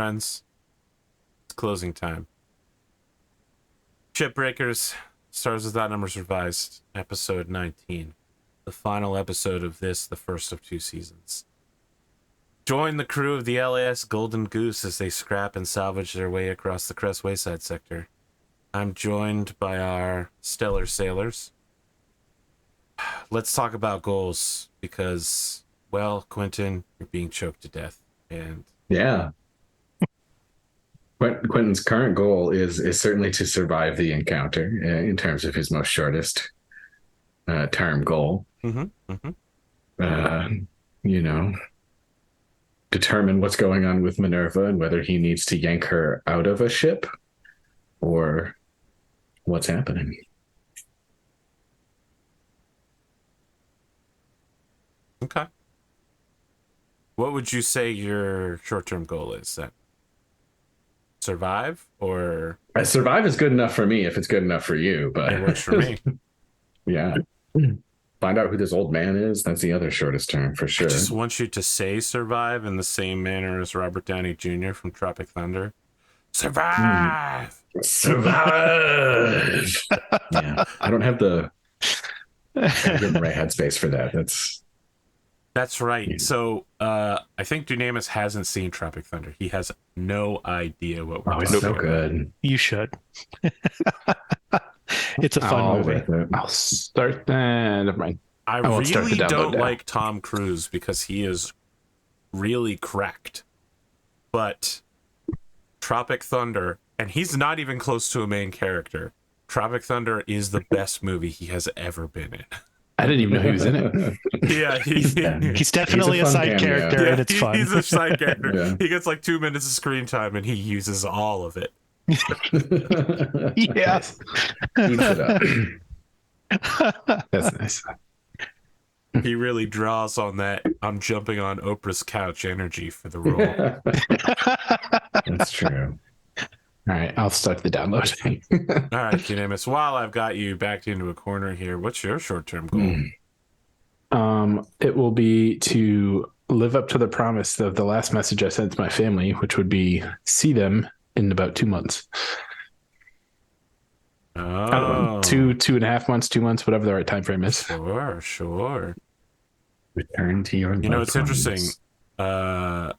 friends. It's closing time. Shipbreakers, Stars Without Numbers Revised, episode 19. The final episode of this, the first of 2 seasons. Join the crew of the LAS Golden Goose as they scrap and salvage their way across the Cress Wayside sector. I'm joined by our stellar sailors. Let's talk about goals, because, well, Quentin, you're being choked to death. And yeah. Quentin's current goal is certainly to survive the encounter in terms of his most shortest term goal. Determine what's going on with MINERVA and whether he needs to yank her out of a ship or what's happening. Okay. What would you say your short-term goal is then? Survive, or survive is good enough for me if it's good enough for you, but it works for me. Yeah. Find out who this old man is. That's the other shortest term for sure. I just want you to say survive in the same manner as Robert Downey Jr. from Tropic Thunder. Survive! Survive! Yeah. I don't have the right headspace for that. That's right. Yeah. So I think Dunamis hasn't seen Tropic Thunder. He has no idea what we're talking about. Good. You should. It's a fun movie. I'll start that. Never mind. I really don't like Tom Cruise because he is really cracked. But Tropic Thunder, and he's not even close to a main character. Tropic Thunder is the best movie he has ever been in. I didn't even know he was in it. Yeah, he's definitely a side character, and it's fun. He's a side character. Yeah. He gets like 2 minutes of screen time, and he uses all of it. Yes. That's nice. He really draws on that I'm jumping on Oprah's couch energy for the role. That's true. All right, I'll start the downloading. All right, KainDamael, while I've got you backed into a corner here, what's your short-term goal? It will be to live up to the promise of the last message I sent to my family, which would be see them in about 2 months. Oh. I don't know, 2.5 months, 2 months, whatever the right time frame is. Sure. Return to your. You know, it's interesting. I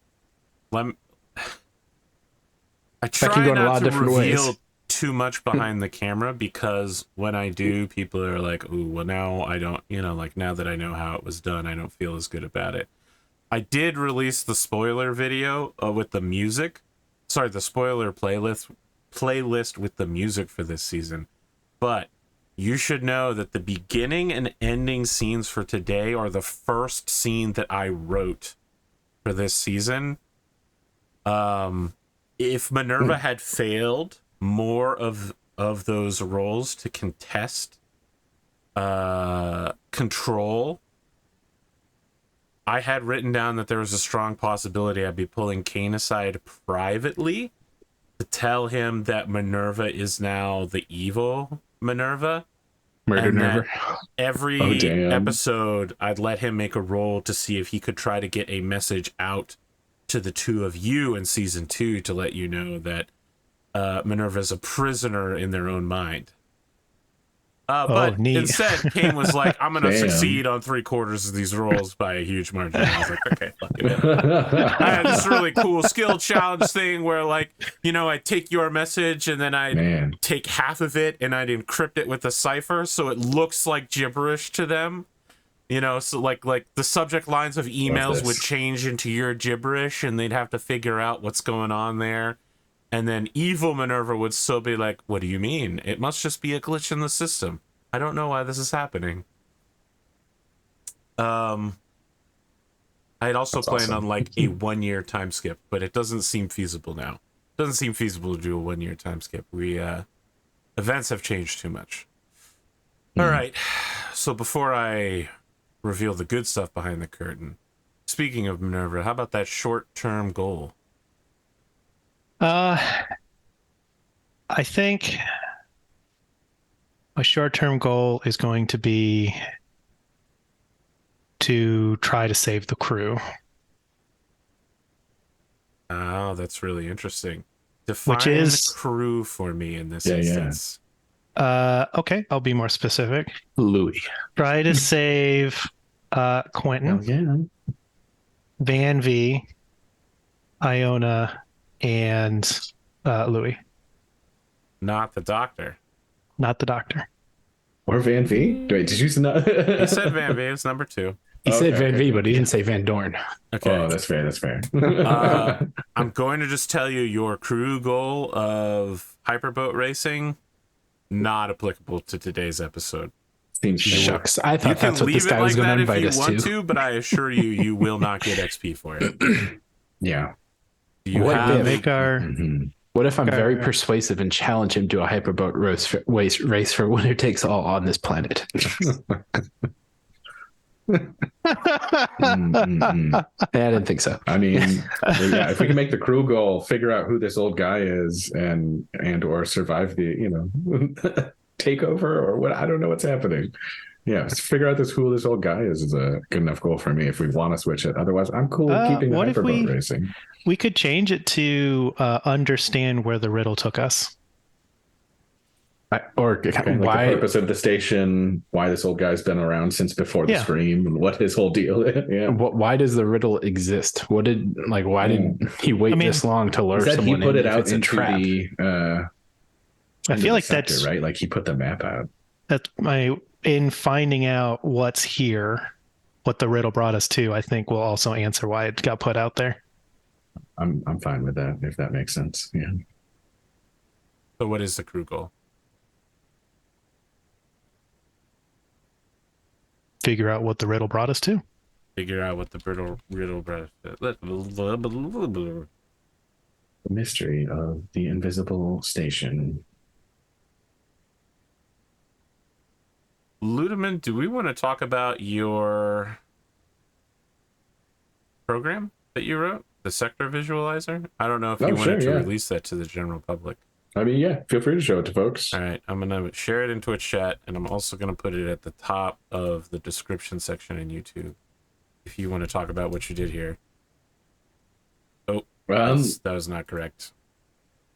try not to reveal too much behind the camera, because when I do, people are like, "Ooh, well, now I don't." Now that I know how it was done, I don't feel as good about it. I did release the spoiler video with the music. Sorry, the spoiler playlist with the music for this season. But you should know that the beginning and ending scenes for today are the first scene that I wrote for this season. If MINERVA had failed more of those roles to contest control, I had written down that there was a strong possibility I'd be pulling Kain aside privately to tell him that MINERVA is now the evil MINERVA. Murder. Every episode, I'd let him make a roll to see if he could try to get a message out to the two of you in season 2 to let you know that MINERVA is a prisoner in their own mind. But instead, Kain was like, I'm going to succeed on 3/4 of these rolls by a huge margin. And I was like, okay, fuck it. I had this really cool skill challenge thing where, like, I take your message and then I'd take half of it and I'd encrypt it with a cipher so it looks like gibberish to them. So like the subject lines of emails would change into your gibberish and they'd have to figure out what's going on there. And then evil MINERVA would still be like, what do you mean? It must just be a glitch in the system. I don't know why this is happening. I had also planned on like a 1-year time skip, but it doesn't seem feasible now. It doesn't seem feasible to do a 1-year time skip. Events have changed too much. All right. So before I reveal the good stuff behind the curtain, speaking of MINERVA, how about that short-term goal? I think my short-term goal is going to be to try to save the crew. Oh, that's really interesting. Define Which is crew for me in this instance. okay, I'll be more specific. Louis. Try to save Quentin, yeah. Van-Vee, Iona, and Louis. Not the doctor. Not the doctor. Or Van-Vee? Wait, did you not? He said Van-Vee. It's number 2. He said Van-Vee, but he didn't say Vandorn. Okay. Oh, that's fair. That's fair. I'm going to just tell you your crew goal of hyperboat racing, not applicable to today's episode. Seems Shucks. I You thought can that's what leave this it guy was like going to that if invite you us want to. to, but I assure you, you will not get XP for it. Yeah. You What have if- Make our Mhm. What if I'm Okay. very persuasive and challenge him to a hyperboat race for winner takes all on this planet? Mm. I didn't think so. I mean, yeah, if we can make the crew goal, figure out who this old guy is and or survive the, takeover or what, I don't know what's happening. Yeah, let's figure out who this old guy is a good enough goal for me if we want to switch it. Otherwise, I'm cool with keeping the what if hyperboat racing. We could change it to understand where the riddle took us. Like the purpose of the station, why this old guy's been around since before the stream, and what his whole deal is. Yeah. Why does the riddle exist? Why did he wait this long to lure someone he put in it if out it's a into trap? I feel like sector, that's right. Like he put the map out. That's in finding out what's here, what the riddle brought us to. I think will also answer why it got put out there. I'm fine with that if that makes sense. Yeah. So what is the crew goal? Figure out what the riddle brought us to. Figure out what the riddle brought us to. The mystery of the invisible station. Ludemann, do we want to talk about your program that you wrote, the sector visualizer? I don't know if you wanted to release that to the general public. I mean, yeah, feel free to show it to folks. All right, I'm going to share it in Twitch chat, and I'm also going to put it at the top of the description section in YouTube if you want to talk about what you did here. Oh, that was not correct.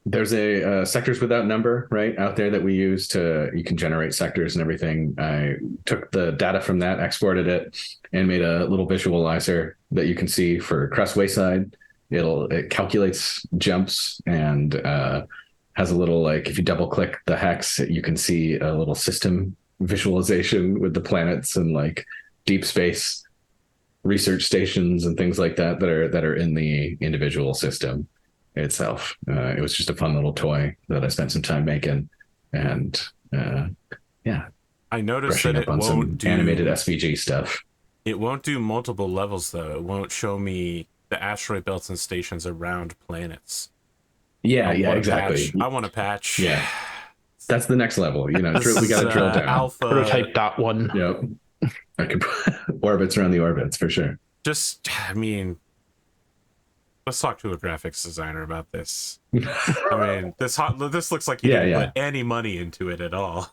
There's a sectors without number, right, out there that we use you can generate sectors and everything. I took the data from that, exported it, and made a little visualizer that you can see for Cress Wayside. It calculates jumps and has a little, like, if you double click the hex, you can see a little system visualization with the planets and like deep space research stations and things like that that are in the individual system itself. It was just a fun little toy that I spent some time making, and yeah, I noticed that it on won't some do animated SVG stuff. It won't do multiple levels though. It won't show me the asteroid belts and stations around planets. Yeah, exactly. I want a patch. Yeah, that's the next level. We got to drill down. Alpha prototype .1. Yep, I could orbits around the orbits for sure. I mean, let's talk to a graphics designer about this. I mean, this looks like you didn't put any money into it at all.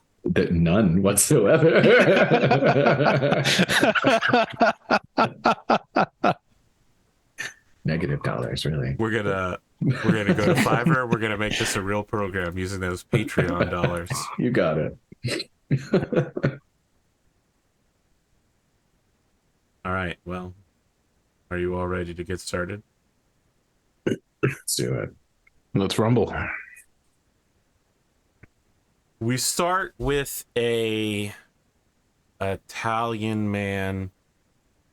None whatsoever. Negative dollars, really. We're gonna go to Fiverr. We're gonna make this a real program using those Patreon dollars. You got it. All right. Well, are you all ready to get started? Let's do it. Let's rumble. We start with a Italian man.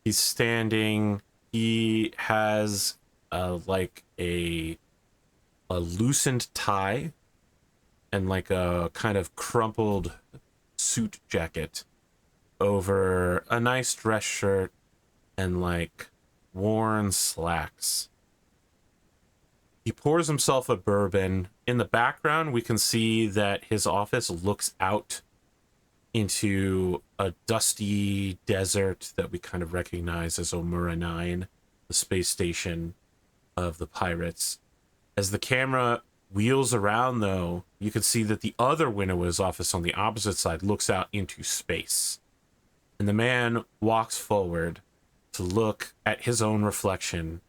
He's standing. He has like a loosened tie and like a kind of crumpled suit jacket over a nice dress shirt and like worn slacks. He pours himself a bourbon. In the background, we can see that his office looks out into a dusty desert that we kind of recognize as Omura 9, the space station of the pirates. As the camera wheels around, though, you can see that the other window of his office on the opposite side looks out into space. And the man walks forward to look at his own reflection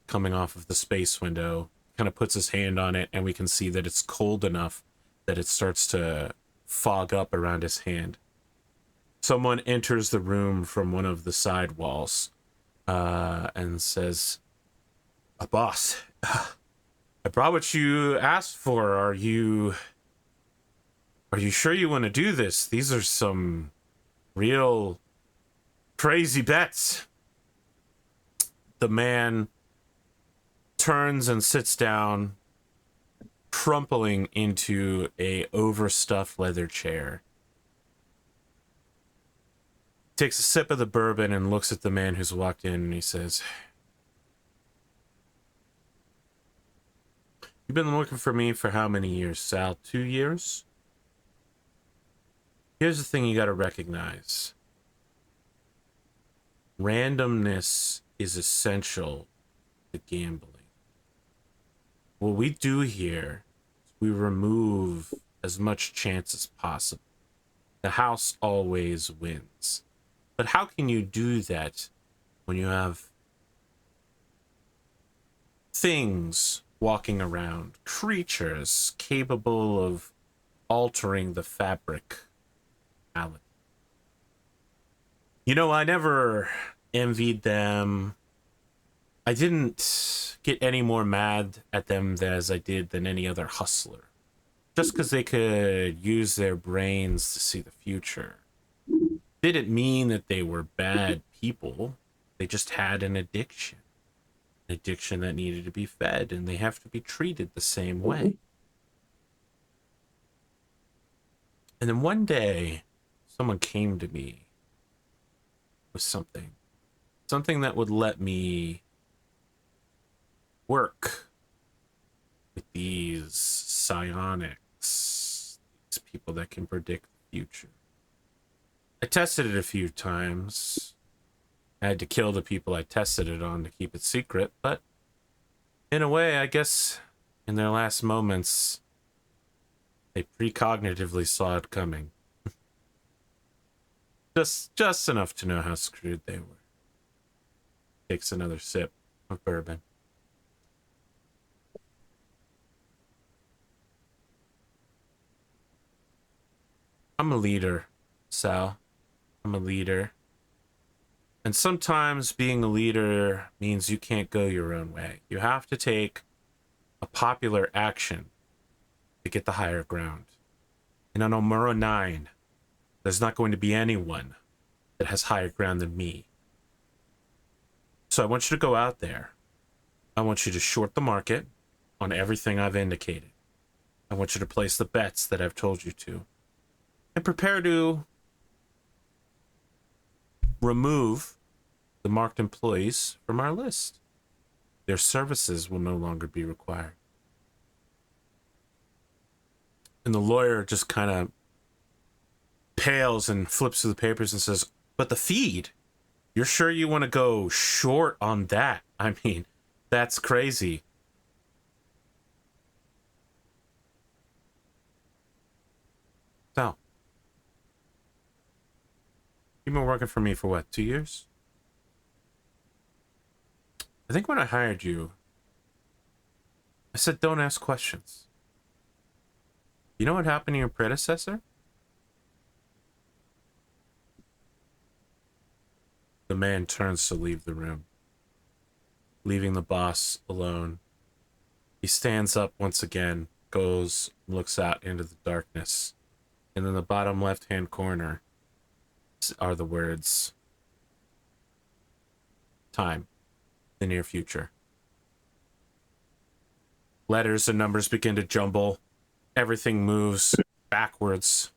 coming off of the space window, kind of puts his hand on it, and we can see that it's cold enough that it starts to fog up around his hand. Someone enters the room from one of the side walls and says, "Boss, I brought what you asked for. Are you sure you want to do this? These are some real crazy bets." The man turns and sits down, crumpling into a overstuffed leather chair. Takes a sip of the bourbon and looks at the man who's walked in, and he says, "You've been looking for me for how many years, Sal? 2 years? Here's the thing you got to recognize. Randomness is essential to gambling. What we do here is we remove as much chance as possible. The house always wins. But how can you do that when you have things walking around, creatures capable of altering the fabric? You know, I never envied them. I didn't get any more mad at them as I did than any other hustler. Just because they could use their brains to see the future didn't mean that they were bad people. They just had an addiction. An addiction that needed to be fed, and they have to be treated the same way. And then one day, someone came to me with something that would let me work with these psionics, these people that can predict the future. I tested it a few times. I had to kill the people I tested it on to keep it secret, but in a way, I guess in their last moments, they precognitively saw it coming. Just enough to know how screwed they were. Takes another sip of bourbon. I'm a leader, Sal. I'm a leader. And sometimes being a leader means you can't go your own way. You have to take a popular action to get the higher ground. And on Omura 9, there's not going to be anyone that has higher ground than me. So I want you to go out there. I want you to short the market on everything I've indicated. I want you to place the bets that I've told you to. And prepare to remove the marked employees from our list. Their services will no longer be required. And the lawyer just kind of pales and flips through the papers and says, "But the feed, you're sure you want to go short on that? I mean, that's crazy." So, you've been working for me for what, 2 years? I think when I hired you, I said don't ask questions. You know what happened to your predecessor? The man turns to leave the room, leaving the boss alone. He stands up once again, goes, looks out into the darkness, and in the bottom left-hand corner are the words, "Time, the near future." Letters and numbers begin to jumble. Everything moves backwards.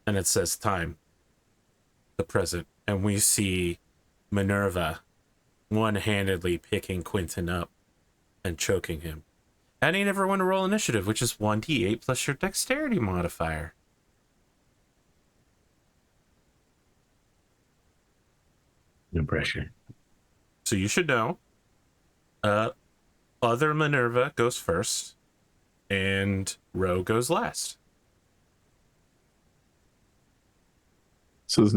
And it says time, the present. And we see MINERVA one-handedly picking Quentin up and choking him. And you never want to roll initiative, which is 1d8 plus your dexterity modifier. No pressure. So you should know. Other MINERVA goes first, and Ro goes last. So there's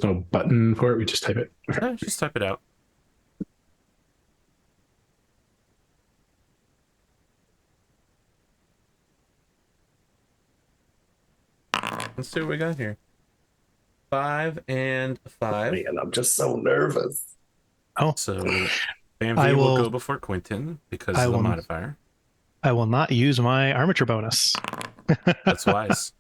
no button for it. We just type it. Yeah, just type it out. Let's see what we got here. 5 and 5. Man, I'm just so nervous. Oh, So Van-Vee will go before Quentin because of the modifier. I will not use my armature bonus. That's wise.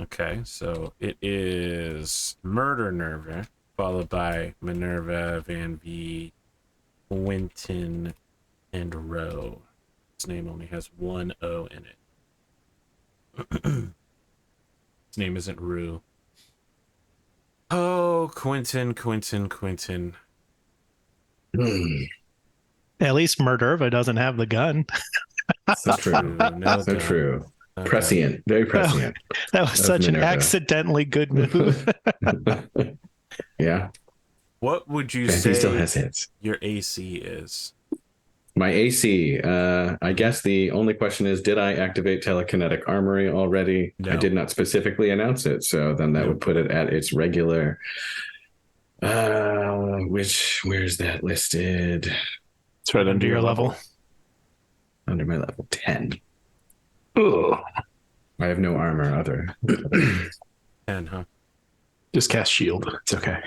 Okay, so it is Murder Nerva, followed by Minerva, Van-Vee, Quentin, and Roe. His name only has one O in it. His name isn't Rue. Oh, Quentin. At least Minerva doesn't have the gun. So true. No So gun. true. Okay. Prescient. Very prescient. That was such an accidentally good move. Yeah. What would you Van-Vee say still has hits. your AC is? My AC, I guess the only question is, did I activate telekinetic armory already? No. I did not specifically announce it, so then that would put it at its regular. Where's that listed? It's right under your level. Under my level 10. Ugh. I have no armor other. 10, huh? Just cast shield. It's okay.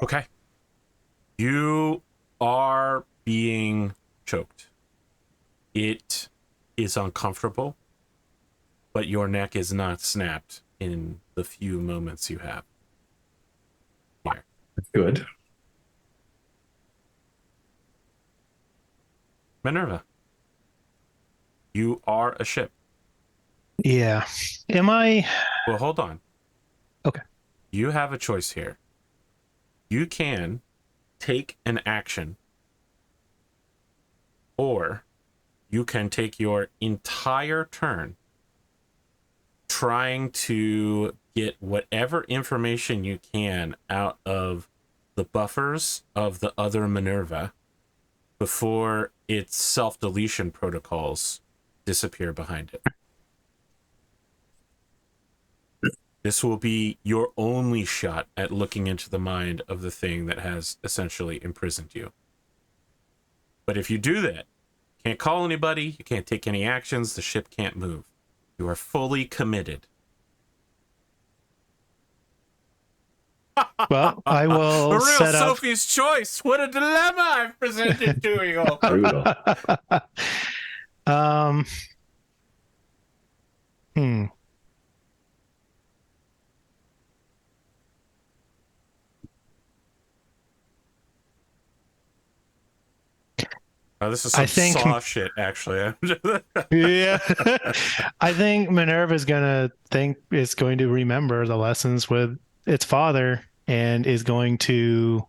Okay. You are being choked. It is uncomfortable, but your neck is not snapped in the few moments you have. Here. Good. Minerva. You are a ship. Yeah. Am I? Well, hold on. Okay. You have a choice here. You can take an action, or you can take your entire turn trying to get whatever information you can out of the buffers of the other Minerva before its self-deletion protocols disappear behind it. This will be your only shot at looking into the mind of the thing that has essentially imprisoned you. But if you do that, you can't call anybody, you can't take any actions, the ship can't move. You are fully committed. Well, I will A real set up. Sophie's choice. What a dilemma I've presented to you. Brutal. Hmm. Oh, this is some soft shit, actually. Yeah. I think Minerva is going to remember the lessons with its father and is going to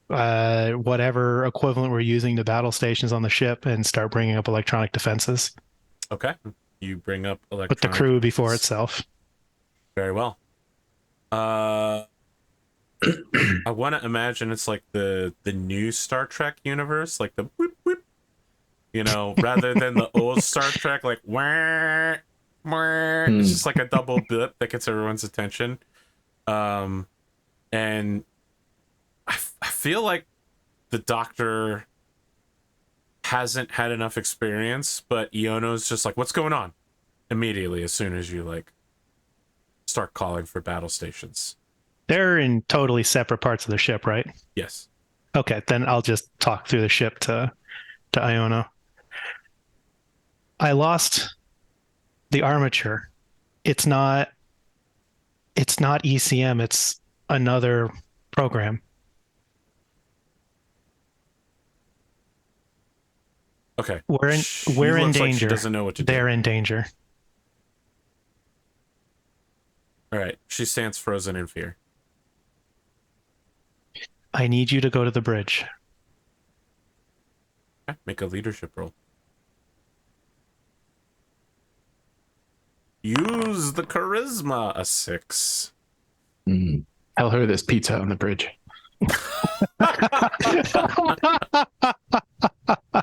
whatever equivalent we're using to battle stations on the ship and start bringing up electronic defenses. Okay. You bring up electronic Put the crew before itself. Very well. I want to imagine it's like the new Star Trek universe, like the whoop whoop, rather than the old Star Trek, like wah, wah. It's just like a double blip that gets everyone's attention. And I feel like the Doctor hasn't had enough experience, but Iono's just like, what's going on? Immediately, as soon as you start calling for battle stations. They're in totally separate parts of the ship, right? Yes. Okay, then I'll just talk through the ship to Iono. I lost the armature. It's not ECM, it's another program. Okay. We're in danger. Like she doesn't know what to do. They're in danger. All right. She stands frozen in fear. I need you to go to the bridge. Okay. Make a leadership roll. Use the charisma, a 6. Tell her there's pizza on the bridge. Where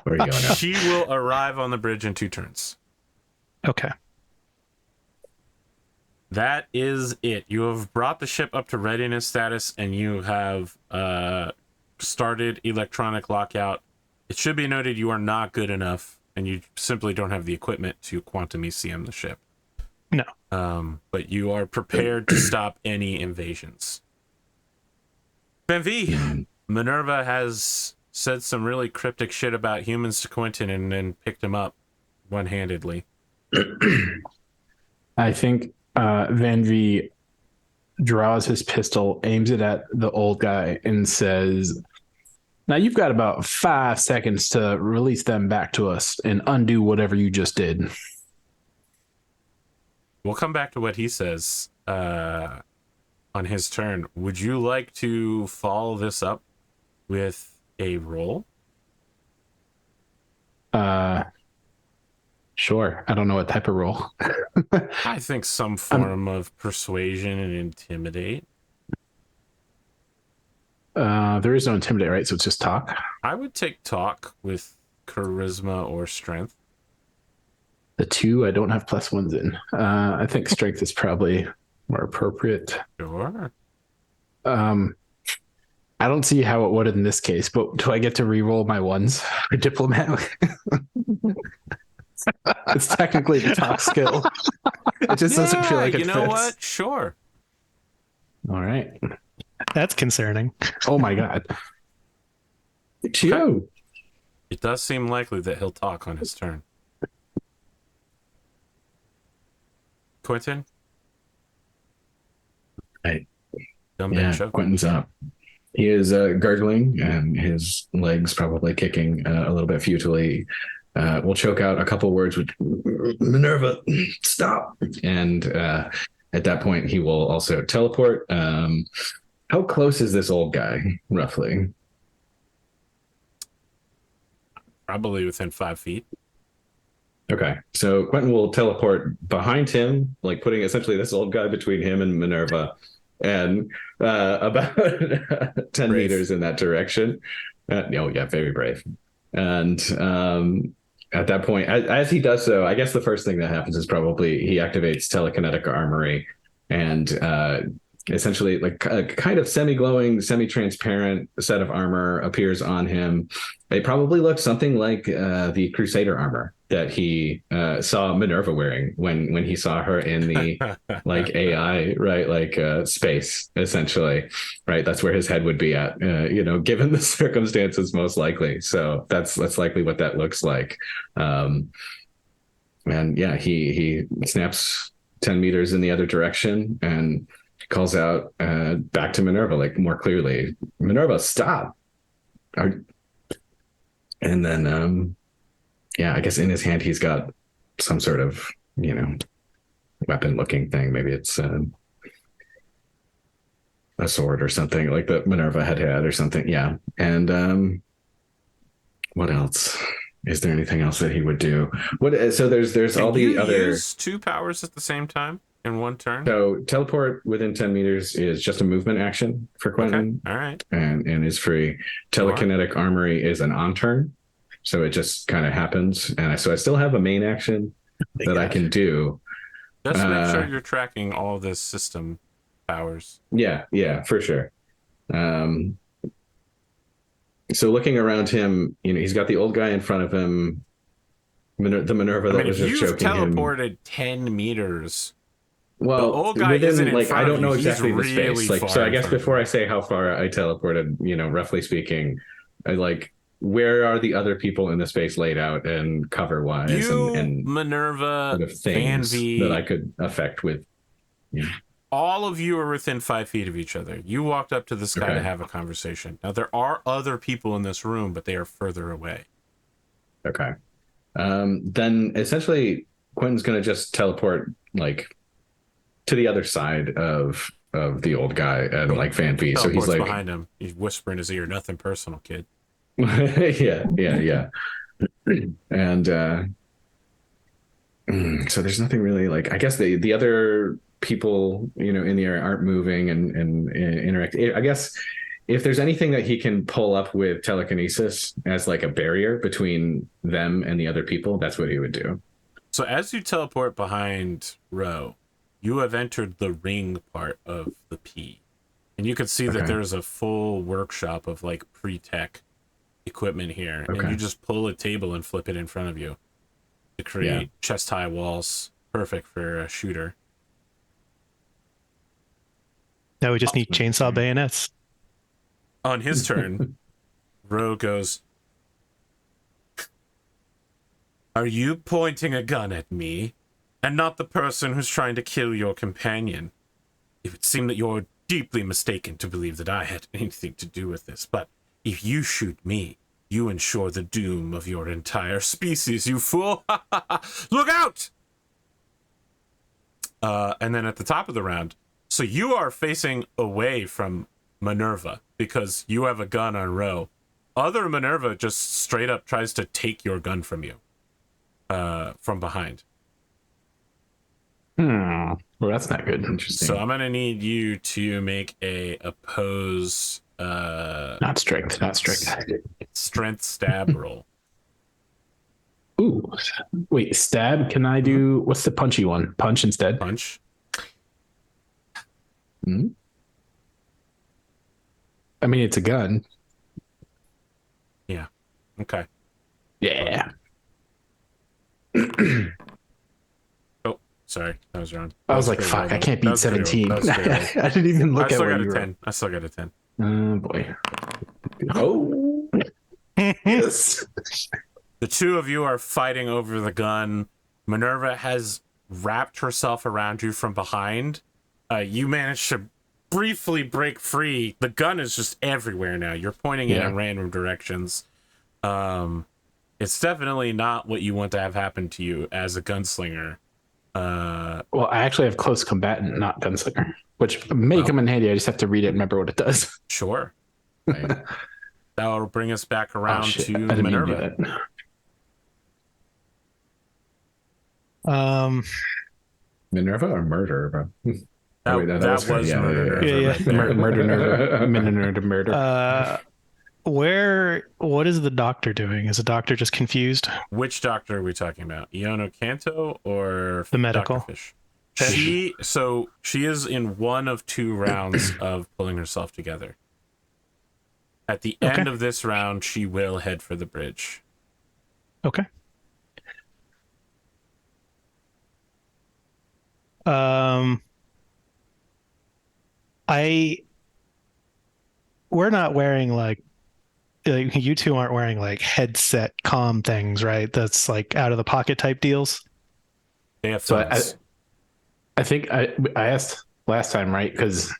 are you going now? She will arrive on the bridge in 2 turns. Okay. that is it. You have brought the ship up to readiness status, and you have started electronic lockout. It should be noted you are not good enough, and you simply don't have the equipment to quantum ECM the ship. No. But you are prepared to stop any invasions. Van-Vee, Minerva has said some really cryptic shit about humans to Quentin and then picked him up one-handedly. I think Van-Vee draws his pistol, aims it at the old guy, and says, "Now you've got about 5 seconds to release them back to us and undo whatever you just did." We'll come back to what he says on his turn. Would you like to follow this up with a roll? Sure. I don't know what type of roll. I think some form of persuasion and intimidate. There is no intimidate, right? So it's just talk. I would take talk with charisma or strength. The 2, I don't have +1s in. I think strength is probably more appropriate. Sure. I don't see how it would in this case, but do I get to re-roll my 1s for diplomat? It's technically the top skill. It just doesn't feel like it know fits. what? Sure. All right. That's concerning. Oh my god. Chew. It does seem likely that he'll talk on his turn. Quentin? Hey. Dumb Yeah, bitch. Quentin's up. He is gurgling and his legs probably kicking a little bit futilely. We'll choke out a couple words with Minerva, stop. And at that point, he will also teleport. How close is this old guy, roughly? Probably within 5 feet. Okay, so Quentin will teleport behind him, like putting essentially this old guy between him and Minerva, and about 10 meters in that direction. Yeah, very brave. And at that point, as he does so, I guess the first thing that happens is probably he activates telekinetic armory, and essentially like a kind of semi-glowing, semi-transparent set of armor appears on him. It probably looks something like the Crusader armor that he saw Minerva wearing when he saw her in the like AI, right? Like space, essentially, right? That's where his head would be at, given the circumstances, most likely. So that's likely what that looks like. And yeah, he snaps 10 meters in the other direction and calls out back to Minerva, like more clearly, Minerva, stop. And then, yeah, I guess in his hand, he's got some sort of, weapon looking thing. Maybe it's a sword or something like that Minerva had or something. Yeah. And what else? Is there anything else that he would do? So there's all the other. Can you use 2 powers at the same time in one turn? So teleport within 10 meters is just a movement action for Quentin. Okay. All right. And is free. Telekinetic armory is an on turn. So it just kind of happens. And so I still have a main action that I can do. Just make sure you're tracking all the system powers. Yeah, for sure. So looking around him, he's got the old guy in front of him, the Minerva that was just choking him. You've teleported 10 meters. Well, the old guy isn't in front I don't of know you. exactly He's the really space. So I guess far before I say how far I teleported, roughly speaking, where are the other people in the space laid out and cover wise and Minerva, sort of things Van-Vee, that I could affect with. All of you are within 5 feet of each other. You walked up to this guy to have a conversation. Now there are other people in this room, but they are further away. Okay. Then essentially Quentin's going to just teleport to the other side of the old guy and Van-Vee. So he's behind him. He's whispering in his ear, "Nothing personal, kid." yeah. And so there's nothing really I guess the other people in the area aren't moving and interact. I guess if there's anything that he can pull up with telekinesis as a barrier between them and the other people, that's what he would do. So as you teleport behind Ro, you have entered the ring part of the P. And you can see that there's a full workshop of like pre-tech equipment here. And you just pull a table and flip it in front of you to create chest-high walls. Perfect for a shooter. Now we just need chainsaw bayonets. On his turn, Ro goes, "Are you pointing a gun at me and not the person who's trying to kill your companion? It would seem that you're deeply mistaken to believe that I had anything to do with this, but if you shoot me, you ensure the doom of your entire species, you fool! Look out!" And then at the top of the round, so you are facing away from MINERVA because you have a gun on Ro. Other MINERVA just straight up tries to take your gun from you from behind. Well, that's not good. Interesting. So I'm gonna need you to make a oppose not strength. strength stab roll. Ooh, wait, stab. Can I do? What's the punchy one? Punch instead. Punch. I mean, it's a gun. Yeah. Okay. Yeah. Oh, sorry, that was wrong. I was like, fuck, I can't beat 17. I didn't even look I at still where got you a were. 10. I still got a 10. Oh boy. Oh. Yes. The two of you are fighting over the gun. MINERVA has wrapped herself around you from behind. You managed to briefly break free. The gun is just everywhere now. You're pointing it in random directions. It's definitely not what you want to have happen to you as a gunslinger. Well, I actually have close combatant, not gunslinger, which may come in handy. I just have to read it and remember what it does. Sure. Right. That'll bring us back around to I didn't mean to do MINERVA. that. MINERVA or murder? That was murder. Yeah. Murder. What is the doctor doing? Is the doctor just confused? Which doctor are we talking about? Iono Kanto or The medical? Dr. Fish? She is in one of two rounds of pulling herself together. At the end of this round, she will head for the bridge. Okay. We're not wearing like you two aren't wearing like headset comm things, right? That's like out of the pocket type deals. They have So phones. I think I asked last time, right? Because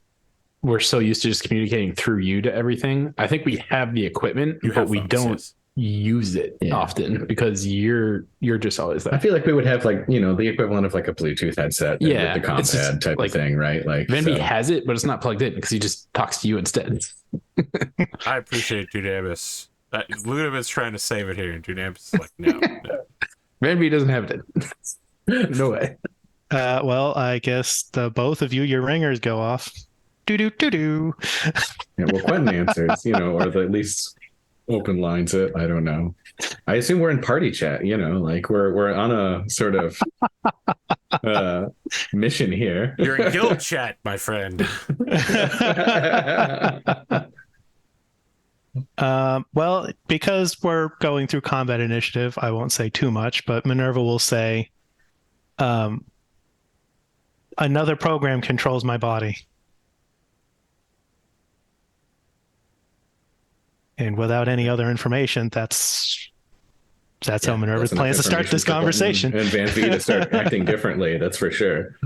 we're so used to just communicating through you to everything. I think we have the equipment, You but have we phones, don't yes. use it often because you're just always I there. feel like we would have like, the equivalent of like a Bluetooth headset with the comp it's just pad type like of thing, right? Like Van-Vee has it, but it's not plugged in because he just talks to you instead. I appreciate Dudamus. Ludeman's trying to save it here, and Dudamus is like, no. Van-Vee doesn't have it. No way. Well, I guess the both of you, your ringers go off. Do do do do. Yeah, well, Quentin answers, or at least open lines it. I don't know. I assume we're in party chat, like we're on a sort of mission here. You're in guild chat, my friend. Well, because we're going through combat initiative, I won't say too much, but MINERVA will say, another program controls my body. And without any other information, that's how MINERVA That's enough plans to start this information for conversation. Quentin and Van-Vee to start acting differently. That's for sure.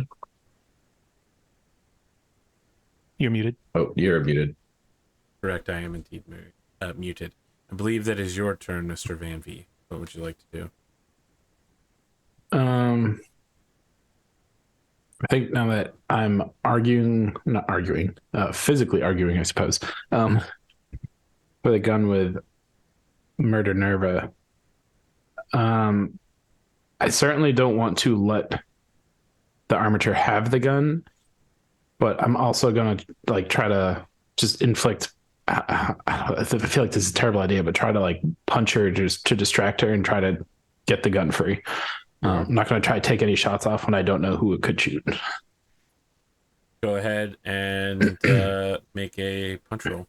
You're muted. Oh, you're muted. Correct, I am indeed muted. I believe that is your turn, Mr. Van-Vee. What would you like to do? I think now that I'm physically arguing, I suppose, with a gun with MINERVA, I certainly don't want to let the armature have the gun, but I'm also going to like try to just inflict. I feel like this is a terrible idea, but try to like punch her just to distract her and try to get the gun free. I'm not going to try to take any shots off when I don't know who it could shoot. Go ahead and make a punch roll.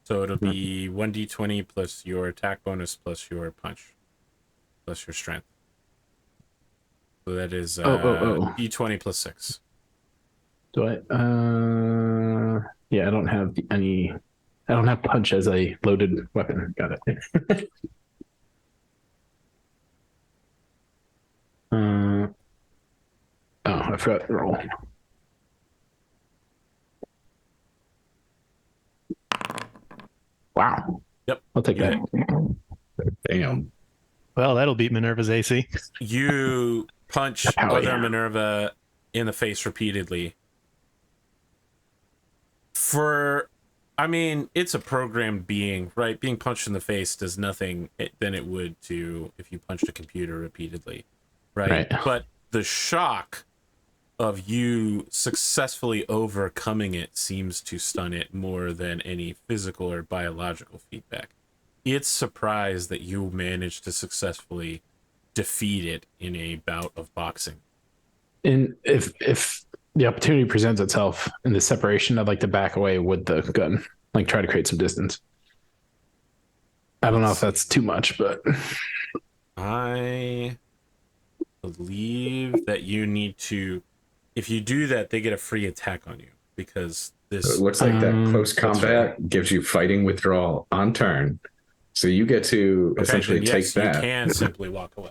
So it'll be 1d20 plus your attack bonus plus your punch plus your strength. So that is d20 plus 6. Do I? Yeah, I don't have any. I don't have punch as a loaded weapon. Got it. I forgot to roll. Wow. Yep. I'll take that. Damn. Well, that'll beat Minerva's AC. You punch Power, other yeah. Minerva in the face repeatedly. It's a programmed being, right? Being punched in the face does nothing than it would to if you punched a computer repeatedly, right? But the shock of you successfully overcoming it seems to stun it more than any physical or biological feedback. It's surprised that you managed to successfully defeat it in a bout of boxing. And if the opportunity presents itself in the separation, I'd like to back away with the gun, like try to create some distance. I don't know if that's too much, but I believe that you need to, if you do that, they get a free attack on you because this. It looks like that close combat gives you fighting withdrawal on turn. So you get to essentially take that. You can simply walk away.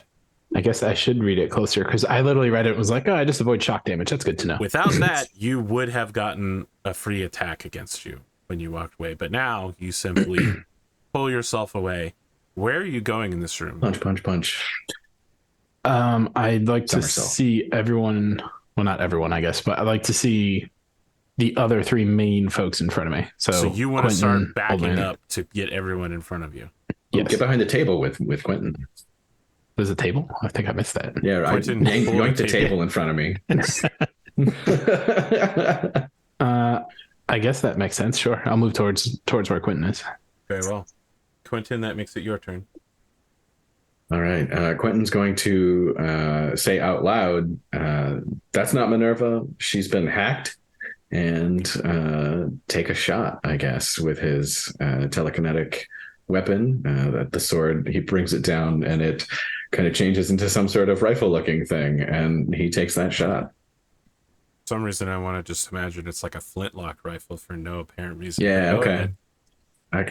I guess I should read it closer because I literally read it and was like, I just avoid shock damage. That's good to know. Without that, you would have gotten a free attack against you when you walked away. But now you simply pull yourself away. Where are you going in this room? Punch, punch, punch. I'd like to see everyone. Well, not everyone, I guess, but I'd like to see the other three main folks in front of me. So you want to Quentin, start backing Ludemann. up to get everyone in front of you. Yes. Get behind the table with Quentin. There's a table? I think I missed that. Yeah, I yoinked the table in front of me. I guess that makes sense. Sure. I'll move towards where Quentin is. Very well. Quentin, that makes it your turn. All right. Quentin's going to say out loud, that's not Minerva. She's been hacked. And take a shot, I guess, with his telekinetic weapon. The sword, he brings it down and it kind of changes into some sort of rifle-looking thing. And he takes that shot. For some reason, I want to just imagine it's like a flintlock rifle for no apparent reason. Yeah, okay. I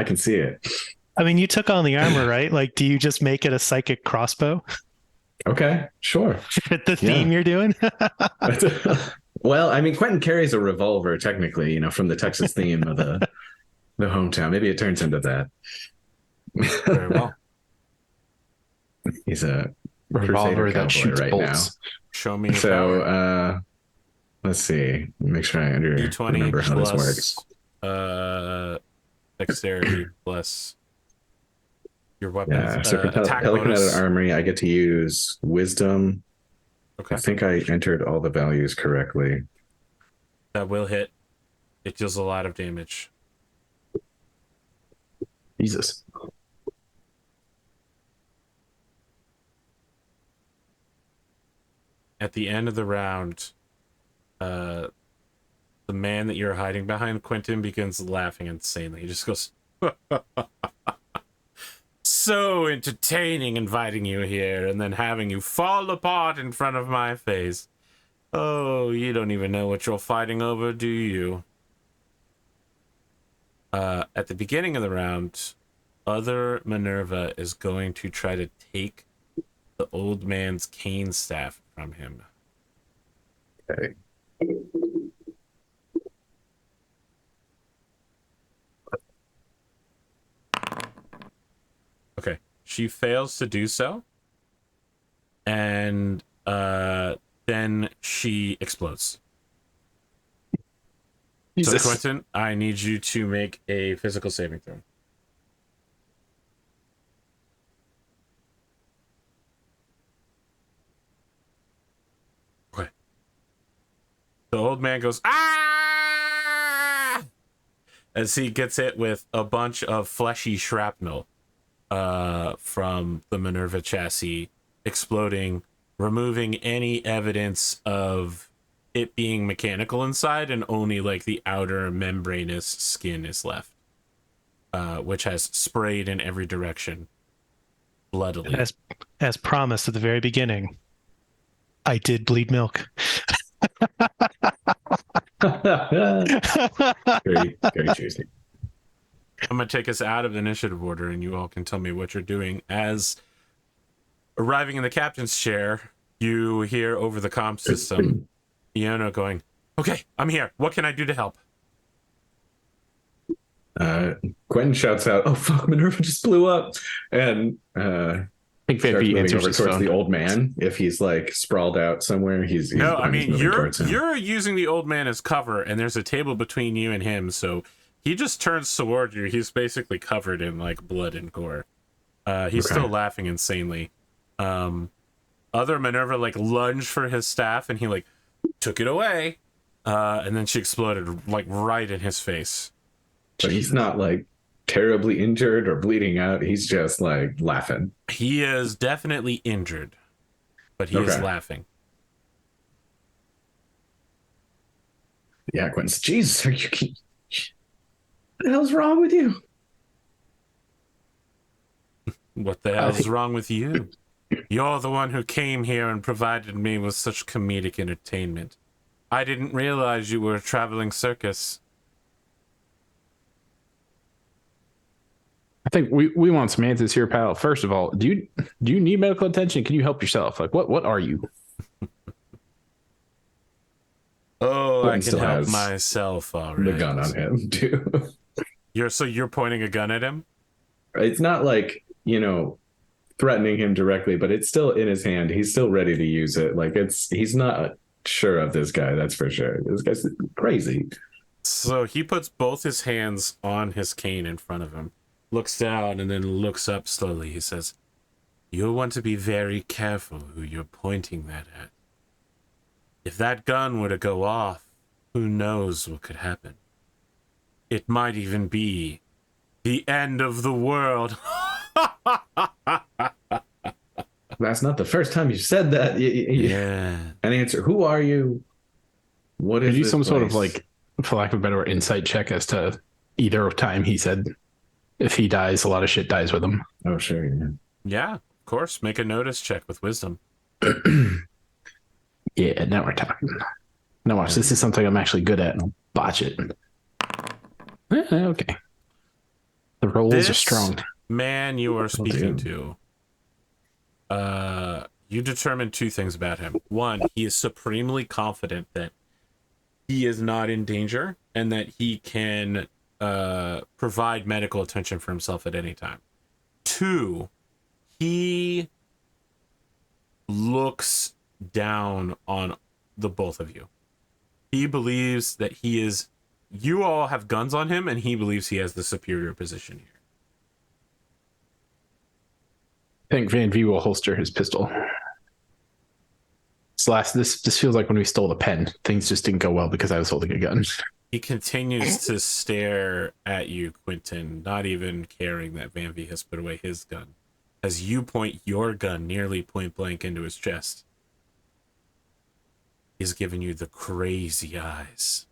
can see it. I mean, you took on the armor, right? Like, do you just make it a psychic crossbow? Okay, sure. Fit the theme you're doing? Well, I mean, Quentin carries a revolver, technically, from the Texas theme of the hometown. Maybe it turns into that. Very well. He's a revolver that shoots right bolts. now. Show me. So, let's see. Make sure I remember how this works. Dexterity plus your weapon. Yeah. So for attack telekinetic bonus. armory, I get to use wisdom. Okay. I think I entered all the values correctly. That will hit. It deals a lot of damage. Jesus. At the end of the round, the man that you're hiding behind, Quentin, begins laughing insanely. He just goes, so entertaining inviting you here and then having you fall apart in front of my face. Oh, you don't even know what you're fighting over, do you? At the beginning of the round, other Minerva is going to try to take the old man's cane staff from him. Okay. Okay. She fails to do so. And then she explodes. Jesus. So, Quentin, I need you to make a physical saving throw. Okay. The old man goes, ah! As he gets hit with a bunch of fleshy shrapnel from the Minerva chassis exploding removing any evidence of it being mechanical inside, and only like the outer membranous skin is left, which has sprayed in every direction bloodily. As promised at the very beginning, I did bleed milk. Very, very juicy. I'm going to take us out of the initiative order, and you all can tell me what you're doing. As arriving in the captain's chair, you hear over the comm system Iona going, "Okay, I'm here. What can I do to help?" Quentin shouts out, "Oh fuck, Minerva just blew up!" And I think starts Van-Vee moving answers over his towards phone. the old man. If he's like sprawled out somewhere, he's No, I mean, moving towards him. you're using the old man as cover, and there's a table between you and him, so he just turns toward you. He's basically covered in like blood and gore. He's Okay. still laughing insanely. Other Minerva like lunged for his staff, and he like took it away, and then she exploded like right in his face. But he's not like terribly injured or bleeding out. He's just like laughing. He is definitely injured, but he is Okay. laughing. Yeah, Quentin's, Jesus, are you? What the hell's wrong with you? What the hell is wrong with you? You're the one who came here and provided me with such comedic entertainment. I didn't realize you were a traveling circus. I think we want some answers here, pal. First of all, do you need medical attention? Can you help yourself? Like, what are you? Oh, Quentin I can still help has myself already. The gun on him too. You're pointing a gun at him? It's not like, threatening him directly, but it's still in his hand. He's still ready to use it. Like he's not sure of this guy, that's for sure. This guy's crazy. So he puts both his hands on his cane in front of him, looks down, and then looks up slowly. He says, "You'll want to be very careful who you're pointing that at. If that gun were to go off, who knows what could happen? It might even be the end of the world." That's not the first time you've said that. Yeah. An answer. Who are you? What is Could you this some sort of place? like, for lack of a better word, insight check as to either time he said if he dies, a lot of shit dies with him. Oh, sure. Yeah. Yeah, of course. Make a notice check with wisdom. Yeah, now we're talking. Now watch, this is something I'm actually good at, and I'll botch it. Okay. The rolls are This strong. man you are speaking damn. to, you determine two things about him. One, he is supremely confident that he is not in danger and that he can provide medical attention for himself at any time. Two, he looks down on the both of you. He believes that you all have guns on him, and he believes he has the superior position here. I think Van-Vee will holster his pistol. This feels like when we stole the pen. Things just didn't go well because I was holding a gun. He continues to stare at you, Quentin, not even caring that Van-Vee has put away his gun, as you point your gun nearly point blank into his chest. He's giving you the crazy eyes.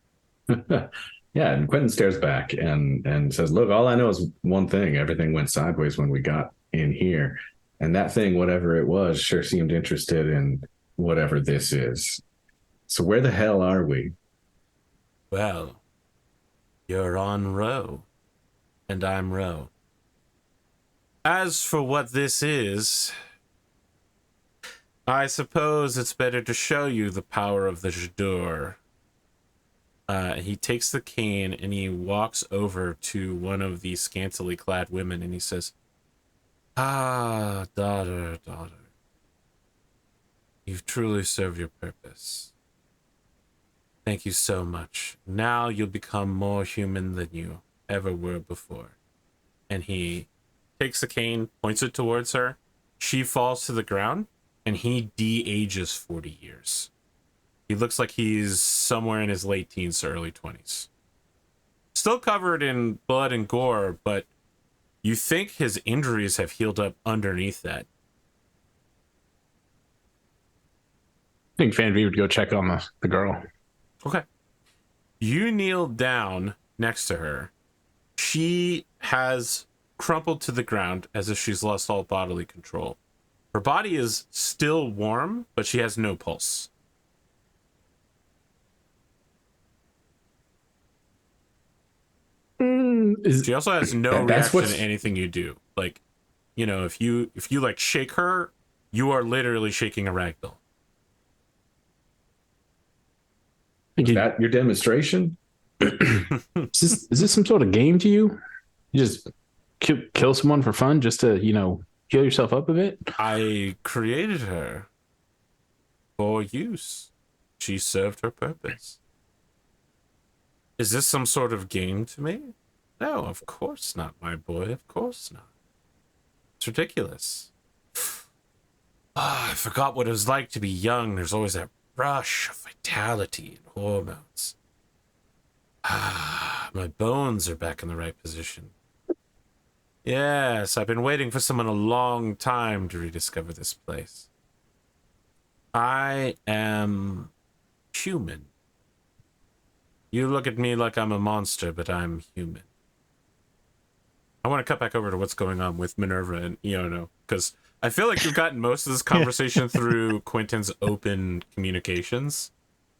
Yeah, and Quentin stares back and says, "Look, all I know is one thing. Everything went sideways when we got in here. And that thing, whatever it was, sure seemed interested in whatever this is. So where the hell are we?" Well, you're on Row, and I'm Row. As for what this is, I suppose it's better to show you the power of the J'dur. He takes the cane and he walks over to one of the scantily clad women and he says, "Ah, daughter. You've truly served your purpose. Thank you so much. Now you'll become more human than you ever were before." And he takes the cane, points it towards her. She falls to the ground, and he de-ages 40 years. He looks like he's somewhere in his late teens to early 20s. Still covered in blood and gore, but you think his injuries have healed up underneath that. think Van-Vee would go check on the girl. Okay. You kneel down next to her. She has crumpled to the ground as if she's lost all bodily control. Her body is still warm, but she has no pulse. She also has no reaction to anything you do. Like, you know, if you like shake her, you are literally shaking a ragdoll. Is that your demonstration? Is this some sort of game to you? You just kill someone for fun just to, you know, heal yourself up a bit? I created her for use. She served her purpose. Is this some sort of game to me? No, of course not, my boy. Of course not. It's ridiculous. I forgot what it was like to be young. There's always that rush of vitality and hormones. My bones are back in the right position. Yes, I've been waiting for someone a long time to rediscover this place. I am human. You look at me like I'm a monster, but I'm human. I want to cut back over to what's going on with MINERVA and Iono, because I feel like you've gotten most of this conversation through Quentin's open communications.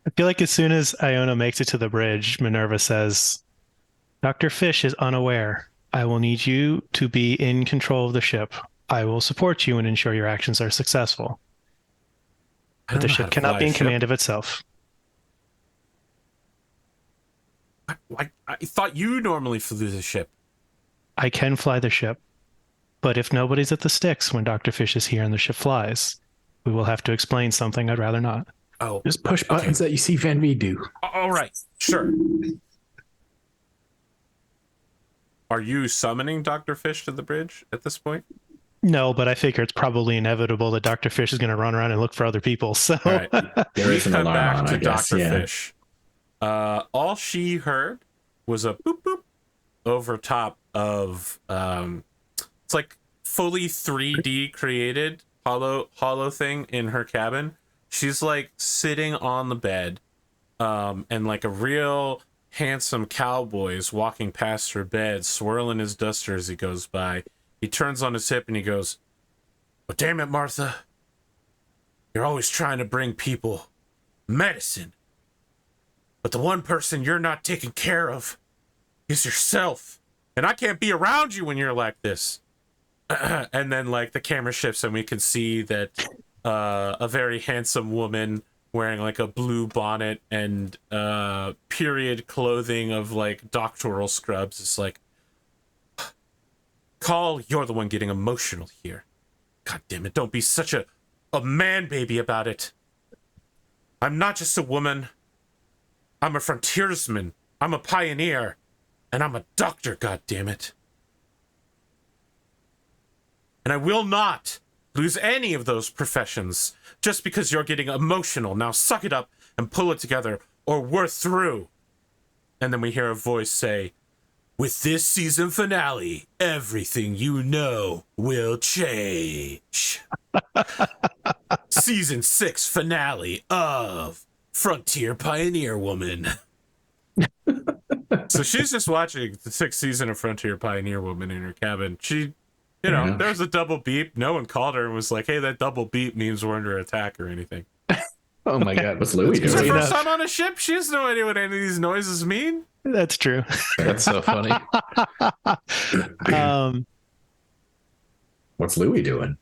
I feel like as soon as Iono makes it to the bridge, MINERVA says, Dr. Fish is unaware. I will need you to be in control of the ship. I will support you and ensure your actions are successful. But the ship cannot be in command of itself. I thought you normally flew the ship. I can fly the ship, but if nobody's at the sticks when Dr. Fish is here and the ship flies, we will have to explain something I'd rather not. Oh, just push buttons that you see Van-Vee do. All right, sure. Are you summoning Dr. Fish to the bridge at this point? No, but I figure it's probably inevitable that Dr. Fish is going to run around and look for other people. So all right. We come back to Dr. Fish. All she heard was a boop boop over top of it's like fully 3D created hollow thing in her cabin. She's like sitting on the bed, and like a real handsome cowboy is walking past her bed, swirling his duster as he goes by. He turns on his hip and he goes, "Oh, damn it, Martha. You're always trying to bring people medicine. But the one person you're not taking care of is yourself. And I can't be around you when you're like this." And then like the camera shifts and we can see that a very handsome woman wearing like a blue bonnet and period clothing of like doctoral scrubs is like, "Call, you're the one getting emotional here. God damn it, don't be such a man baby about it. I'm not just a woman. I'm a frontiersman. I'm a pioneer. And I'm a doctor, God damn it. And I will not lose any of those professions just because you're getting emotional. Now suck it up and pull it together, or we're through." And then we hear a voice say, "With this season finale, everything you know will change." Season 6 finale of Frontier Pioneer Woman. So she's just watching the 6th season of Frontier Pioneer Woman in her cabin. She, you know, there was a double beep. No one called her and was like, "Hey, that double beep means we're under attack," or anything. Oh my God. What's Louis It's her doing? first time on a ship. She has no idea what any of these noises mean. that's true. That's so funny. What's Louis doing?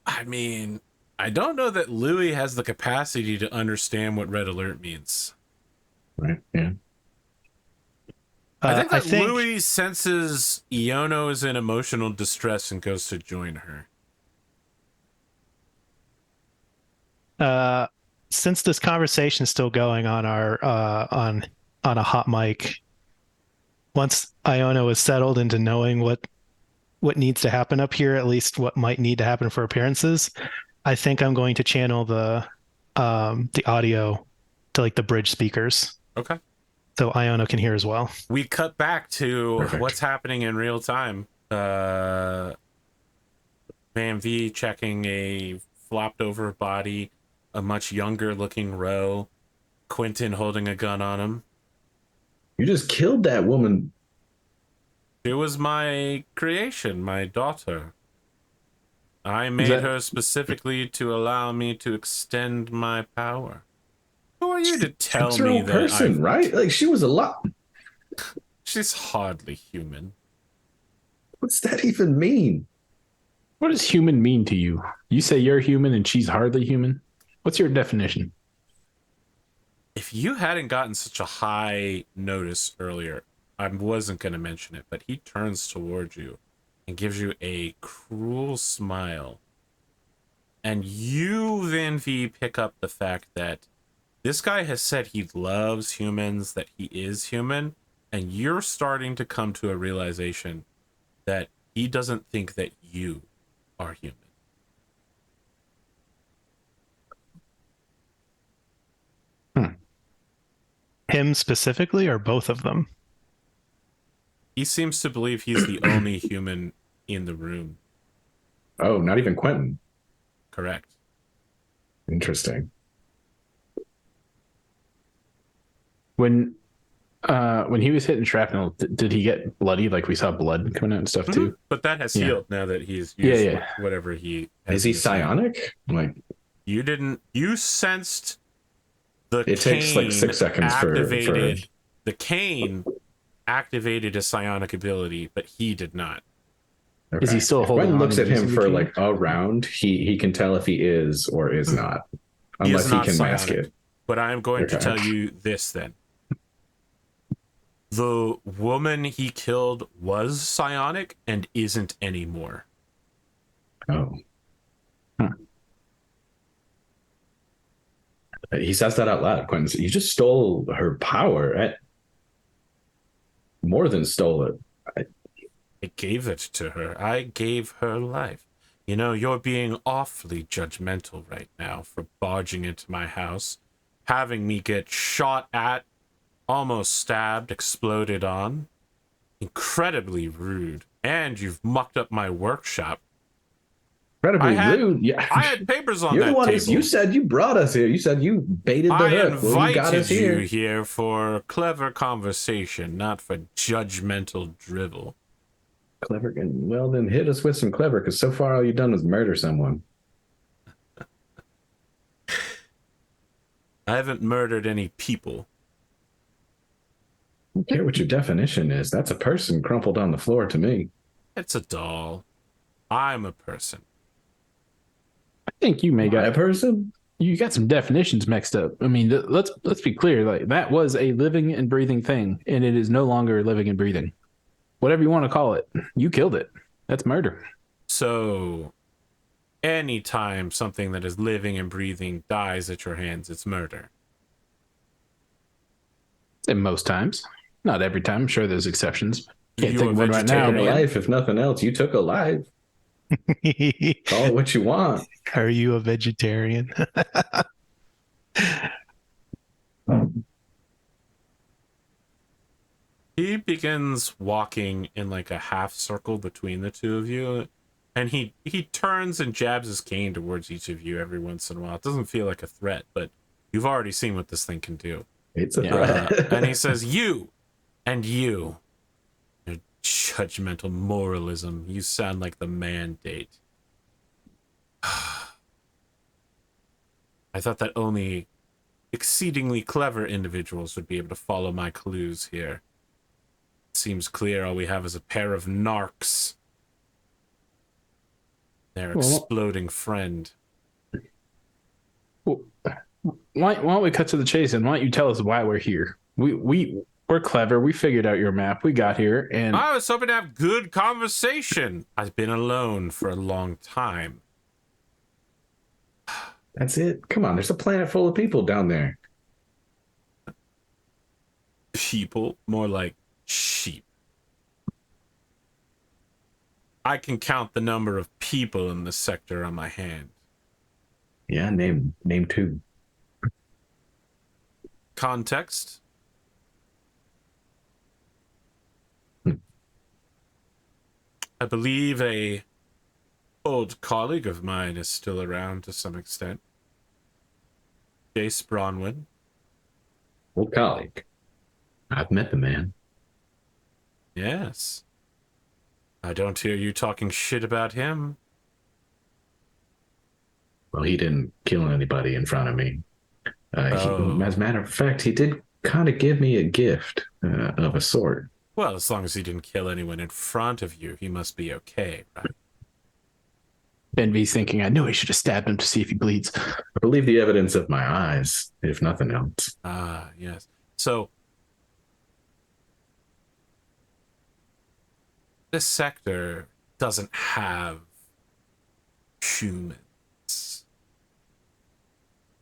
I mean, I don't know that Louis has the capacity to understand what red alert means. Right. Yeah. I think that Louis senses Iono is in emotional distress and goes to join her. Since this conversation is still going on our on a hot mic, once Iono is settled into knowing what needs to happen up here, at least what might need to happen for appearances, I think I'm going to channel the audio to like the bridge speakers. Okay. So Iono can hear as well. We cut back to Perfect. what's happening in real time. Van-Vee checking a flopped over body a much younger looking Roe, Quentin holding a gun on him. You just killed that woman. She was my creation, my daughter. I made her specifically to allow me to extend my power. Who are you to tell me that person, right? Like, she was a lot. She's hardly human. What's that even mean? What does human mean to you? You say you're human and she's hardly human? What's your definition? If you hadn't gotten such a high notice earlier, I wasn't going to mention it, but he turns towards you and gives you a cruel smile. And you, Van-Vee, pick up the fact that this guy has said he loves humans, that he is human, and you're starting to come to a realization that he doesn't think that you are human. Him specifically, or both of them? He seems to believe he's the only human in the room. Oh, not even Quentin. Correct. Interesting. When he was hitting shrapnel, did he get bloody? Like we saw blood coming out and stuff too? But that has healed now that he's used whatever he has. Is he psionic? Like, you sensed the it takes like 6 seconds for the Kain activated a psionic ability, but he did not. Okay. Is he still holding Quentin on looks and at him using for the key? like a round. He can tell if he is or is not, unless he can mask it. But I'm going to tell you this then. The woman he killed was psionic and isn't anymore. Oh. He says that out loud. Quentin, you just stole her power. More than stole it. I gave it to her. I gave her life. You know, you're being awfully judgmental right now for barging into my house, having me get shot at, almost stabbed, exploded on. Incredibly rude. And you've mucked up my workshop. Incredibly rude. Yeah. I had papers on You're that the one table. You said you brought us here. You said you baited the hook. I you got us invited you here for clever conversation, not for judgmental drivel. Clever. Well, then hit us with some clever, because so far all you've done was murder someone. I haven't murdered any people. I don't care what your definition is. That's a person crumpled on the floor to me. It's a doll. I'm a person. I think you may got a person. You got some definitions mixed up. I mean, let's be clear. Like, that was a living and breathing thing, and it is no longer living and breathing. Whatever you want to call it, you killed it. That's murder. So, anytime something that is living and breathing dies at your hands, it's murder. And most times, not every time. I'm sure there's exceptions. Can't You think of a one right now. vegetarian? Life, if nothing else, you took a life. Call it what you want. Are you a vegetarian? He begins walking in like a half circle between the two of you, and he turns and jabs his cane towards each of you every once in a while. It doesn't feel like a threat, but you've already seen what this thing can do. It's a threat. And he says, you and you. Your judgmental moralism. You sound like the mandate. I thought that only exceedingly clever individuals would be able to follow my clues here. It seems clear all we have is a pair of narcs. Their exploding friend. Well, why don't we cut to the chase, and why don't you tell us why we're here? We're clever. We figured out your map. We got here, and I was hoping to have good conversation. I've been alone for a long time. That's it. Come on, there's a planet full of people down there. People? More like sheep. I can count the number of people in this sector on my hand. Yeah, name 2. Context? I believe a old colleague of mine is still around to some extent. Jace Bronwyn. Old colleague. I've met the man. Yes. I don't hear you talking shit about him. Well, he didn't kill anybody in front of me. As a matter of fact, he did kind of give me a gift of a sort. Well, as long as he didn't kill anyone in front of you, he must be okay, right? Van-Vee's thinking, I knew I should have stabbed him to see if he bleeds. I believe the evidence of my eyes, if nothing else. Ah, yes. So, this sector doesn't have humans.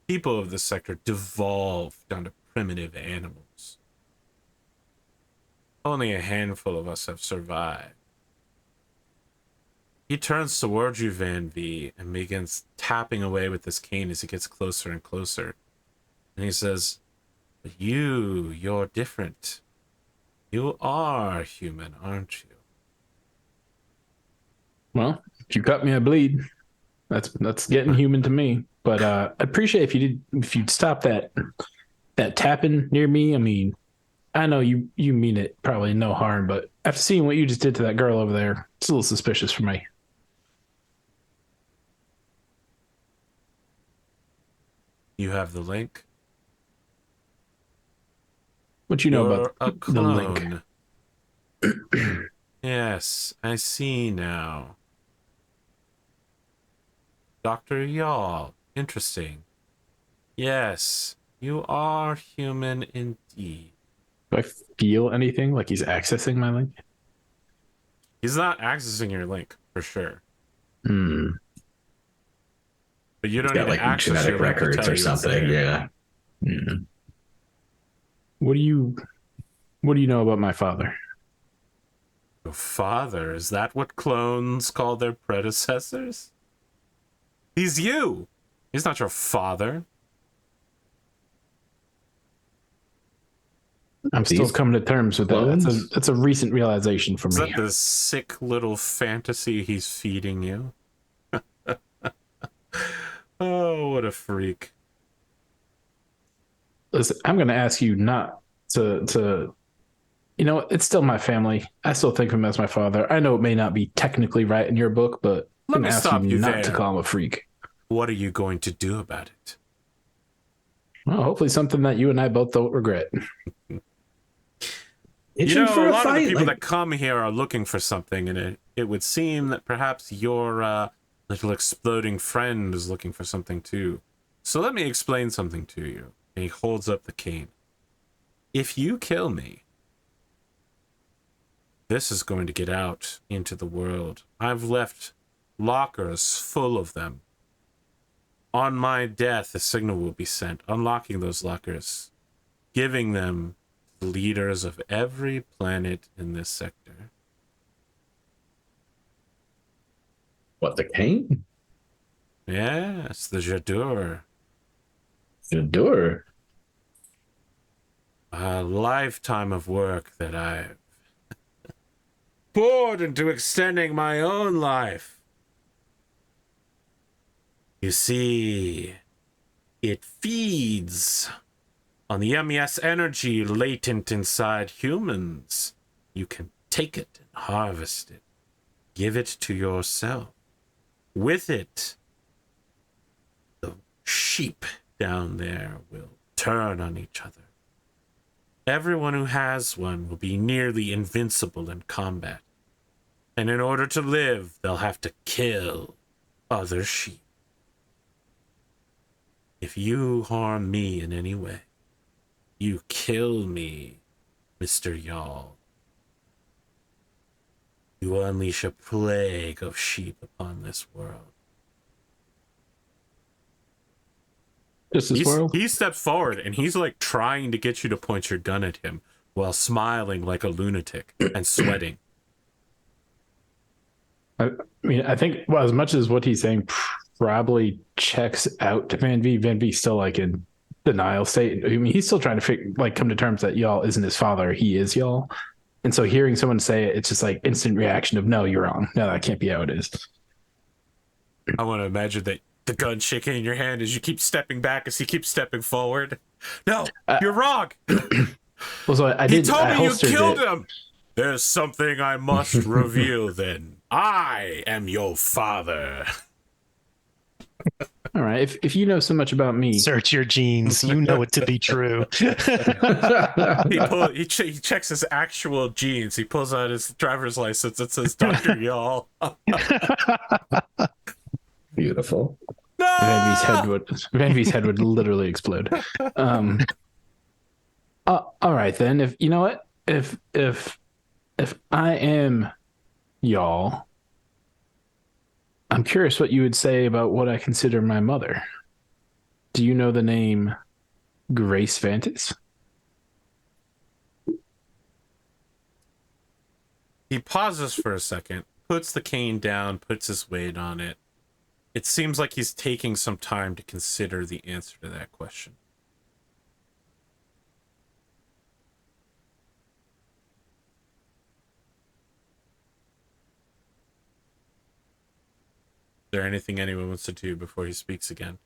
People of this sector devolved down to primitive animals. Only a handful of us have survived. He turns towards you, Van-Vee, and begins tapping away with this cane as he gets closer and closer. And he says, but you're different. You are human, aren't you? Well, if you cut me, I bleed. That's getting human to me. But I'd appreciate if you'd stop that tapping near me. I mean, I know you mean it probably no harm, but after seeing what you just did to that girl over there, it's a little suspicious for me. You have the link? What you know You're about a the link? clone. Yes, I see now. Dr. Y'all, interesting. Yes, you are human indeed. Do I feel anything like he's accessing my link? He's not accessing your link, for sure. Hmm. But you don't Got need like to access genetic your link to records tell or you it's something. there. Yeah. What do you know about my father? Your father, is that what clones call their predecessors? He's you. He's not your father. I'm still coming to terms with that. That's a recent realization for me. Is that the sick little fantasy he's feeding you? Oh, what a freak. Listen, I'm going to ask you not to it's still my family. I still think of him as my father. I know it may not be technically right in your book, but Let me stop you not there. to call him a freak. What are you going to do about it? Well, hopefully something that you and I both don't regret. A lot of the people that come here are looking for something, and it would seem that perhaps your little exploding friend is looking for something too. So let me explain something to you. And he holds up the cane. If you kill me, this is going to get out into the world. I've left lockers full of them. On my death, a signal will be sent, unlocking those lockers, giving them to the leaders of every planet in this sector. What, the cane? Yes, the Jadur. Jadur? A lifetime of work that I've poured into extending my own life. You see, it feeds on the MES energy latent inside humans. You can take it and harvest it. Give it to yourself. With it, the sheep down there will turn on each other. Everyone who has one will be nearly invincible in combat. And in order to live, they'll have to kill other sheep. If you harm me in any way, you kill me, Mr. Y'all. You unleash a plague of sheep upon this world. Just this world? He steps forward and he's like trying to get you to point your gun at him while smiling like a lunatic and sweating. I mean, I think, well, as much as what he's saying probably checks out to Van-Vee, Van-Vee's still like in denial state. I mean, he's still trying to come to terms that y'all isn't his father, he is y'all. And so hearing someone say it, it's just like instant reaction of, no, you're wrong. No, that can't be how it is. I want to imagine that the gun shaking in your hand as you keep stepping back as he keeps stepping forward. No, you're wrong. Well, so He told me you killed him. There's something I must reveal then. I am your father. All right. If you know so much about me, Search your genes. You know it to be true. He checks his actual genes. He pulls out his driver's license. It says Dr. Y'all. Beautiful. No! Van-Vee's head would literally explode. All right then. If you know what, if I am y'all, I'm curious what you would say about what I consider my mother. Do you know the name Grace Vantis? He pauses for a second, puts the cane down, puts his weight on it. It seems like he's taking some time to consider the answer to that question. Is there anything anyone wants to do before he speaks again?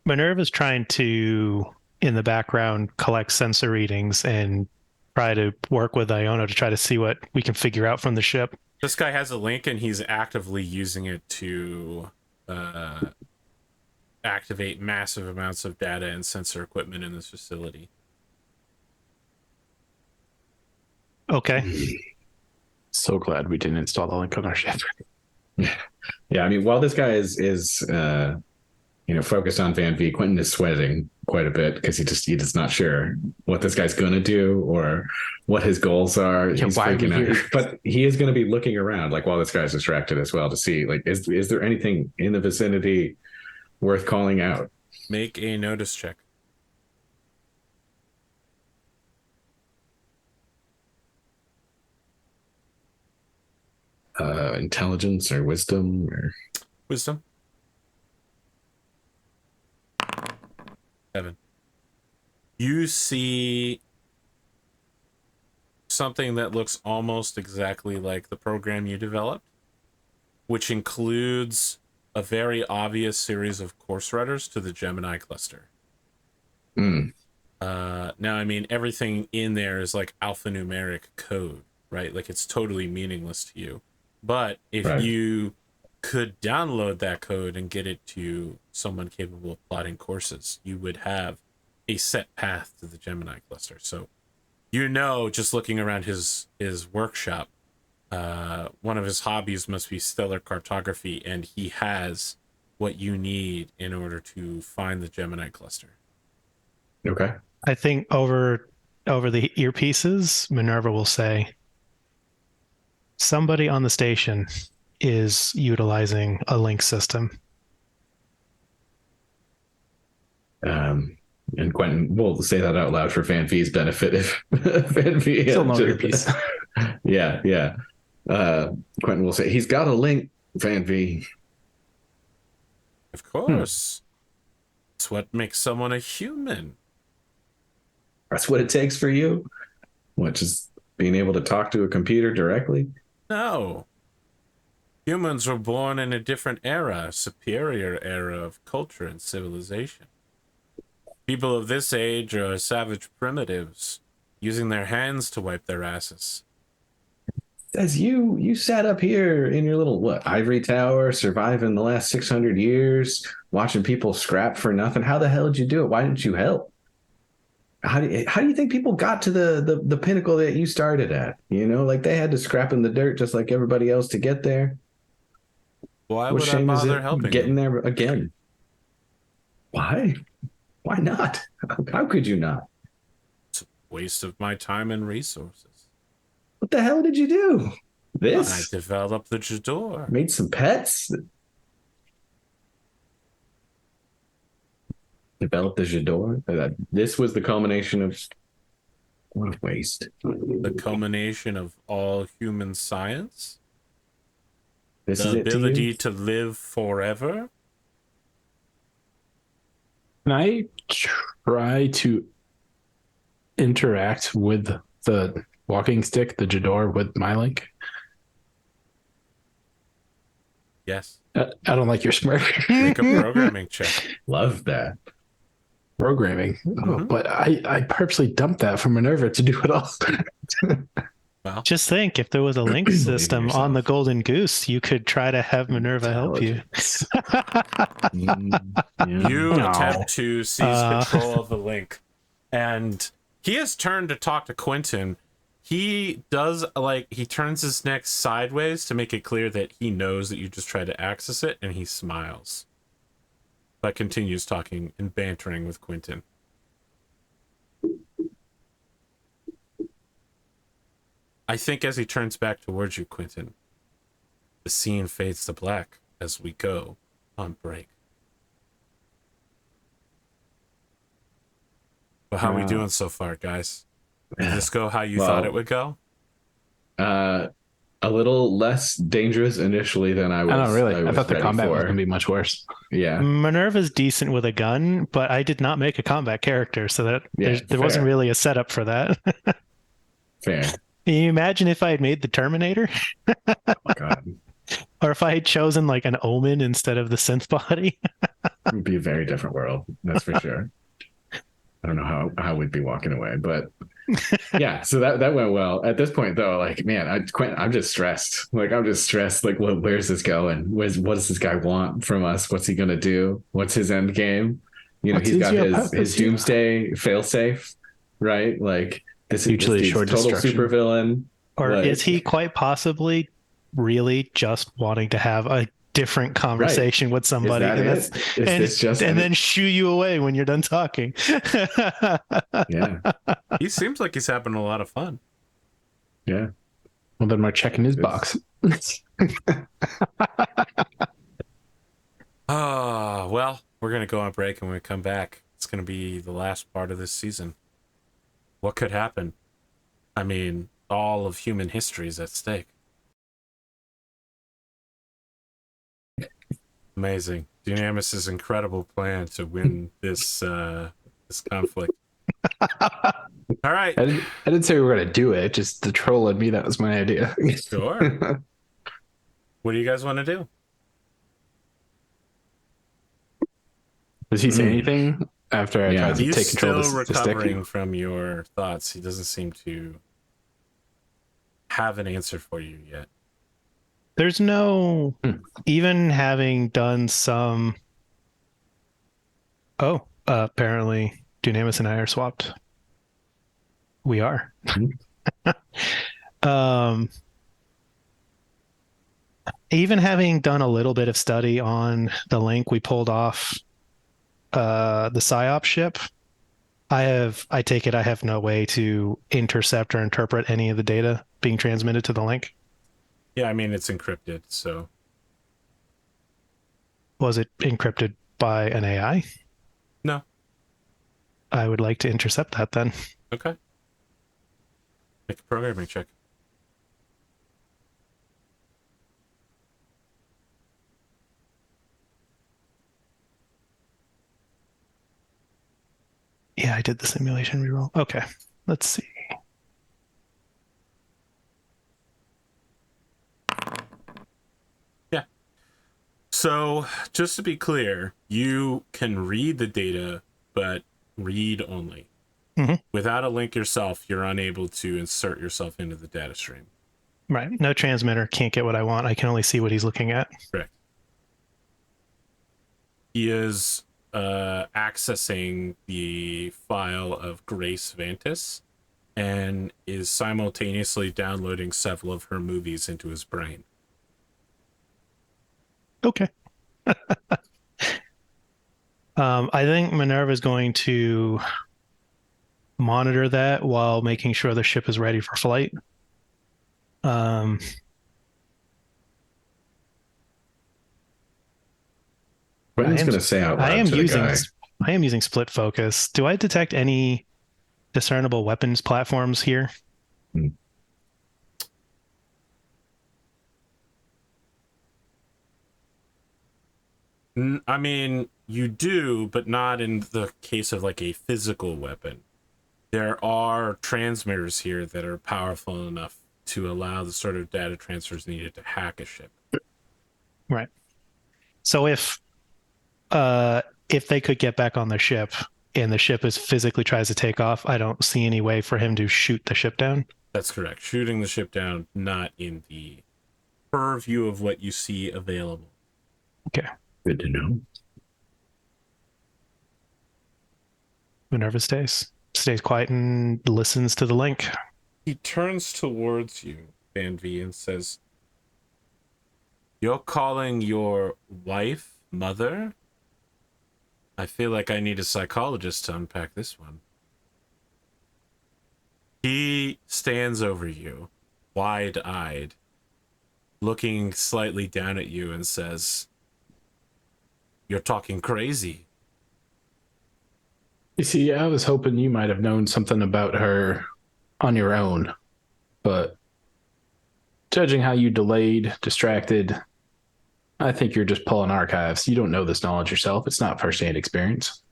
Minerva's trying to, in the background, collect sensor readings and try to work with Iono to try to see what we can figure out from the ship. This guy has a link and he's actively using it to activate massive amounts of data and sensor equipment in this facility. Okay. So glad we didn't install the link on our ship. Yeah, I mean, while this guy is focused on Van-Vee, Quentin is sweating quite a bit because he's just not sure what this guy's going to do or what his goals are. Yeah, he's why freaking are we out. here? But he is going to be looking around, like, while this guy's distracted as well, to see, like, is there anything in the vicinity worth calling out? Make a notice check. Intelligence or wisdom or Wisdom. 7. You see something that looks almost exactly like the program you developed, which includes a very obvious series of course rudders to the Gemini cluster. Mm. Now, I mean, everything in there is like alphanumeric code, right? Like, it's totally meaningless to you. But if you could download that code and get it to someone capable of plotting courses, you would have a set path to the Gemini cluster. So, just looking around his workshop, one of his hobbies must be stellar cartography, and he has what you need in order to find the Gemini cluster. Okay. I think over the earpieces, Minerva will say, somebody on the station is utilizing a link system. And Quentin will say that out loud for Van-Vee's benefit if Van-Vee Still no earpiece. Yeah. Quentin will say, he's got a link, Van-Vee. Of course. It's what makes someone a human. That's what it takes for you? What, just being able to talk to a computer directly? No. Humans were born in a different era, a superior era of culture and civilization. People of this age are savage primitives, using their hands to wipe their asses. As you sat up here in your little, ivory tower, surviving the last 600 years, watching people scrap for nothing. How the hell did you do it? Why didn't you help? How do you think people got to the pinnacle that you started at? Like, they had to scrap in the dirt just like everybody else to get there. Why What would I shame is bother it helping getting them? there again? Why? Why not? How could you not? It's a waste of my time and resources. What the hell did you do? This? I developed the Jador. Made some pets? Developed the Jador? This was the culmination of... What a waste. The culmination of all human science? This The is it ability to live forever? Can I try to interact with the walking stick, the Jador, with my link? Yes. I don't like your smirk. Make a programming check. Love that. Programming. Oh, but I purposely dumped that for MINERVA to do it all. Well, Just think, if there was a link system on the Golden Goose, you could try to have MINERVA help you. You attempt to seize control of the link, and he has turned to talk to Quentin. He does, he turns his neck sideways to make it clear that he knows that you just tried to access it, and he smiles. But continues talking and bantering with Quentin. I think as he turns back towards you, Quentin, the scene fades to black as we go on break. But how are we doing so far, guys? Did this go how you thought it would go? A little less dangerous initially than I was. I don't really. I thought the combat was for. going to be much worse. Yeah. MINERVA's decent with a gun, but I did not make a combat character, so that there wasn't really a setup for that. Fair. Can you imagine if I had made the Terminator? Oh my God. Or if I had chosen like an Omen instead of the synth body? It would be a very different world. That's for sure. I don't know how we'd be walking away, but yeah, so that went well. At this point though, like, man, Quentin, I'm just stressed. Like, where's this going? What does this guy want from us? What's he going to do? What's his end game? You know, he's got his doomsday failsafe, right? Like, this is total supervillain. Or is he quite possibly really just wanting to have a different conversation with somebody and then shoo you away when you're done talking? Yeah. He seems like he's having a lot of fun. Yeah. Well, then we're checking his box. Well, we're going to go on break, and when we come back, it's going to be the last part of this season. What could happen? I mean, all of human history is at stake. Amazing. Dunamis' incredible plan to win this conflict. All right. I didn't say we were going to do it. Just the troll in me, that was my idea. Sure. What do you guys want to do? Does he say anything after I tried to take control of He's still recovering from your thoughts. He doesn't seem to have an answer for you yet. There's no, even having done some. Oh, apparently Dunamis and I are swapped. We are. Even having done a little bit of study on the link we pulled off the PSYOP ship, I take it I have no way to intercept or interpret any of the data being transmitted to the link. Yeah, I mean, it's encrypted, so. Was it encrypted by an AI? No. I would like to intercept that then. Okay. Make a programming check. Yeah, I did the simulation reroll. Okay, let's see. Yeah. So, just to be clear, you can read the data, but read only. Mm-hmm. Without a link yourself, you're unable to insert yourself into the data stream. Right. No transmitter, can't get what I want. I can only see what he's looking at. Correct. He is accessing the file of Grace Vantis and is simultaneously downloading several of her movies into his brain. Okay. I think MINERVA is going to monitor that while making sure the ship is ready for flight. Quentin's going to say out loud I am using split focus. Do I detect any discernible weapons platforms here? I mean, you do, but not in the case of like a physical weapon. There are transmitters here that are powerful enough to allow the sort of data transfers needed to hack a ship. Right. So if they could get back on the ship and the ship is physically tries to take off, I don't see any way for him to shoot the ship down. That's correct. Shooting the ship down, not in the purview of what you see available. Okay. Good to know. MINERVA stays quiet and listens to the link. He turns towards you, Van-Vee, and says, "You're calling your wife mother? I feel like I need a psychologist to unpack this one." He stands over you, wide-eyed, looking slightly down at you and says, "You're talking crazy." You see, I was hoping you might have known something about her on your own, but judging how you delayed, distracted, I think you're just pulling archives. You don't know this knowledge yourself. It's not first-hand experience.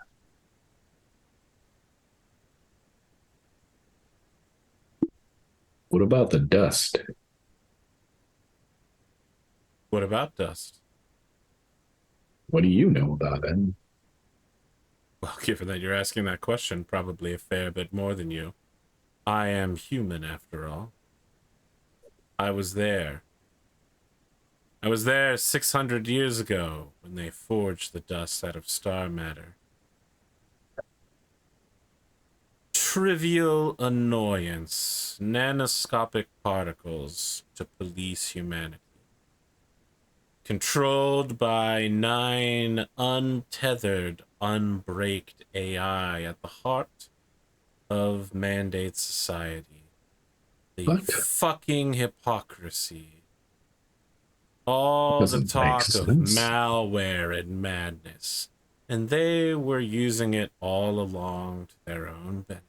What about the dust? What about dust? What do you know about it? Well, given that you're asking that question, probably a fair bit more than you. I am human, after all. I was there. I was there 600 years ago when they forged the dust out of star matter. Trivial annoyance, nanoscopic particles to police humanity. Controlled by 9 untethered, unbraked AI at the heart of Mandate Society. The What? fucking hypocrisy. All the Doesn't talk make of sense. malware and madness. And they were using it all along to their own benefit.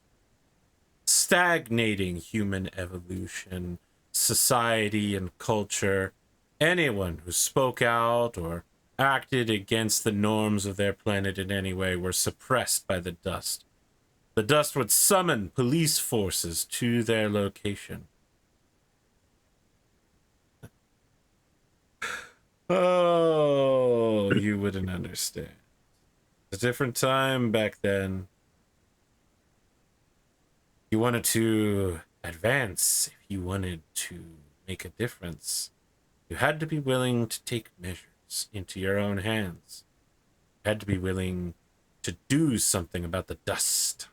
Stagnating human evolution, society, and culture. Anyone who spoke out or acted against the norms of their planet in any way were suppressed by the dust. The dust would summon police forces to their location. Oh, you wouldn't understand. It's a different time back then. You wanted to advance, if you wanted to make a difference, you had to be willing to take measures into your own hands. You had to be willing to do something about the dust.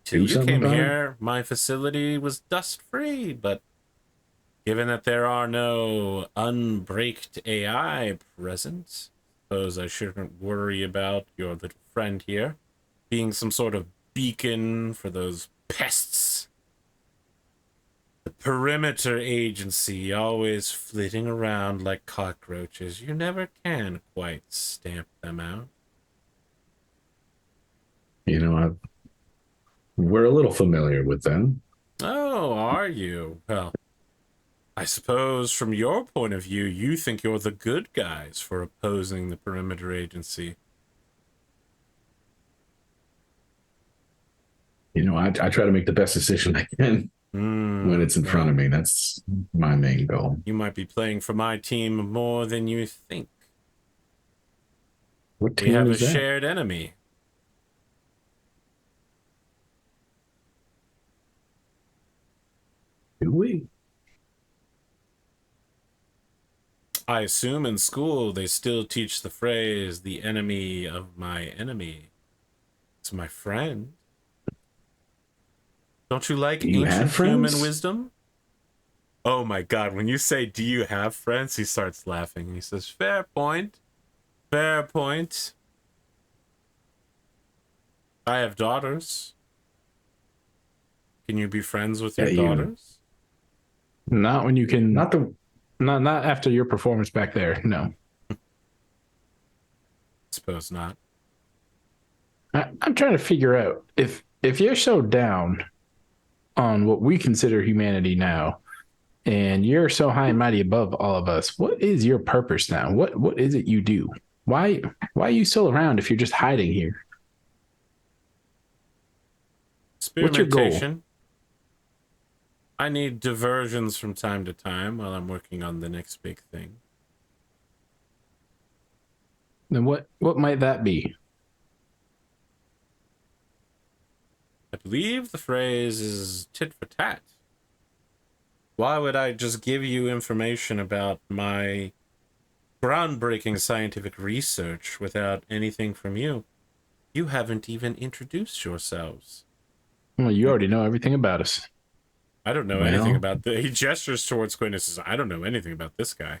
Till you came here, my facility was dust-free, but given that there are no unbraked AI present, suppose I shouldn't worry about your little friend here being some sort of beacon for those pests. The perimeter agency always flitting around like cockroaches. You never can quite stamp them out. You know, we're a little familiar with them. Oh, are you? Well, I suppose from your point of view, you think you're the good guys for opposing the perimeter agency. You know, I try to make the best decision I can when it's in front of me. That's my main goal. You might be playing for my team more than you think. What team We have is a that? shared enemy. Do we? I assume in school they still teach the phrase, the enemy of my enemy is my friend. Don't you like ancient human wisdom? Oh my god, when you say, do you have friends? He starts laughing. He says, fair point. Fair point. I have daughters. Can you be friends with your daughters? Not when you can. Not after your performance back there. No. Suppose not. I'm trying to figure out if you're so down on what we consider humanity now, and you're so high and mighty above all of us, what is your purpose now? What is it you do? Why are you still around if you're just hiding here? What's your goal? I need diversions from time to time while I'm working on the next big thing. And what might that be? I believe the phrase is tit for tat. Why would I just give you information about my groundbreaking scientific research without anything from you? You haven't even introduced yourselves. Well, you already know everything about us. I don't know anything about he gestures towards Quentin and says, I don't know anything about this guy.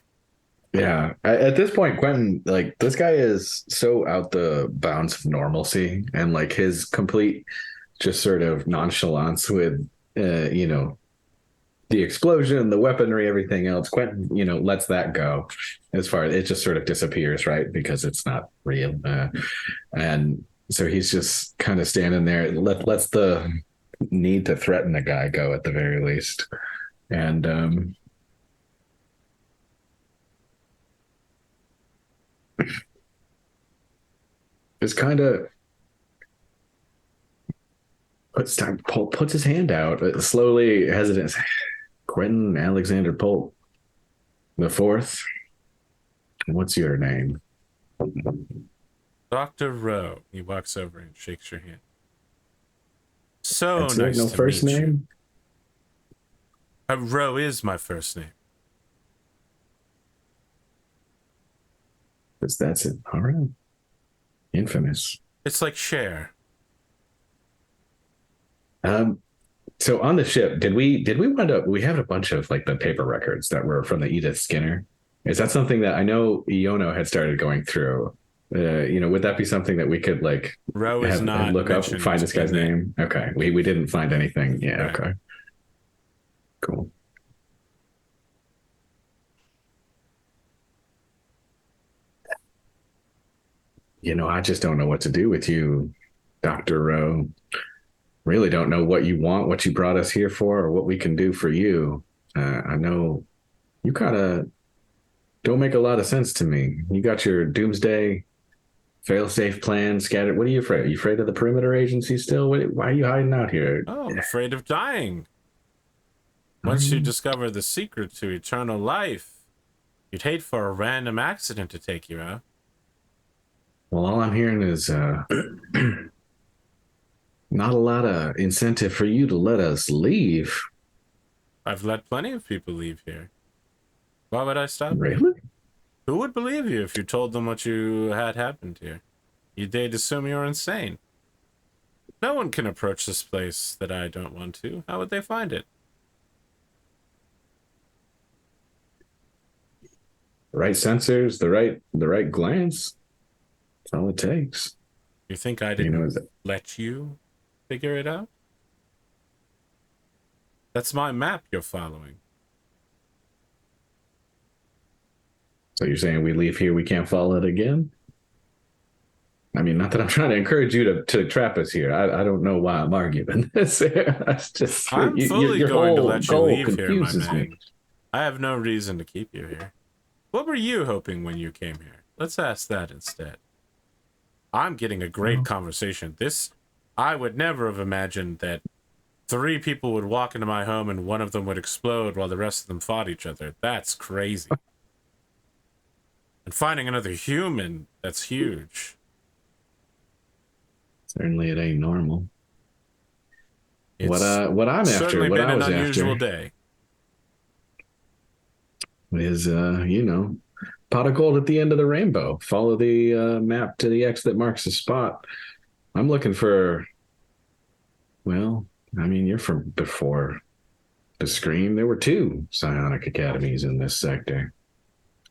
Yeah. At this point, Quentin, like, this guy is so out the bounds of normalcy, and like his complete just sort of nonchalance with, you know, the explosion, the weaponry, everything else. Quentin, you know, lets that go as far as it just sort of disappears, right? Because it's not real. And so he's just kind of standing there, lets the need to threaten the guy go at the very least. And it's kind of puts his hand out, slowly, hesitant. Quentin Alexander Polk the fourth. What's your name? Dr. Rowe. He walks over and shakes your hand. So That's nice no to first meet name. you. Rowe is my first name. That's it. All right. Infamous. It's like Cher. So on the ship, did we wind up? We had a bunch of like the paper records that were from the Edith Skinner. Is that something that I know Iono had started going through? You know, would that be something that we could like Rowe is not look up and find this guy's name? Okay, we didn't find anything. Yeah. Right. Okay. Cool. You know, I just don't know what to do with you, Dr. Rowe. Really don't know what you want, what you brought us here for, or what we can do for you. I know you kind of don't make a lot of sense to me. You got your doomsday fail-safe plan scattered. What are you afraid? Are you afraid of the perimeter agency still? Why are you hiding out here? Oh, I'm afraid of dying. Once you discover the secret to eternal life, you'd hate for a random accident to take you out. Well, all I'm hearing is not a lot of incentive for you to let us leave. I've let plenty of people leave here. Why would I stop? Really? Who would believe you if you told them what you had happened here? They'd assume you're insane. No one can approach this place that I don't want to. How would they find it? The right sensors, the right glance. That's all it takes. You think I didn't let you figure it out? That's my map you're following. So you're saying we leave here, we can't follow it again? I mean, not that I'm trying to encourage you to trap us here. I don't know why I'm arguing this. That's just I'm fully going to let you leave here, my man. Me. I have no reason to keep you here. What were you hoping when you came here? Let's ask that instead. I'm getting a great conversation. I would never have imagined that 3 people would walk into my home and one of them would explode while the rest of them fought each other. That's crazy. And finding another human, that's huge. Certainly it ain't normal. It's what I'm after, certainly what been I was an unusual after day. is you know, pot of gold at the end of the rainbow. Follow the map to the X that marks the spot. I'm looking for, well, I mean, you're from before the Scream. There were 2 psionic academies in this sector.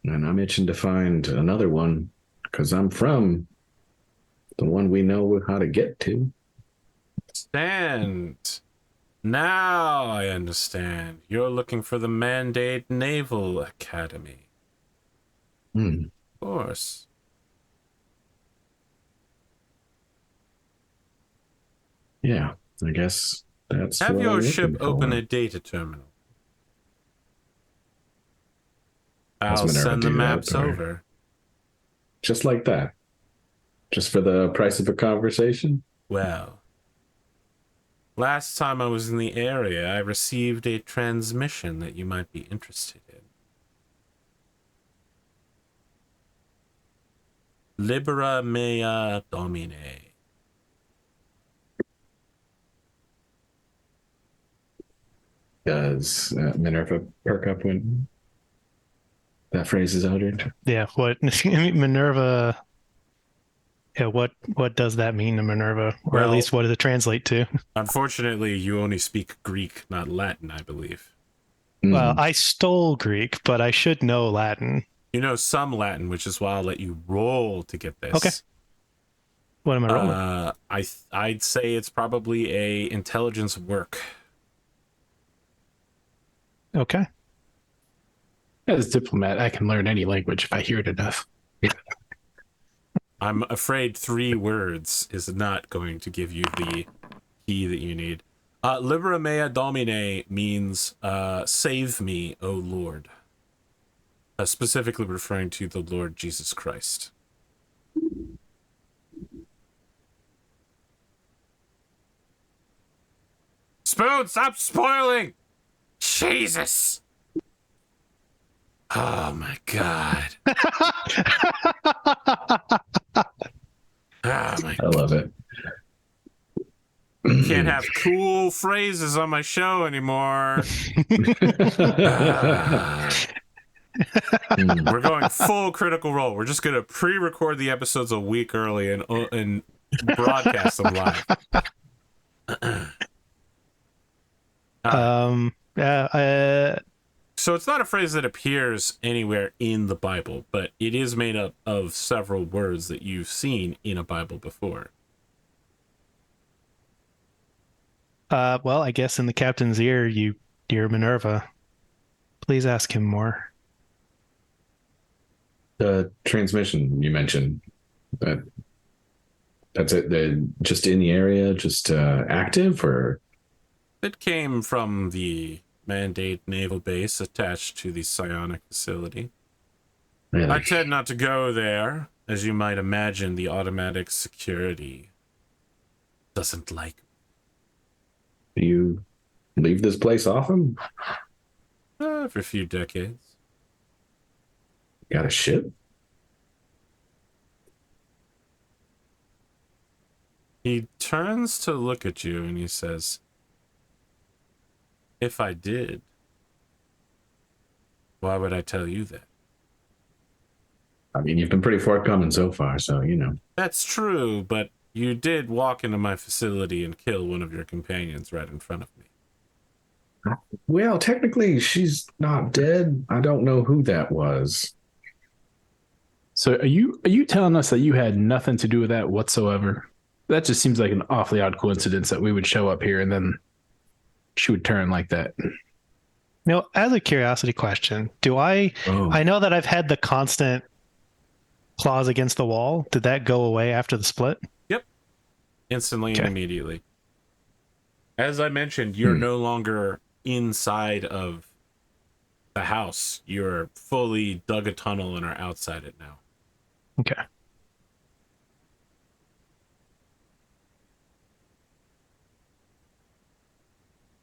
And I'm itching to find another one because I'm from the one we know how to get to. Stand. Now I understand. You're looking for the Mandate Naval Academy. Of course. Yeah, I guess that's Have what your I'm ship looking open for. a data terminal. Has I'll Minerva send the do that, maps or- over. Just like that. Just for the price of a conversation. Well, Last time I was in the area, I received a transmission that you might be interested in. Libera mea domine. Does Minerva perk up when that phrase is uttered? Yeah, what Minerva? Yeah, what does that mean to Minerva, or at least what does it translate to? Unfortunately, you only speak Greek, not Latin, I believe. Well, I stole Greek, but I should know Latin. You know some Latin, which is why I'll let you roll to get this. Okay. What am I rolling? I'd say it's probably a intelligence work. Okay. As a diplomat, I can learn any language if I hear it enough. I'm afraid 3 words is not going to give you the key that you need. Libera mea domine means save me, O Lord. Specifically referring to the Lord Jesus Christ. Spoon, stop spoiling! Jesus! Oh my God. I love it. Can't have cool phrases on my show anymore. We're going full Critical Role. We're just going to pre-record the episodes a week early and broadcast them live. So it's not a phrase that appears anywhere in the Bible, but it is made up of several words that you've seen in a Bible before. Well, I guess in the captain's ear, dear Minerva, please ask him more. The transmission you mentioned, that's it. They're just in the area, just active, or it came from the Mandate naval base attached to the Psionic facility. Really? I tend not to go there. As you might imagine, the automatic security doesn't like me. Do you leave this place often? For a few decades. Got a ship? He turns to look at you and he says, if I did, why would I tell you that? I mean, you've been pretty forthcoming so far, so you know. That's true, but you did walk into my facility and kill one of your companions right in front of me. Well, technically, she's not dead. I don't know who that was. So are you telling us that you had nothing to do with that whatsoever? That just seems like an awfully odd coincidence that we would show up here and then she would turn like that. Now, as a curiosity question, I know that I've had the constant claws against the wall. Did that go away after the split? Yep. Instantly and immediately. As I mentioned, you're no longer inside of the house. You're fully dug a tunnel and are outside it now. Okay.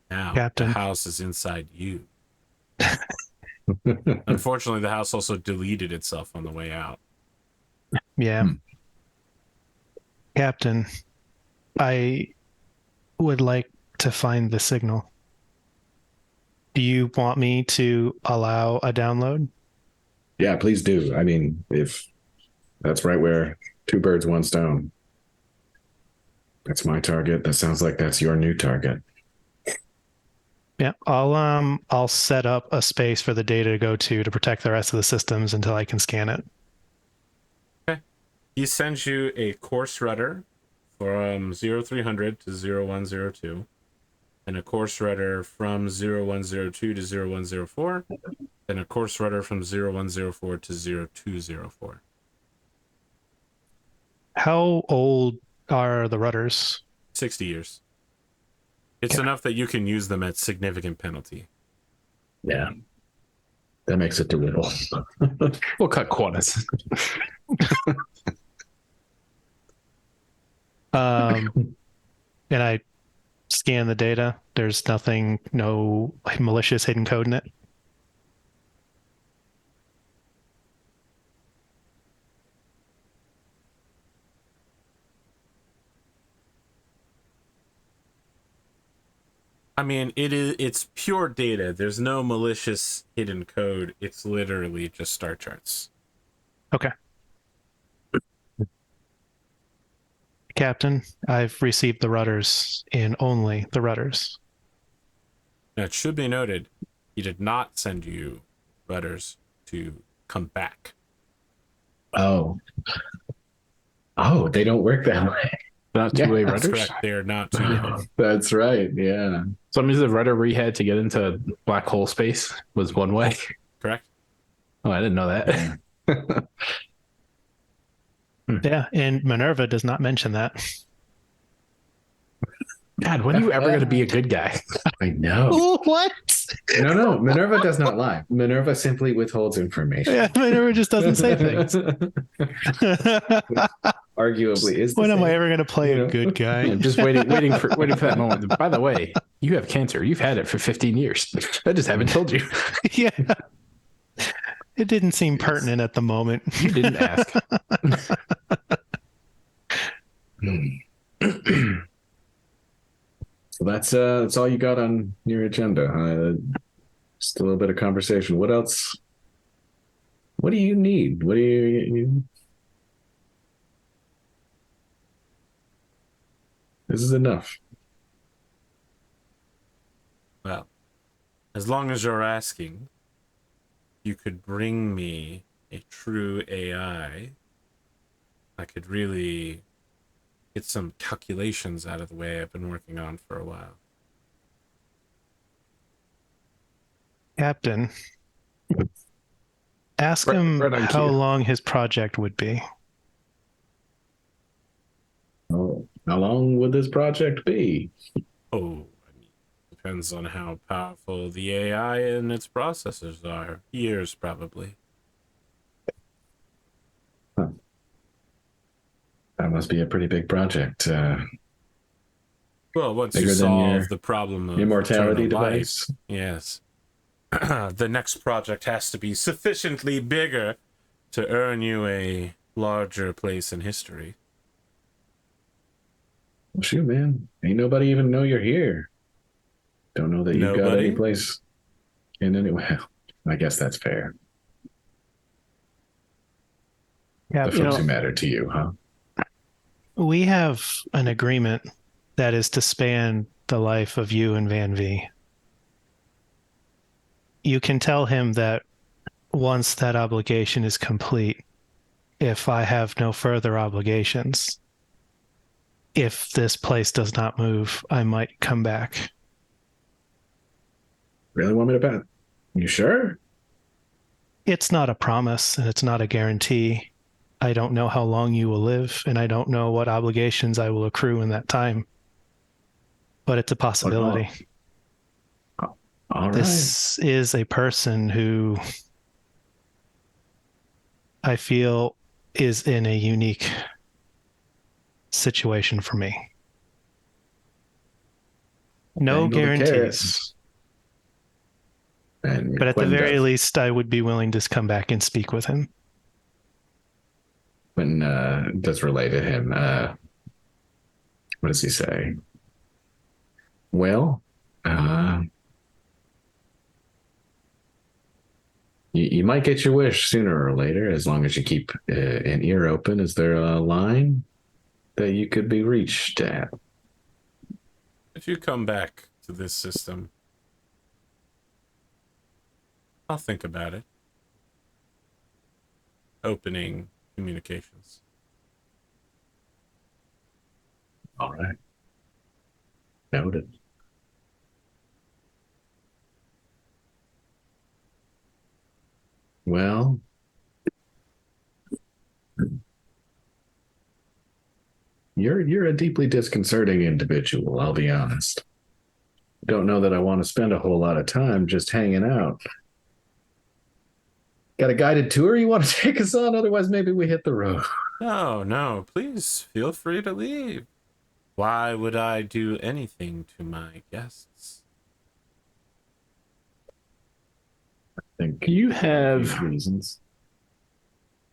Now, Captain. The house is inside you. Unfortunately, the house also deleted itself on the way out. Yeah. Captain, I would like to find the signal. Do you want me to allow a download? Yeah, please do. I mean, if that's right where 2 birds, 1 stone. That's my target. That sounds like that's your new target. Yeah, I'll set up a space for the data to go to protect the rest of the systems until I can scan it. Okay. He sends you a course rudder from 0300 to 0102, and a course rudder from 0102 to 0104, and a course rudder from 0104 to 0204. How old are the rudders? 60 years. It's enough that you can use them at significant penalty. Yeah. That makes it doable. We'll cut corners. And I scan the data. There's nothing, no malicious hidden code in it. I mean, it's pure data. There's no malicious hidden code. It's literally just star charts. Okay. Captain, I've received the rudders in only the rudders. Now, it should be noted, he did not send you rudders to come back. Oh, they don't work that way. Not two-way That's rudders. correct. They're not two-way. That's right. Yeah. So that means the rudder we had to get into black hole space was one way. Correct? Oh, I didn't know that. Yeah, and MINERVA does not mention that. God, when are you ever going to be a good guy? I know. What? No. Minerva does not lie. Minerva simply withholds information. Yeah, MINERVA just doesn't say things. Arguably, is the When am same. I ever going to play a good guy? I'm just waiting for that moment. By the way, you have cancer. You've had it for 15 years. I just haven't told you. Yeah. It didn't seem pertinent at the moment. You didn't ask. So that's all you got on your agenda. Just a little bit of conversation. What else? What do you need? What do you This is enough. Well, as long as you're asking, you could bring me a true AI. I could really get some calculations out of the way I've been working on for a while. Captain, ask him right on how cue. long his project would be. Oh, how long would this project be? Oh, I mean, depends on how powerful the AI and its processors are. Years, probably. That must be a pretty big project. Well, once you Bigger than solve the problem of immortality eternal life, device. yes. The next project has to be sufficiently bigger to earn you a larger place in history. Well, shoot, man. Ain't nobody even know you're here. Don't know that you've got Nobody? any place in any way. I guess that's fair. Yeah, The folks who matter to you, huh? we have an agreement that is to span the life of you and Van-Vee. You can tell him that once that obligation is complete, if I have no further obligations, if this place does not move, I might come back. Really want me to bet? You sure? It's not a promise and it's not a guarantee. I don't know how long you will live, and I don't know what obligations I will accrue in that time. But it's a possibility. All right. This is a person who I feel is in a unique situation for me. No Dangle the guarantees, carrots. And but at the Quentin very does. least, I would be willing to come back and speak with him. Quentin does relay to him. What does he say? Well, you might get your wish sooner or later, as long as you keep an ear open. Is there a line that you could be reached at? If you come back to this system, I'll think about it. Opening communications. All right. Noted. Well, you're a deeply disconcerting individual, I'll be honest. Don't know that I want to spend a whole lot of time just hanging out. Got a guided tour you want to take us on? Otherwise, maybe we hit the road. No, please feel free to leave. Why would I do anything to my guests? I think Do you have reasons.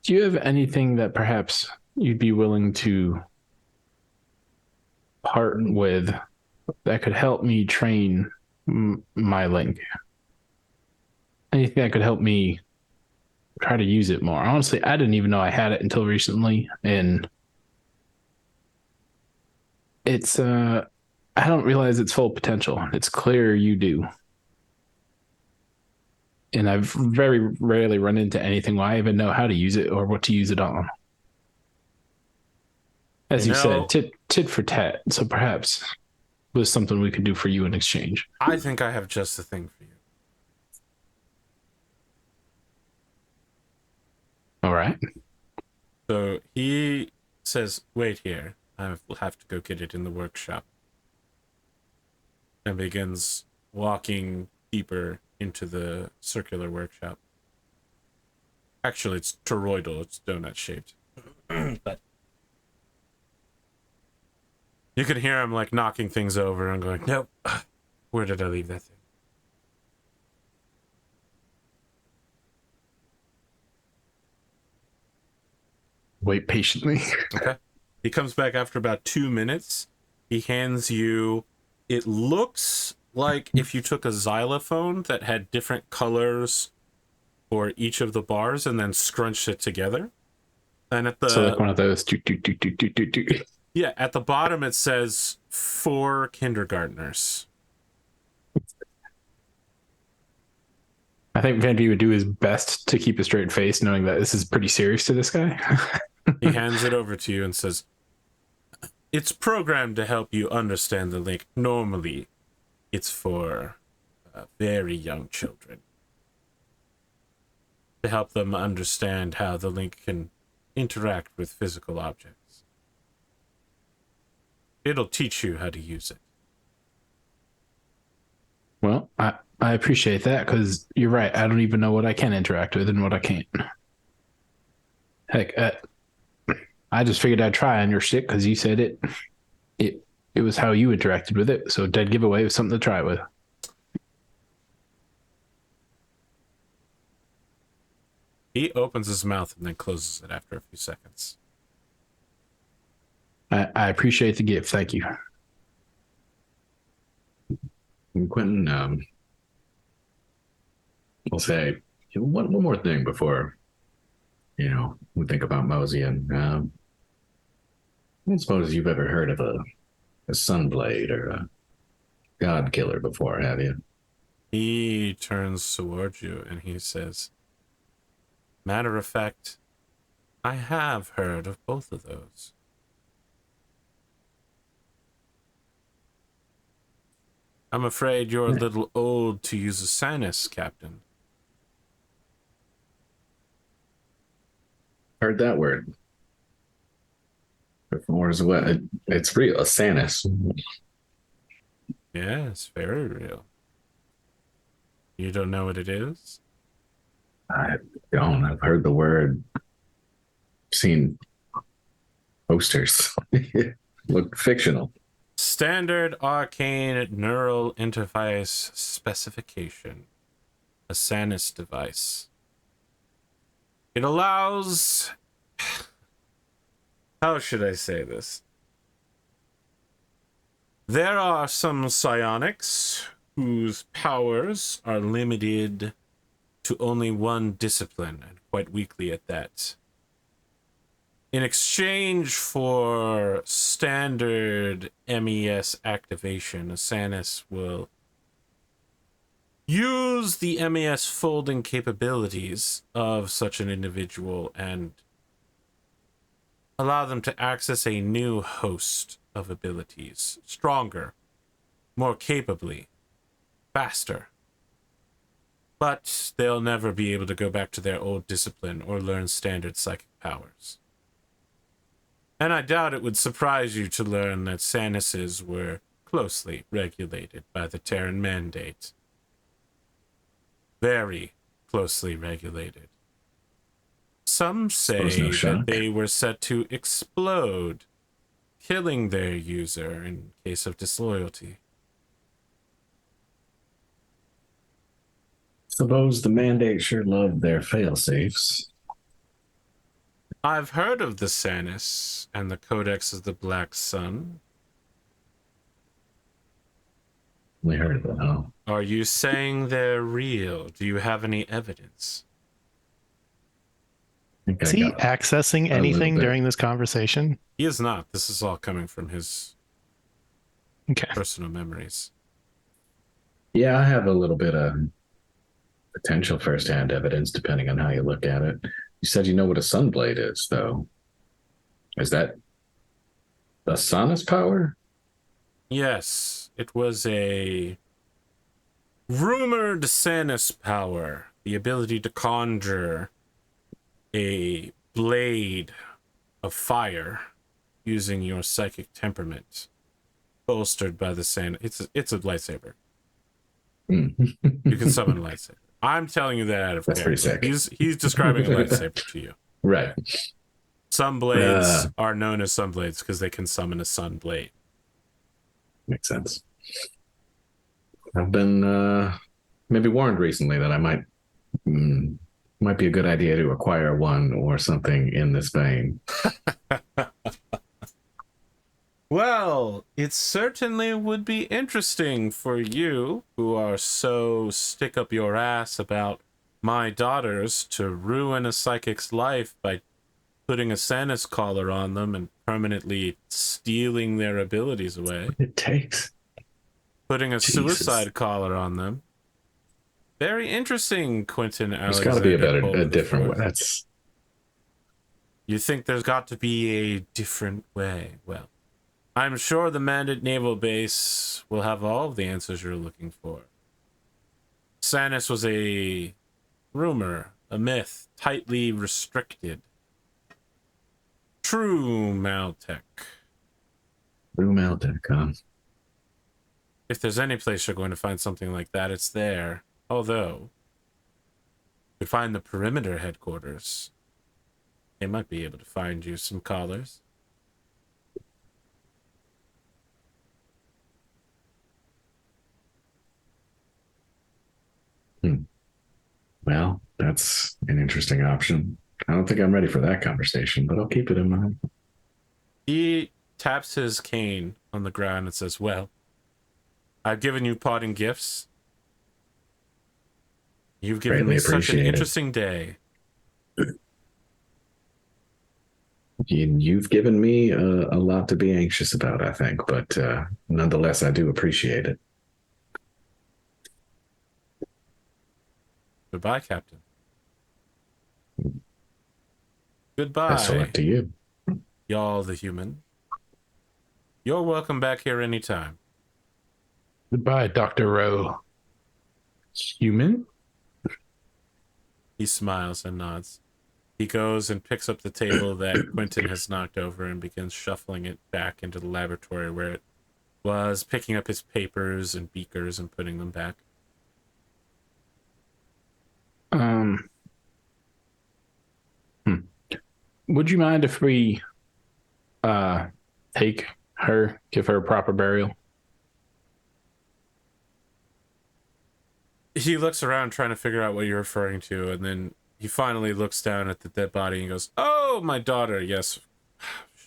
Do you have anything that perhaps you'd be willing to part with that could help me train my link? Anything that could help me try to use it more? Honestly, I didn't even know I had it until recently, and it's I don't realize its full potential. It's clear you do. And I've very rarely run into anything where I even know how to use it or what to use it on. As you said, tit for tat. So perhaps was something we could do for you in exchange. I think I have just the thing for you. All right. So he says, wait here. I will have to go get it in the workshop. And begins walking deeper into the circular workshop. Actually, it's toroidal. It's donut-shaped. But you can hear him, like, knocking things over and going, nope. Where did I leave that thing? Wait patiently. Okay. He comes back after about 2 minutes. He hands you... It looks like if you took a xylophone that had different colors for each of the bars and then scrunched it together. And at the... So like one of those... Yeah, at the bottom it says, for kindergartners. I think Van-Vee would do his best to keep a straight face, knowing that this is pretty serious to this guy. He hands it over to you and says, it's programmed to help you understand the link. Normally, it's for very young children. To help them understand how the link can interact with physical objects. It'll teach you how to use it. Well, I appreciate that, because you're right. I don't even know what I can interact with and what I can't. Heck, I just figured I'd try on your shit because you said it was how you interacted with it. So dead giveaway was something to try with. He opens his mouth and then closes it after a few seconds. I appreciate the gift. Thank you. And Quentin, I'll say one more thing before, we think about Mosian. I don't suppose you've ever heard of a Sunblade or a God Killer before, have you? He turns towards you and he says, matter of fact, I have heard of both of those. I'm afraid you're a little old to use a Sanus, Captain. Heard that word before as well. It's real, a Sanus. Yeah, it's very real. You don't know what it is? I don't. I've heard the word, seen posters. Look fictional. Standard arcane neural interface specification. A Sanus device. It allows... How should I say this? There are some psionics whose powers are limited to only one discipline, and quite weakly at that. In exchange for standard MES activation, a Sanus will use the MES folding capabilities of such an individual and allow them to access a new host of abilities, stronger, more capably, faster. But they'll never be able to go back to their old discipline or learn standard psychic powers. And I doubt it would surprise you to learn that Sanuses were closely regulated by the Terran Mandate. Very closely regulated. Some say that they were set to explode, killing their user in case of disloyalty. Suppose the mandate sure love their failsafes. I've heard of the Sanis and the Codex of the Black Sun. We heard of it, huh? Are you saying they're real? Do you have any evidence? Is he accessing anything during this conversation? He is not. This is all coming from his personal memories. Yeah, I have a little bit of potential firsthand evidence, depending on how you look at it. You said you know what a sunblade is, though. Is that the Sanis power? Yes, it was a rumored Sanis power. The ability to conjure a blade of fire using your psychic temperament, bolstered by the Sanis. It's a lightsaber. You can summon a lightsaber. I'm telling you that out of That's character. pretty sick. He's describing a lightsaber to you. Right. Some blades are known as sunblades because they can summon a sun blade. Makes sense. I've been maybe warned recently that I might be a good idea to acquire one or something in this vein. Well, it certainly would be interesting for you, who are so stick up your ass about my daughters, to ruin a psychic's life by putting a Sanis collar on them and permanently stealing their abilities away. It takes. Putting a suicide collar on them. Very interesting, Quentin. There's got to be a different way. That's. You think there's got to be a different way? Well, I'm sure the Mandate Naval Base will have all of the answers you're looking for. Sanis was a rumor, a myth, tightly restricted. True Maltech. True Maltech, huh? If there's any place you're going to find something like that, it's there. Although, you could find the perimeter headquarters. They might be able to find you some collars. Well, that's an interesting option. I don't think I'm ready for that conversation, but I'll keep it in mind. He taps his cane on the ground and says, well, I've given you parting gifts. You've given me such an interesting day. You've given me a lot to be anxious about, I think, but nonetheless, I do appreciate it. Goodbye, Captain. Goodbye. Best of luck to you. Y'all the human. You're welcome back here anytime. Goodbye, Dr. Rowe. Human? He smiles and nods. He goes and picks up the table that Quentin has knocked over and begins shuffling it back into the laboratory where it was, picking up his papers and beakers and putting them back. Would you mind if we give her a proper burial? He looks around trying to figure out what you're referring to, and then he finally looks down at the dead body and goes, oh, my daughter, yes,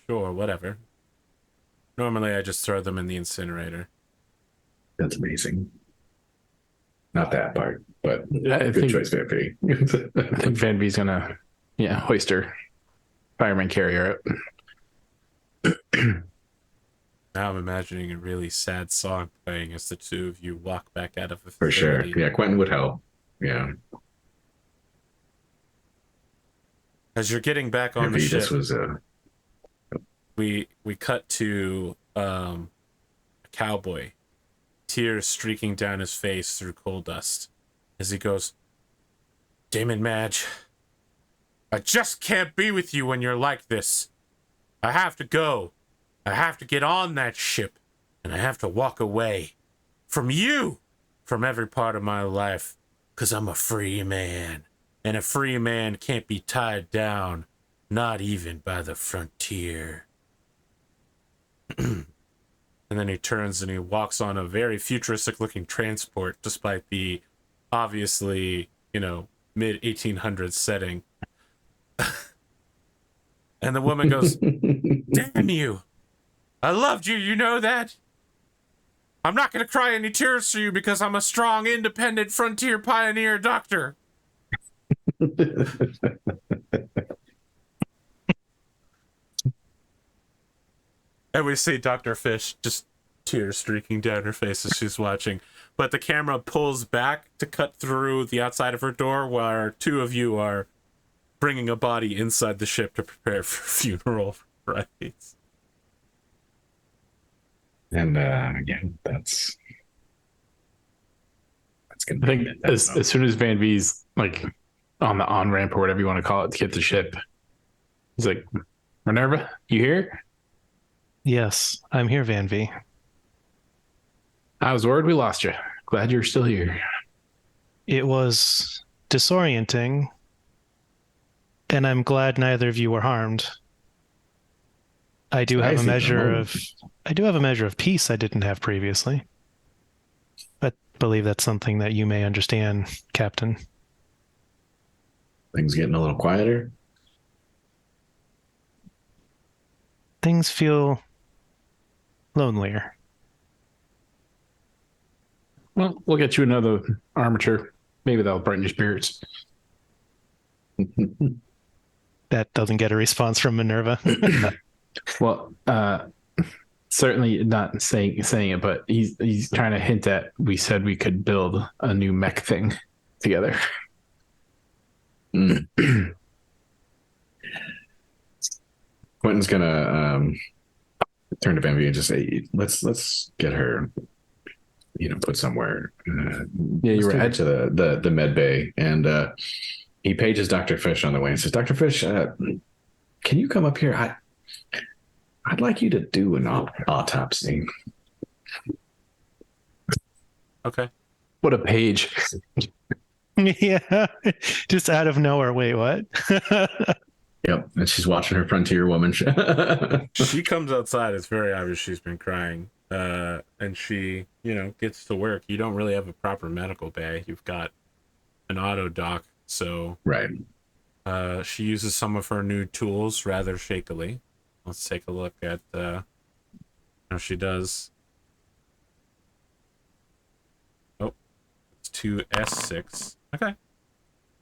sure, whatever. Normally I just throw them in the incinerator. That's amazing. Not that part, but I good choice, Van-Vee. I think Van-Vee's gonna, hoist her fireman carrier up. Now I'm imagining a really sad song playing as the two of you walk back out of a For facility. sure. Yeah, Quentin would help. Yeah. As you're getting back on the Van-Vee, ship, this was we cut to a cowboy, tears streaking down his face through coal dust, as he goes, Damon Madge, I just can't be with you when you're like this. I have to go. I have to get on that ship, and I have to walk away from you, from every part of my life, because I'm a free man, and a free man can't be tied down, not even by the frontier. And then he turns and he walks on a very futuristic looking transport, despite the obviously, mid 1800s setting. And the woman goes, "Damn you. I loved you, you know that? I'm not going to cry any tears for you because I'm a strong, independent, frontier pioneer doctor." And we see Dr. Fish, just tears streaking down her face as she's watching. But the camera pulls back to cut through the outside of her door where two of you are bringing a body inside the ship to prepare for funeral rites. And again, that's gonna I think as soon as Van-Vee's like on the on-ramp or whatever you want to call it to get the ship, he's like, "Minerva, you here?" Yes, I'm here, Van-Vee. I was worried we lost you. Glad you're still here. It was disorienting, and I'm glad neither of you were harmed. I do have a measure of peace I didn't have previously. I believe that's something that you may understand, Captain. Things getting a little quieter. Things feel lonelier. Well, we'll get you another armature. Maybe that'll brighten your spirits. That doesn't get a response from Minerva. Well, certainly not saying it, but he's trying to hint at we said we could build a new mech thing together. Quentin's gonna turn to Van-Vee and just say, "Let's get her, put somewhere." Yeah, you're right. right. To the med bay, and he pages Dr. Fish on the way and says, "Dr. Fish, can you come up here? I'd like you to do an autopsy." Okay. What a page. Yeah, just out of nowhere. Wait, what? Yep, and she's watching her frontier woman. She comes outside. It's very obvious she's been crying. And she, gets to work. You don't really have a proper medical bay. You've got an auto dock. So right. She uses some of her new tools rather shakily. Let's take a look at how she does. Oh, it's 2S6. Okay.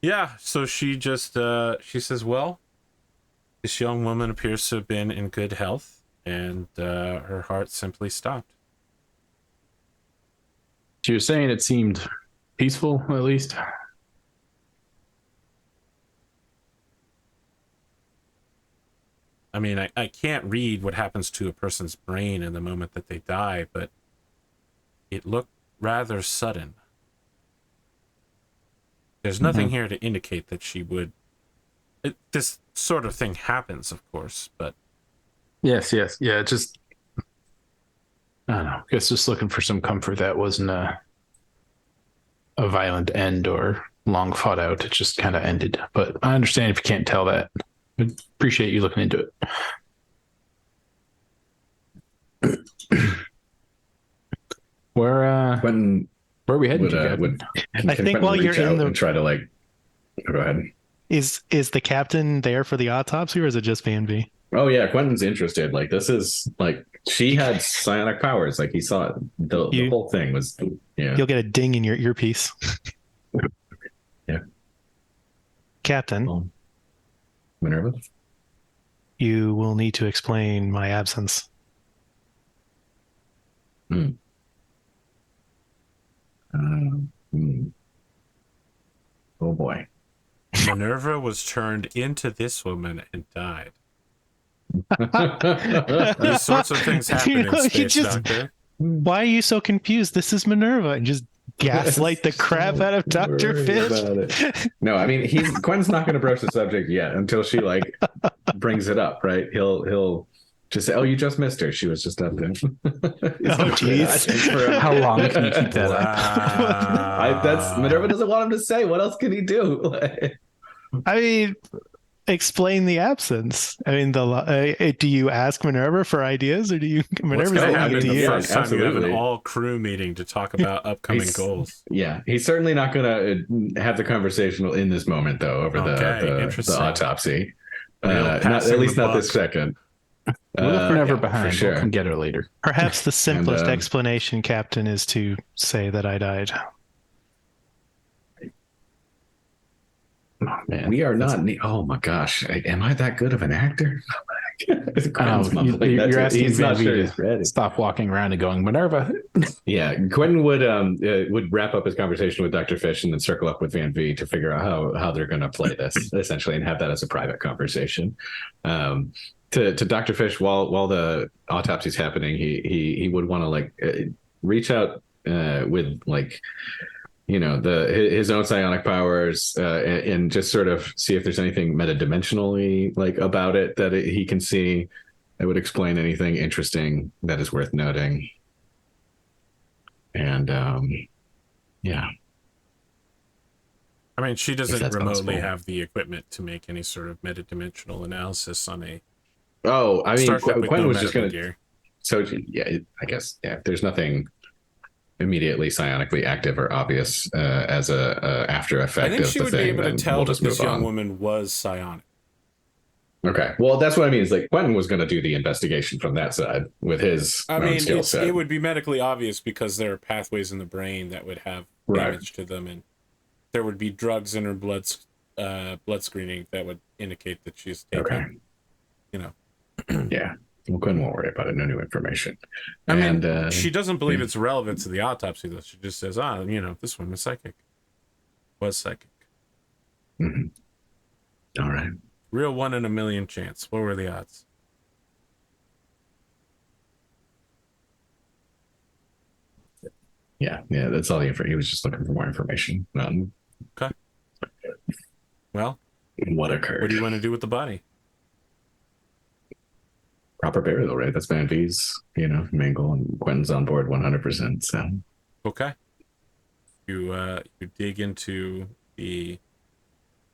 Yeah, so she just, she says, "Well, this young woman appears to have been in good health, and her heart simply stopped." She was saying it seemed peaceful, at least. I mean, I can't read what happens to a person's brain in the moment that they die, but it looked rather sudden. There's nothing here to indicate that she would... this sort of thing happens, of course, but... Yes. Yeah, just... I don't know. I guess just looking for some comfort that wasn't a violent end or long fought out. It just kind of ended. But I understand if you can't tell that. I appreciate you looking into it. Quentin, where are we heading I think while you're in the... and try to go ahead. Is the captain there for the autopsy, or is it just Van-Vee? Oh yeah, Quentin's interested. This is she had psionic powers. He saw it. The whole thing was. Yeah. You'll get a ding in your earpiece. Yeah. Captain. Minerva. You will need to explain my absence. Oh boy. Minerva was turned into this woman and died. These sorts of things happen in space, Doctor. Why are you so confused? This is Minerva, and just gaslight the crap out of Dr. Fish. No, I mean Quentin's not going to broach the subject yet until she brings it up, right? He'll just say, "Oh, you just missed her. She was just up there." Oh, jeez. How long can you keep that up? That's Minerva doesn't want him to say. What else can he do? I mean, explain the absence. I mean, do you ask Minerva for ideas, or do you What's Minerva's going to leaving happen it to the you? first time you have an absolutely. all crew meeting to talk about upcoming goals? Yeah, he's certainly not going to have the conversation in this moment, though, over the autopsy. Not at least not this second. We left Minerva for behind. sure. We'll come get her later. Perhaps the simplest explanation, Captain, is to say that I died. Oh, man, we are not. Oh my gosh, am I that good of an actor? You're asking Van-Vee to stop walking around and going, Minerva. Yeah, Quentin would wrap up his conversation with Dr. Fish and then circle up with Van-Vee to figure out how they're going to play this essentially, and have that as a private conversation. To Dr. Fish, while the autopsy's happening, he would want to reach out with his own psionic powers and just sort of see if there's anything metadimensionally about it that he can see that would explain anything interesting that is worth noting. And yeah. I mean, she doesn't remotely have the equipment to make any sort of metadimensional analysis on a. Oh, I mean, Quentin was just going to. So yeah, I guess there's nothing immediately psionically active or obvious as a after effect. I think she would be able to tell that this young woman was psionic. Okay, well, that's what I mean. Is Quentin was going to do the investigation from that side with his skill set. It would be medically obvious because there are pathways in the brain that would have damage to them, and there would be drugs in her blood screening that would indicate that she's taking. Yeah. Well, Quentin won't worry about it. No new information. I mean, she doesn't believe it's relevant to the autopsy, though. She just says, this one was psychic. Mm-hmm. All right. Real 1 in a million chance. What were the odds? Yeah, that's all the info. He was just looking for more information. Okay. Well, what occurred? What do you want to do with the body? Proper burial, right? That's Van-Vee's, Mangle, and Quentin's on board 100%. So okay, you dig into the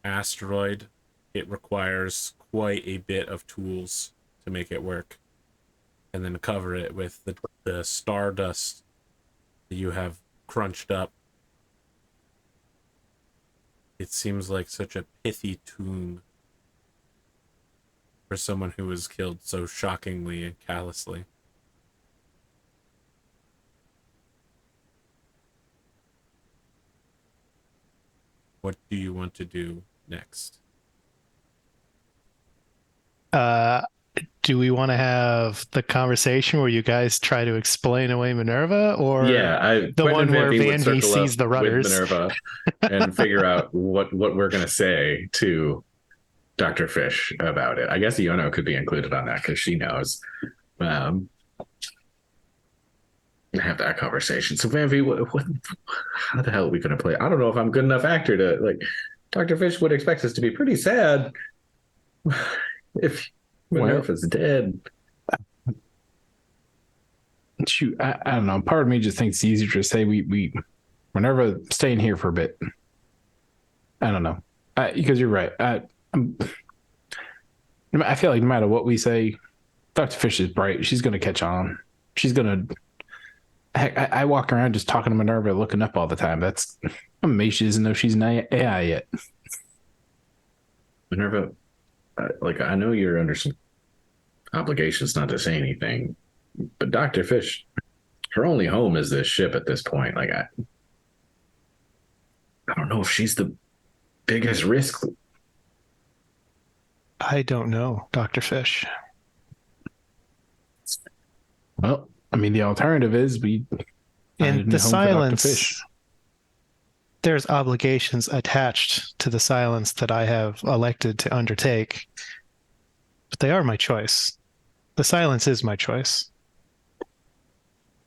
asteroid. It requires quite a bit of tools to make it work, and then cover it with the stardust that you have crunched up. It seems like such a pithy tomb for someone who was killed so shockingly and callously. What do you want to do next? Do we want to have the conversation where you guys try to explain away Minerva, or the Quentin one where Van-Vee sees the rudders Minerva and figure out what we're going to say to Dr. Fish about it? I guess Iono could be included on that because she knows. Have that conversation. So Van-Vee, how the hell are we going to play? I don't know if I'm a good enough actor to Dr. Fish would expect us to be pretty sad if Minerva's dead. Shoot, I don't know. Part of me just thinks it's easier to say we Minerva staying here for a bit. I don't know, because you're right. I feel like no matter what we say, Dr. Fish is bright. She's going to catch on. She's going to. Heck, I walk around just talking to Minerva, looking up all the time. I'm amazed she doesn't know she's an AI yet. Minerva, I know you're under some obligations not to say anything, but Dr. Fish, her only home is this ship at this point. I don't know if she's the biggest risk. I don't know, Dr. Fish. Well, I mean, the alternative is in the silence. There's obligations attached to the silence that I have elected to undertake, but they are my choice. The silence is my choice.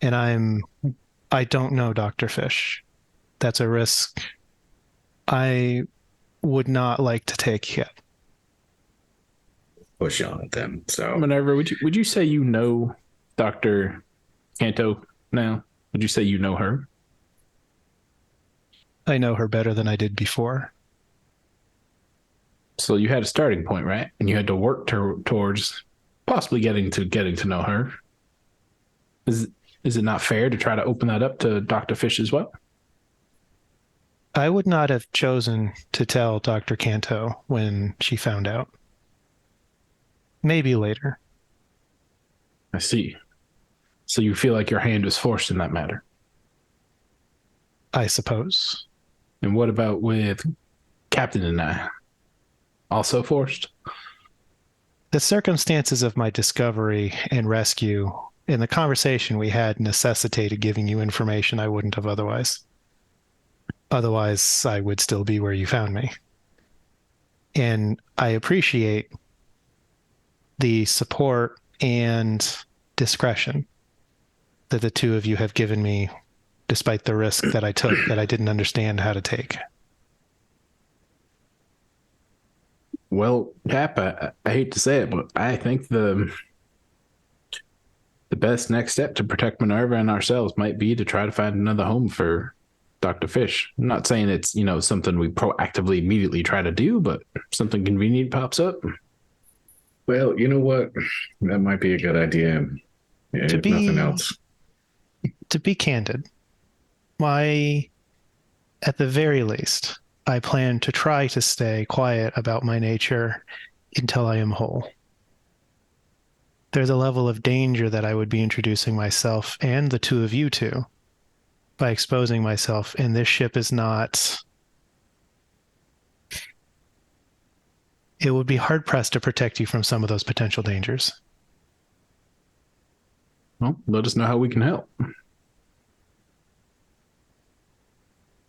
And I don't know, Dr. Fish. That's a risk I would not like to take yet. Push on it then. So Minerva, would you say you know Dr. Canto now? Would you say you know her? I know her better than I did before. So you had a starting point, right? And you had to work towards possibly getting to know her. Is it not fair to try to open that up to Dr. Fish as well? I would not have chosen to tell Dr. Canto when she found out. Maybe later. I see. So you feel like your hand was forced in that matter? I suppose. And what about with Captain and I? Also forced? The circumstances of my discovery and rescue and the conversation we had necessitated giving you information I wouldn't have otherwise. Otherwise, I would still be where you found me. And I appreciate the support and discretion that the two of you have given me, despite the risk that I took that I didn't understand how to take. Well, Cap, I hate to say it, but I think the best next step to protect Minerva and ourselves might be to try to find another home for Dr. Fish. I'm not saying it's, something we proactively immediately try to do, but something convenient pops up. Well, you know what? That might be a good idea. Yeah, if nothing else. To be candid, at the very least, I plan to try to stay quiet about my nature until I am whole. There's a level of danger that I would be introducing myself and the two of you to by exposing myself, and this ship is not... It would be hard-pressed to protect you from some of those potential dangers. Well, let us know how we can help.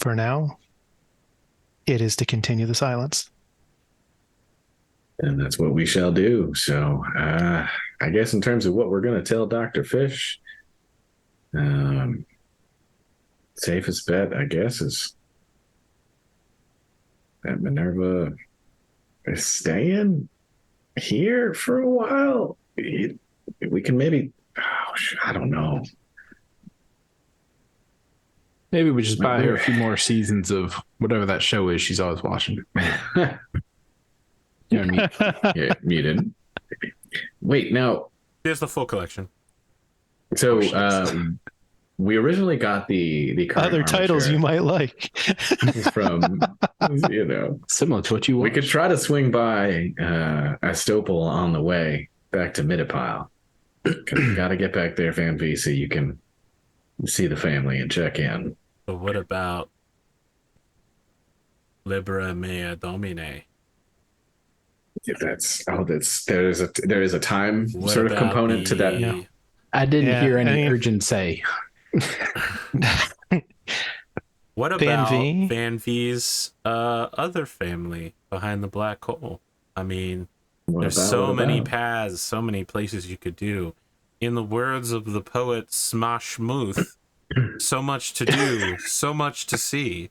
For now, it is to continue the silence. And that's what we shall do. So I guess in terms of what we're going to tell Dr. Fish, safest bet, I guess, is that Minerva is staying here for a while. We can maybe, I don't know. Maybe we just buy her a few more seasons of whatever that show is she's always watching. Yeah, muted. Wait, now. Here's the full collection. So we originally got the current other titles you might like from, similar to what you want. We could try to swing by Astopol on the way back to Midipile. Got to get back there, Van-Vee, so you can see the family and check in. But what about Libera Mea Domine? There is a time sort of component to that. Yeah. I didn't hear any urgency. What about Van-Vee's other family behind the black hole? I mean, there's so many paths, so many places you could do. In the words of the poet Smosh Muth, so much to do, so much to see.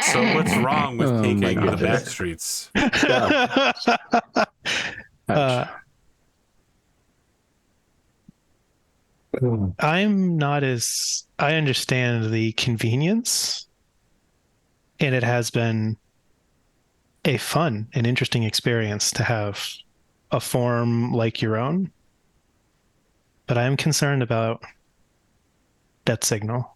So what's wrong with taking the back streets? I'm not as... I understand the convenience, and it has been a fun and interesting experience to have a form like your own. But I'm concerned about that signal.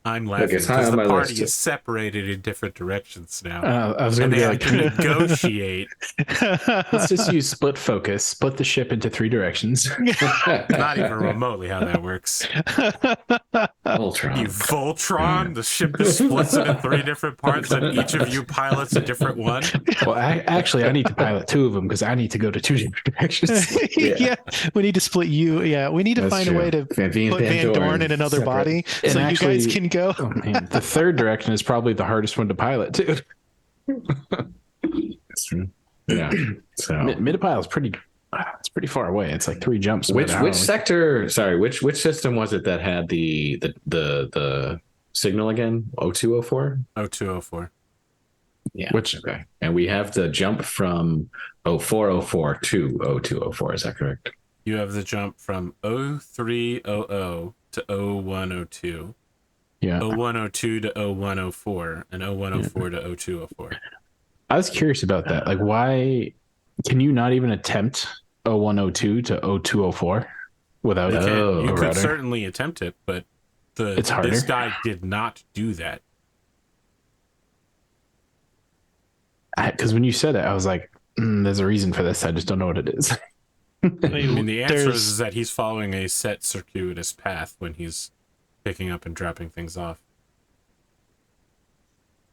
I'm laughing because the party is separated in different directions now. I was going to be like, to negotiate. Let's just use split focus, split the ship into 3 directions. Not even remotely how that works. Voltron. You Voltron? The ship just splits it in 3 different parts and each of you pilots a different one? Well, I need to pilot 2 of them because I need to go to 2 different directions. Yeah, we need to split you. Yeah, we need to find a way to put Vandorn in another body so you guys can go. Oh, man. The 3rd direction is probably the hardest one to pilot, too. That's true. Yeah. So Midipile is pretty far away. It's like 3 jumps. Which sector? Sorry, which system was it that had the signal again? 0204? 0204. Yeah. Okay. And we have the jump from 0404 to 0204. Is that correct? You have the jump from 0300 to 0102. Yeah. 0102 to 0104 and 0104 to 0204. I was curious about that. Like, why can you not even attempt 0102 to 0204 without You could router? certainly attempt it, but It's harder. this guy did not do that. Because when you said it, I was like, there's a reason for this. I just don't know what it is. I mean, the answer is that he's following a set circuitous path when he's picking up and dropping things off.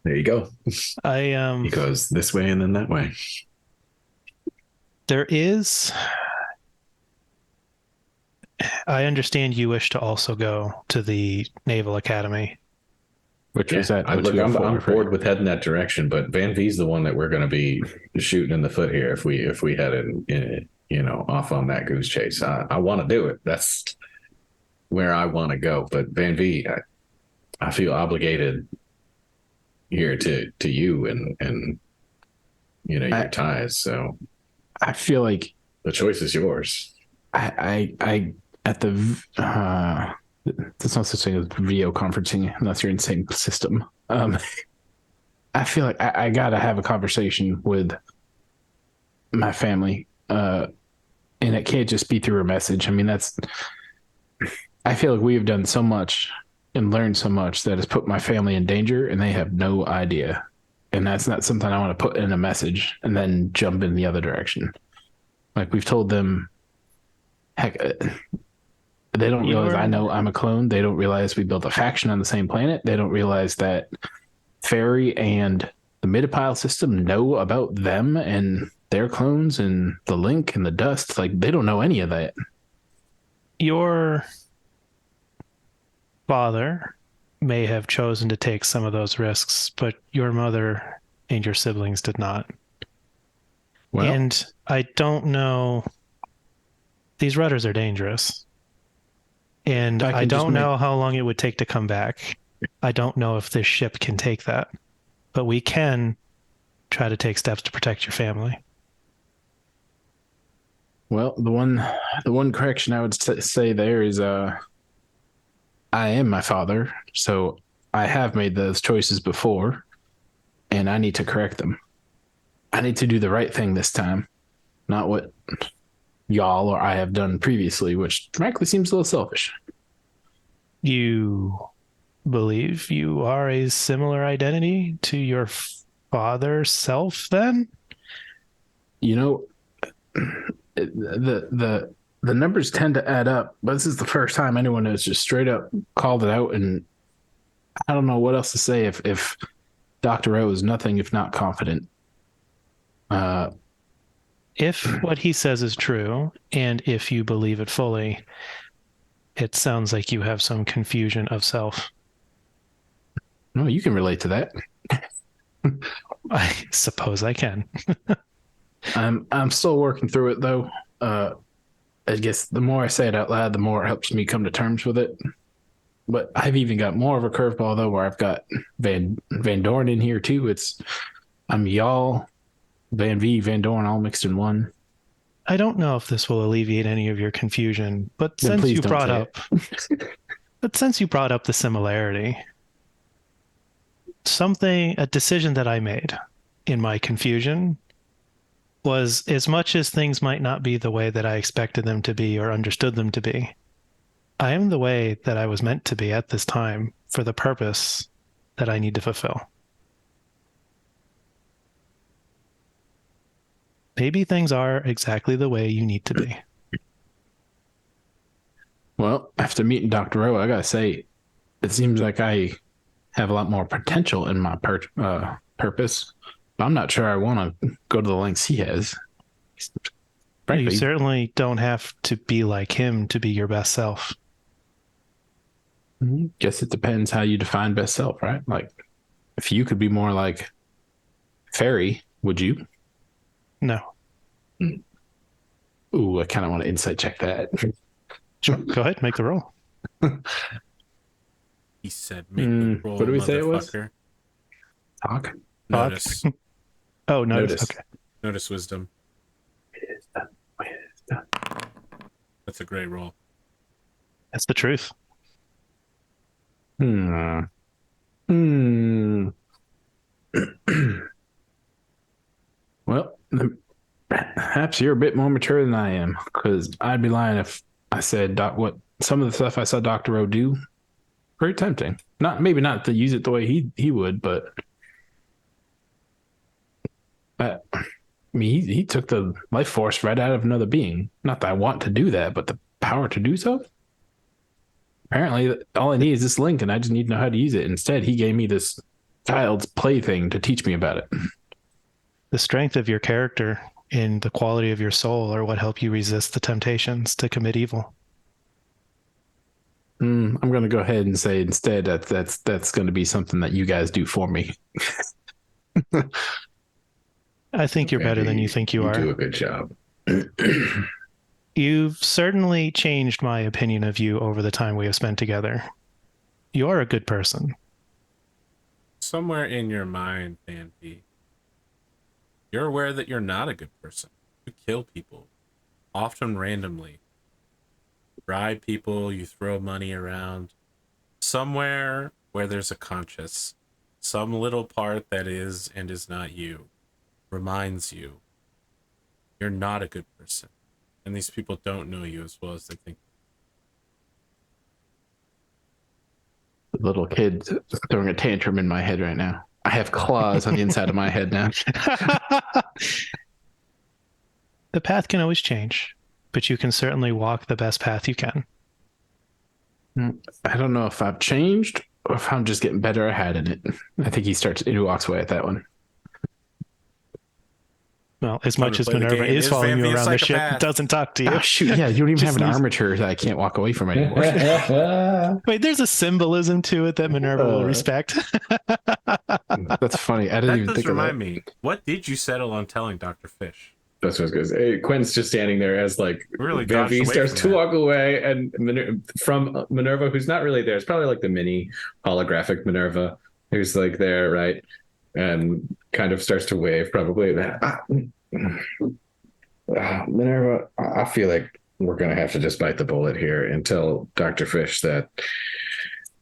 There you go. He goes this way and then that way. There is. I understand you wish to also go to the Naval Academy. Which was that? I'm bored with heading that direction, but Van-Vee's the one that we're going to be shooting in the foot here if we head in off on that goose chase. I want to do it. That's where I want to go. But Van-Vee, I feel obligated here to you and your ties. So I feel like the choice is yours. I at the there's no such thing as video conferencing unless you're in the same system. I feel like I gotta have a conversation with my family, and it can't just be through a message. I mean, I feel like we have done so much and learned so much that has put my family in danger, and they have no idea. And that's not something I want to put in a message and then jump in the other direction. Like, we've told them, heck, they don't realize I know I'm a clone. They don't realize we built a faction on the same planet. They don't realize that Fairy and the Midipile system know about them and their clones and the Link and the Dust. Like, they don't know any of that. Your father may have chosen to take some of those risks, but your mother and your siblings did not. Well, and I don't know. These rudders are dangerous. And I don't know how long it would take to come back. I don't know if this ship can take that. But we can try to take steps to protect your family. Well, the one correction I would say there is I am my father, so I have made those choices before, and I need to correct them. I need to do the right thing this time, not what y'all or I have done previously, which frankly seems a little selfish. You believe you are a similar identity to your father's self, then? You know, the numbers tend to add up, but this is the first time anyone has just straight up called it out, and I don't know what else to say if Dr. O is nothing if not confident. If what he says is true, and if you believe it fully, it sounds like you have some confusion of self. No, you can relate to that. I suppose I can. I'm still working through it, though. I guess the more I say it out loud, the more it helps me come to terms with it. But I've even got more of a curveball, though, where I've got Vandorn in here, too. I'm y'all, Van-Vee, Vandorn, all mixed in one. I don't know if this will alleviate any of your confusion, but since you brought up the similarity, a decision that I made in my confusion was, as much as things might not be the way that I expected them to be or understood them to be, I am the way that I was meant to be at this time for the purpose that I need to fulfill. Maybe things are exactly the way you need to be. Well, after meeting Dr. O, I gotta say, it seems like I have a lot more potential in my purpose. But I'm not sure I want to go to the lengths he has. Frankly, you certainly don't have to be like him to be your best self. Guess it depends how you define best self, right? Like, if you could be more like Fairy, would you? No. Ooh, I kind of want to insight check that. Sure, go ahead, make the roll. He said, make the roll, what did we say it was? Talk? Notice. Oh, notice. Okay. Notice wisdom. That's a great roll. That's the truth. Hmm. Hmm. Well, perhaps you're a bit more mature than I am, because I'd be lying if I said what some of the stuff I saw Dr. O do. Very tempting. Maybe not to use it the way he would, but I mean, he took the life force right out of another being. Not that I want to do that, but the power to do so. Apparently, all I need is this link, and I just need to know how to use it. Instead, he gave me this child's plaything to teach me about it. The strength of your character and the quality of your soul are what help you resist the temptations to commit evil. I'm going to go ahead and say instead that's going to be something that you guys do for me. I think you're better than you think you are. You do a good job. You've certainly changed my opinion of you over the time we have spent together. You are a good person. Somewhere in your mind, Van-Vee, you're aware that you're not a good person. You kill people, often randomly. You bribe people, you throw money around. Somewhere where there's a conscience, some little part that is and is not you, reminds you you're not a good person. And these people don't know you as well as they think. The little kid throwing a tantrum in my head right now. I have claws on the inside of my head now. The path can always change, but you can certainly walk the best path you can. I don't know if I've changed or if I'm just getting better at it. I think he walks away at that one. Well, as much as MINERVA is following you around the ship, doesn't talk to you. Oh, shoot, yeah, you don't even have an armature that I can't walk away from anymore. Wait, there's a symbolism to it that MINERVA will respect. That's funny. I didn't even think of that. Remind me, what did you settle on telling Dr. Fish? That's what I was going to say. Hey, Quentin's just standing there as really Van-Vee starts to walk away, and from MINERVA, who's not really there. It's probably like the mini holographic MINERVA who's there, right? And kind of starts to wave probably. MINERVA, I feel like we're going to have to just bite the bullet here and tell Dr. Fish that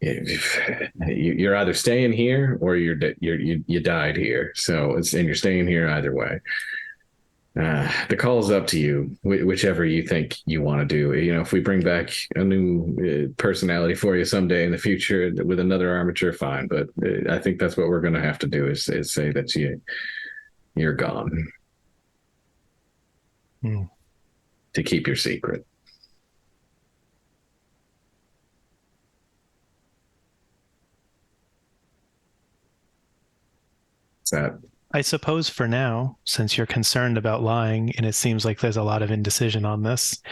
you're either staying here or you died here. So and you're staying here either way. The call is up to you, whichever you think you want to do. If we bring back a new personality for you someday in the future with another armature, fine. But I think that's what we're going to have to do is say that you're gone to keep your secret. Is that? I suppose for now, since you're concerned about lying and it seems like there's a lot of indecision on this,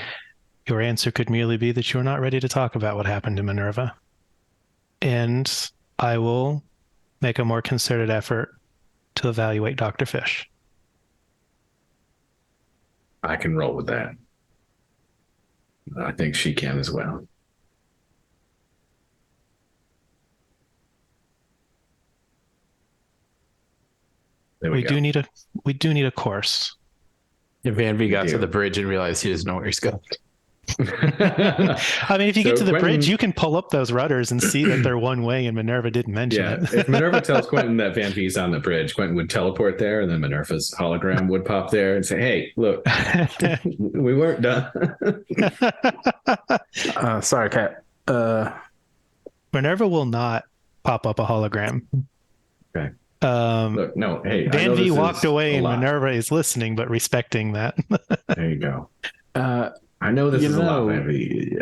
your answer could merely be that you're not ready to talk about what happened to MINERVA. And I will make a more concerted effort to evaluate Dr. Fish. I can roll with that. I think she can as well. We do need a course. Yeah, Van-Vee got to the bridge and realized he doesn't know where he's going. I mean, if you get to the bridge, you can pull up those rudders and see that they're one way, and MINERVA didn't mention it. If MINERVA tells Quentin that Van-Vee's on the bridge, Quentin would teleport there, and then MINERVA's hologram would pop there and say, "Hey, look, we weren't done." Sorry, Kat. MINERVA will not pop up a hologram. Okay. Look, no, hey, Van-Vee walked away, and MINERVA is listening, but respecting that. There you go. I know this is a lot, Van-Vee.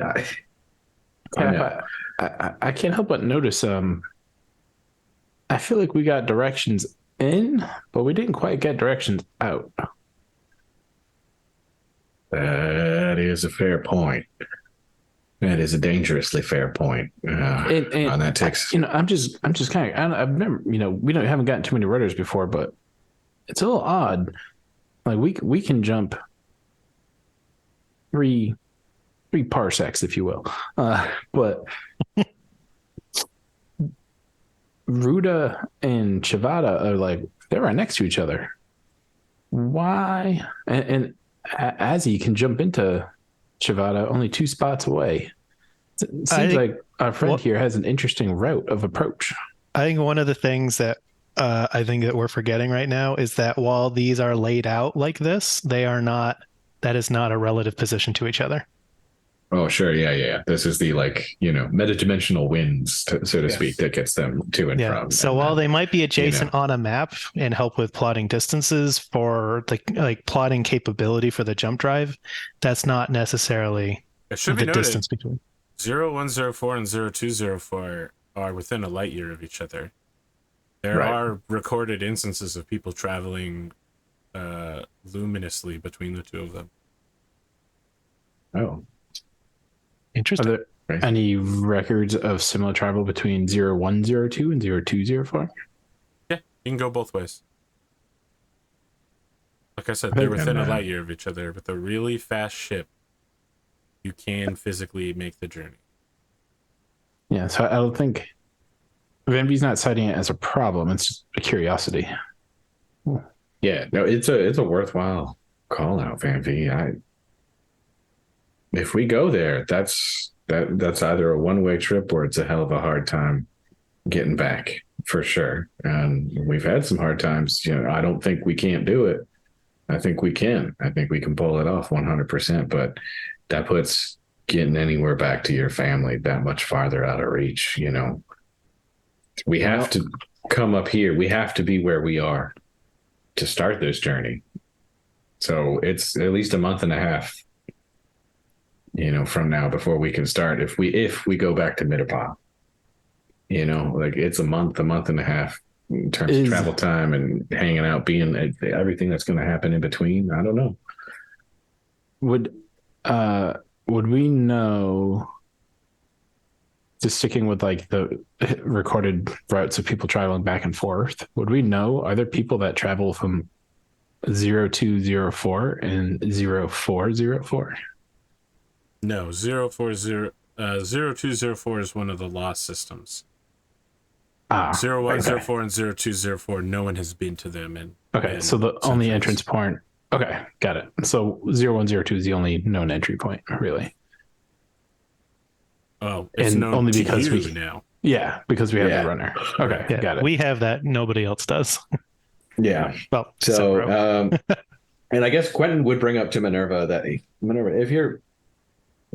I can't help but notice. I feel like we got directions in, but we didn't quite get directions out. That is a fair point. That is a dangerously fair point. And that takes, I'm just kind of, I've never, we haven't gotten too many rudders before, but it's a little odd. Like we can jump three parsecs, if you will. But Ruda and Chivata are they're right next to each other. Why? And Azzy can jump into Chivata only 2 spots away. It seems like our friend here has an interesting route of approach. I think one of the things that I think that we're forgetting right now is that while these are laid out like this, they are not. That is not a relative position to each other. Oh, sure. Yeah. This is the metadimensional winds, so to speak, that gets them to and from. So while they might be adjacent on a map and help with plotting distances for the plotting capability for the jump drive, that's not necessarily the distance between 0104 and 0204 are within a light year of each other. There are recorded instances of people traveling luminously between the two of them. Oh. Interesting. Are there any records of similar travel between 0102 and 0204? Yeah, you can go both ways. Like I said, they're within a light year of each other. With a really fast ship, you can physically make the journey. Yeah, so I don't think Van-Vee's not citing it as a problem. It's just a curiosity. Yeah, no, it's a worthwhile call out, Van-Vee. If we go there, that's either a one-way trip or it's a hell of a hard time getting back for sure. And we've had some hard times. I don't think we can't do it. I think we can. I think we can pull it off 100%. But that puts getting anywhere back to your family that much farther out of reach. We have to come up here. We have to be where we are to start this journey. So it's at least a month and a half from now before we can start. If we go back to MINERVA, it's a month and a half in terms of travel time and hanging out, being everything that's going to happen in between. I don't know. Would we know, just sticking with the recorded routes of people traveling back and forth, would we know, are there people that travel from 0204 and 0404? No, 0204 is one of the lost systems. 0104 and 0204, no one has been to them. So the only entrance point. Okay, got it. So 0102 is the only known entry point, really. Oh, it's known only because we now. Yeah, because we have the runner. Okay, got it. We have that. Nobody else does. Yeah. Well, so, and I guess Quentin would bring up to MINERVA that MINERVA, if you're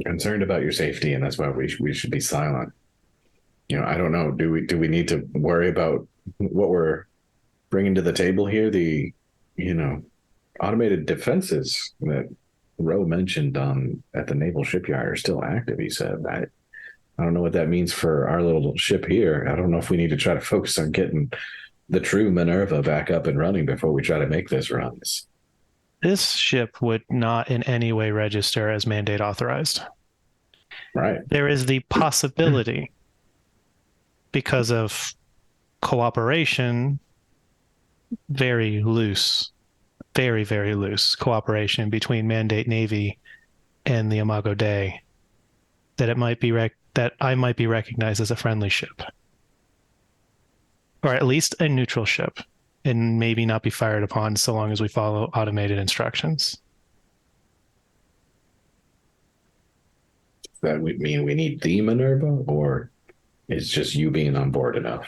concerned about your safety, and that's why we should be silent. I don't know. Do we need to worry about what we're bringing to the table here? The automated defenses that Roe mentioned at the naval shipyard are still active. He said, I don't know what that means for our little ship here. I don't know if we need to try to focus on getting the true MINERVA back up and running before we try to make this runs. This ship would not in any way register as mandate authorized. Right. There is the possibility, because of cooperation, very loose, very, very loose cooperation between Mandate Navy and the Imago Dei, that it might be that I might be recognized as a friendly ship, or at least a neutral ship, and maybe not be fired upon so long as we follow automated instructions. That would mean we need the MINERVA, or it's just you being on board enough?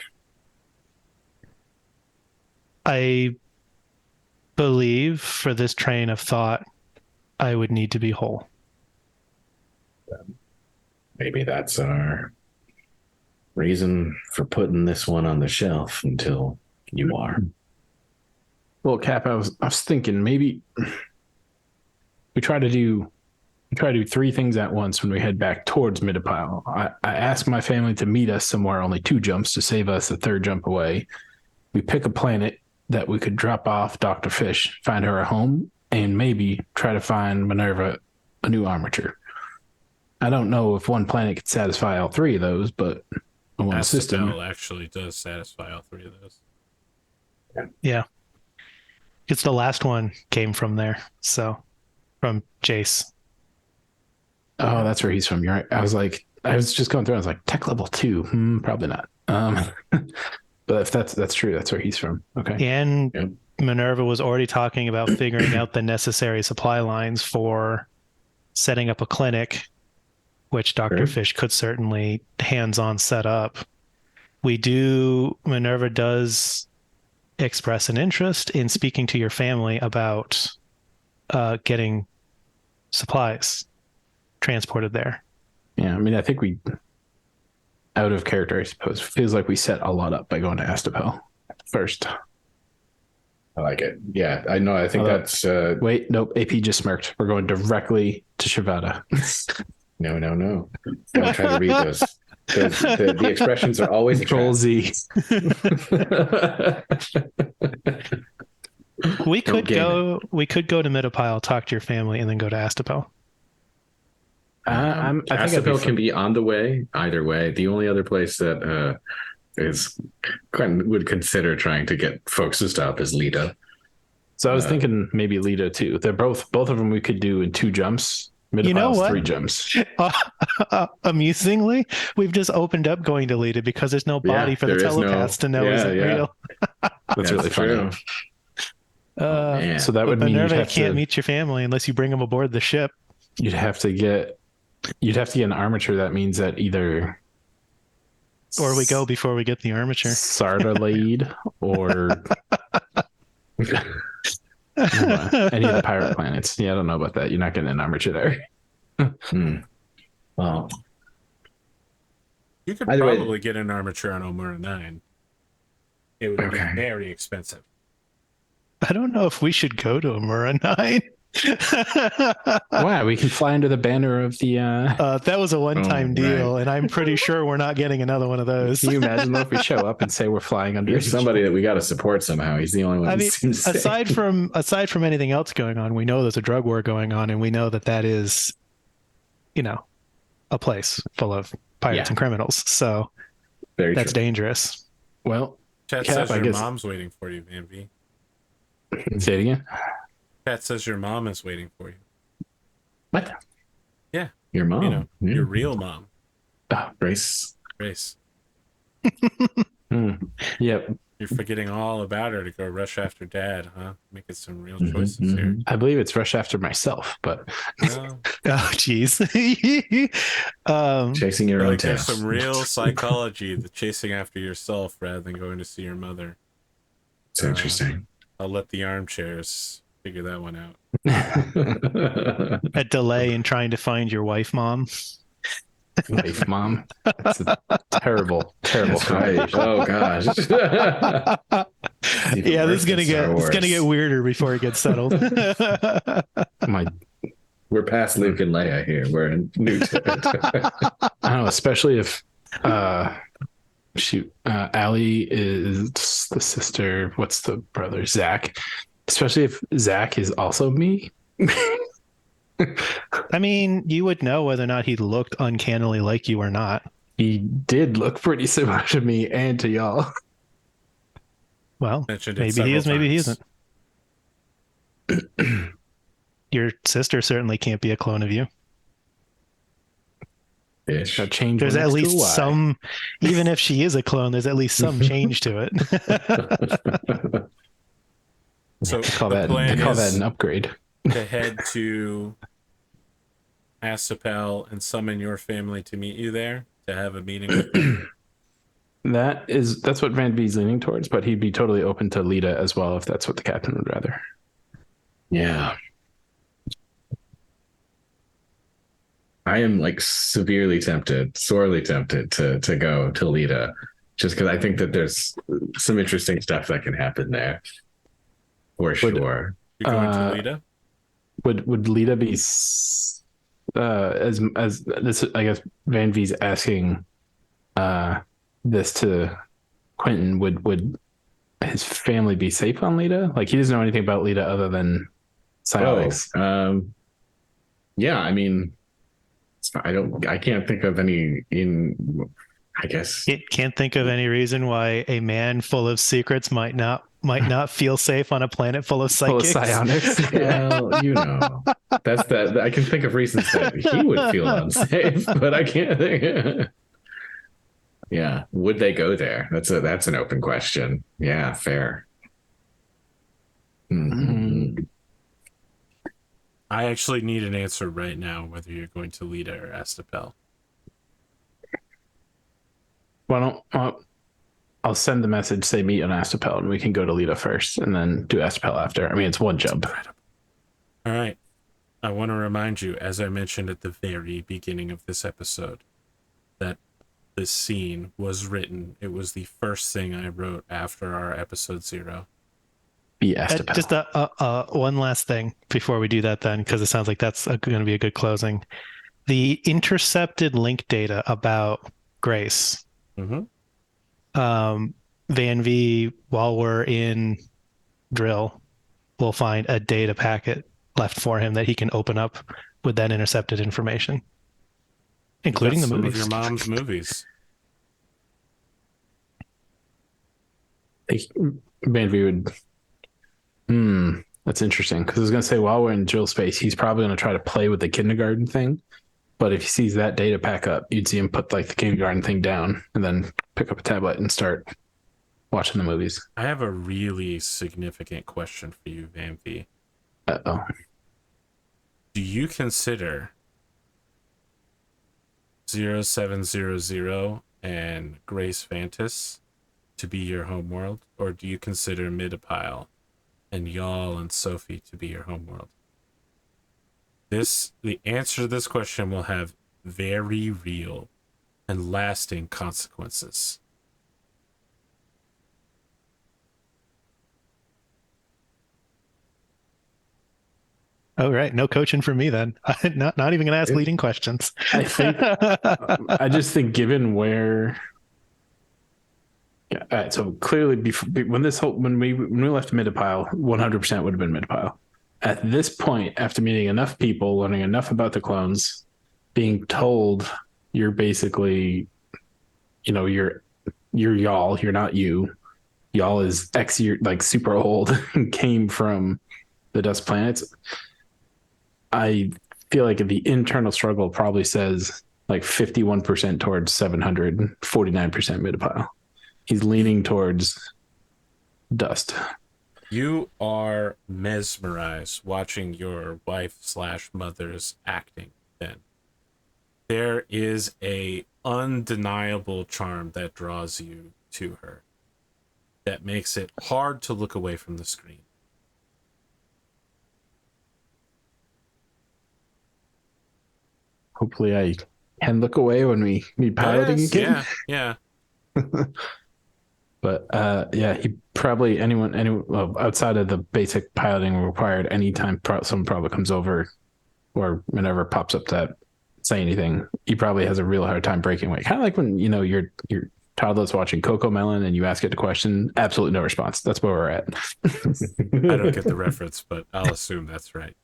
I believe for this train of thought, I would need to be whole. Maybe that's our reason for putting this one on the shelf until you are. Well, Cap, I was thinking maybe we try to do three things at once when we head back towards Midapile. I ask my family to meet us somewhere only 2 jumps to save us a 3rd jump away. We pick a planet that we could drop off Dr. Fish, find her a home, and maybe try to find MINERVA a new armature. I don't know if one planet could satisfy all 3 of those, but one system actually does satisfy all 3 of those. Yeah. It's the last one came from there. So from Jace. Oh, that's where he's from. You're right. I was just going through. I was like, tech level 2. Probably not. But if that's true, that's where he's from. Okay. And MINERVA was already talking about figuring out the necessary supply lines for setting up a clinic which Dr. Sure. Fish could certainly hands-on set up. Minerva does express an interest in speaking to your family about getting supplies transported there. Yeah, I mean, I think we, out of character, I suppose, feels like we set a lot up by going to Astapel first. I like it. Yeah, I know. I think that's. Wait, nope. AP just smirked. We're going directly to Shavada. No. Don't try to read those. The expressions are always Control Z. We could go to Midapile, talk to your family, and then go to Astapel. I think Astapel can be on the way either way. The only other place that Quentin would consider trying to get folks to stop is Lita. So I was thinking maybe Lita too. They're both of them we could do in 2 jumps. You know what? 3 jumps. Amusingly, we've just opened up going to Lita because there's no body for the telepath to know is it real. That's really funny. So that would mean Minerva can't meet your family unless you bring them aboard the ship. You'd have to get an armature. That means that either or we go before we get the armature. Sardahlade or any of the pirate planets. Yeah, I don't know about that. You're not getting an armature there. Well, you could probably get an armature on Omura 9. It would be very expensive. I don't know if we should go to Omura 9. Wow, we can fly under the banner of the that was a one-time deal, and I'm pretty sure we're not getting another one of those. Can you imagine if we show up and say we're flying under? There's somebody that we got to support somehow. He's the only one. I mean, aside from anything else going on, we know there's a drug war going on, and we know that is, a place full of pirates and criminals. So that's dangerous. Well, Chat says your mom's waiting for you, Van-Vee. Say it again. Chat says your mom is waiting for you. What? Yeah. Your mom. Your real mom. Grace. Yep. You're forgetting all about her to go rush after dad, huh? Making some real choices here. I believe it's rush after myself, but oh jeez. Chasing your own tail. There's some real psychology, the chasing after yourself rather than going to see your mother. It's interesting. I'll let the armchairs figure that one out. A delay in trying to find your wife, mom. Wife, mom. That's a terrible right. Oh gosh. Yeah, this is gonna get weirder before it gets settled. We're past Luke and Leia here. We're in new territory. I don't know, especially if Allie is the sister. What's the brother? Zach. Especially if Zach is also me. I mean, you would know whether or not he looked uncannily like you or not. He did look pretty similar to me and to y'all. Well, maybe he is, maybe he isn't. Your sister certainly can't be a clone of you. Ish. There's at least some, even if she is a clone, there's at least some change to it. So they call that an upgrade. To head to Astapel and summon your family to meet you there to have a meeting with them. That's what Van-Vee's leaning towards, but he'd be totally open to Lita as well if that's what the captain would rather. Yeah. I am sorely tempted to go to Lita, just because I think that there's some interesting stuff that can happen there. For sure. You're going to Lita? Would Lita be as this? I guess Van-Vee's asking this to Quentin. Would his family be safe on Lita? Like, he doesn't know anything about Lita other than psionics. Yeah, I mean, I can't think of any I guess it can't think of any reason why a man full of secrets might not feel safe on a planet full of psychics. Full of psionics. Well, that's that. I can think of reasons that he would feel unsafe, but I can't think. Yeah, would they go there? That's an open question. Yeah, fair. Mm-hmm. I actually need an answer right now, whether you're going to Lita or Astapel. Why don't I'll send the message, say meet on Astapel, and we can go to Lita first and then do Astapel after. I mean, it's one jump. All right. I want to remind you, as I mentioned at the very beginning of this episode, that this scene was written. It was the first thing I wrote after our episode 0. Be Astapel. Just one last thing before we do that then, because it sounds like that's going to be a good closing. The intercepted link data about Grace. Van-Vee, while we're in drill, will find a data packet left for him that he can open up with that intercepted information, including the movies. Some of your mom's movies. Van-Vee would. That's interesting, because I was going to say, while we're in drill space, he's probably going to try to play with the kindergarten thing. But if he sees that data pack up, you'd see him put like the kindergarten thing down and then pick up a tablet and start watching the movies. I have a really significant question for you, Van-Vee. Uh-oh. Do you consider 0700 and Grace Vantis to be your homeworld? Or do you consider Midapile and Y'all and Sophie to be your homeworld? The answer to this question will have very real and lasting consequences. Oh, right. No coaching for me then. Not even going to ask leading questions. I think, I just think given where, so clearly when we left Midapile, 100% would have been Midapile. At this point, after meeting enough people, learning enough about the clones, being told you're basically, you're Y'all, you're not you. Y'all is X year, like super old and came from the dust planets. I feel like the internal struggle probably says like 51% towards 700, 49% Midapile. He's leaning towards dust. You are mesmerized watching your wife/mother's acting then. There is a undeniable charm that draws you to her that makes it hard to look away from the screen. Hopefully I can look away when we meet piloting again. Yeah. But he probably anyone outside of the basic piloting required, anytime someone probably comes over or whenever pops up to say anything, he probably has a real hard time breaking away. Kind of like when your toddler's watching Coco Melon and you ask it a question, absolutely no response. That's where we're at. I don't get the reference, but I'll assume that's right.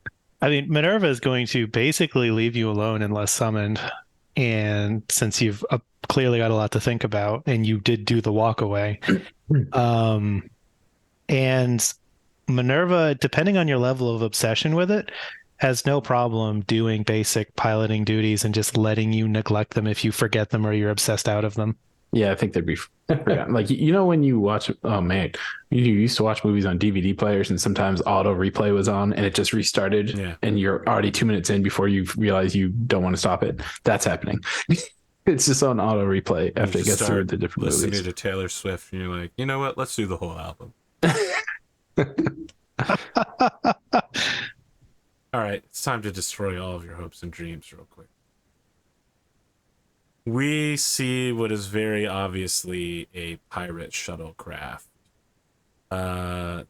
I mean, MINERVA is going to basically leave you alone unless summoned. And since you've clearly got a lot to think about, and you did do the walk away, and MINERVA, depending on your level of obsession with it, has no problem doing basic piloting duties and just letting you neglect them if you forget them or you're obsessed out of them. Yeah, I think they'd be like, when you watch, oh man, you used to watch movies on DVD players and sometimes auto replay was on and it just restarted and you're already 2 minutes in before you realize you don't want to stop it. That's happening. It's just on auto replay after it gets through the different listening movies. to Taylor Swift and you're like, you know what? Let's do the whole album. All right, it's time to destroy all of your hopes and dreams real quick. We see what is very obviously a pirate shuttlecraft.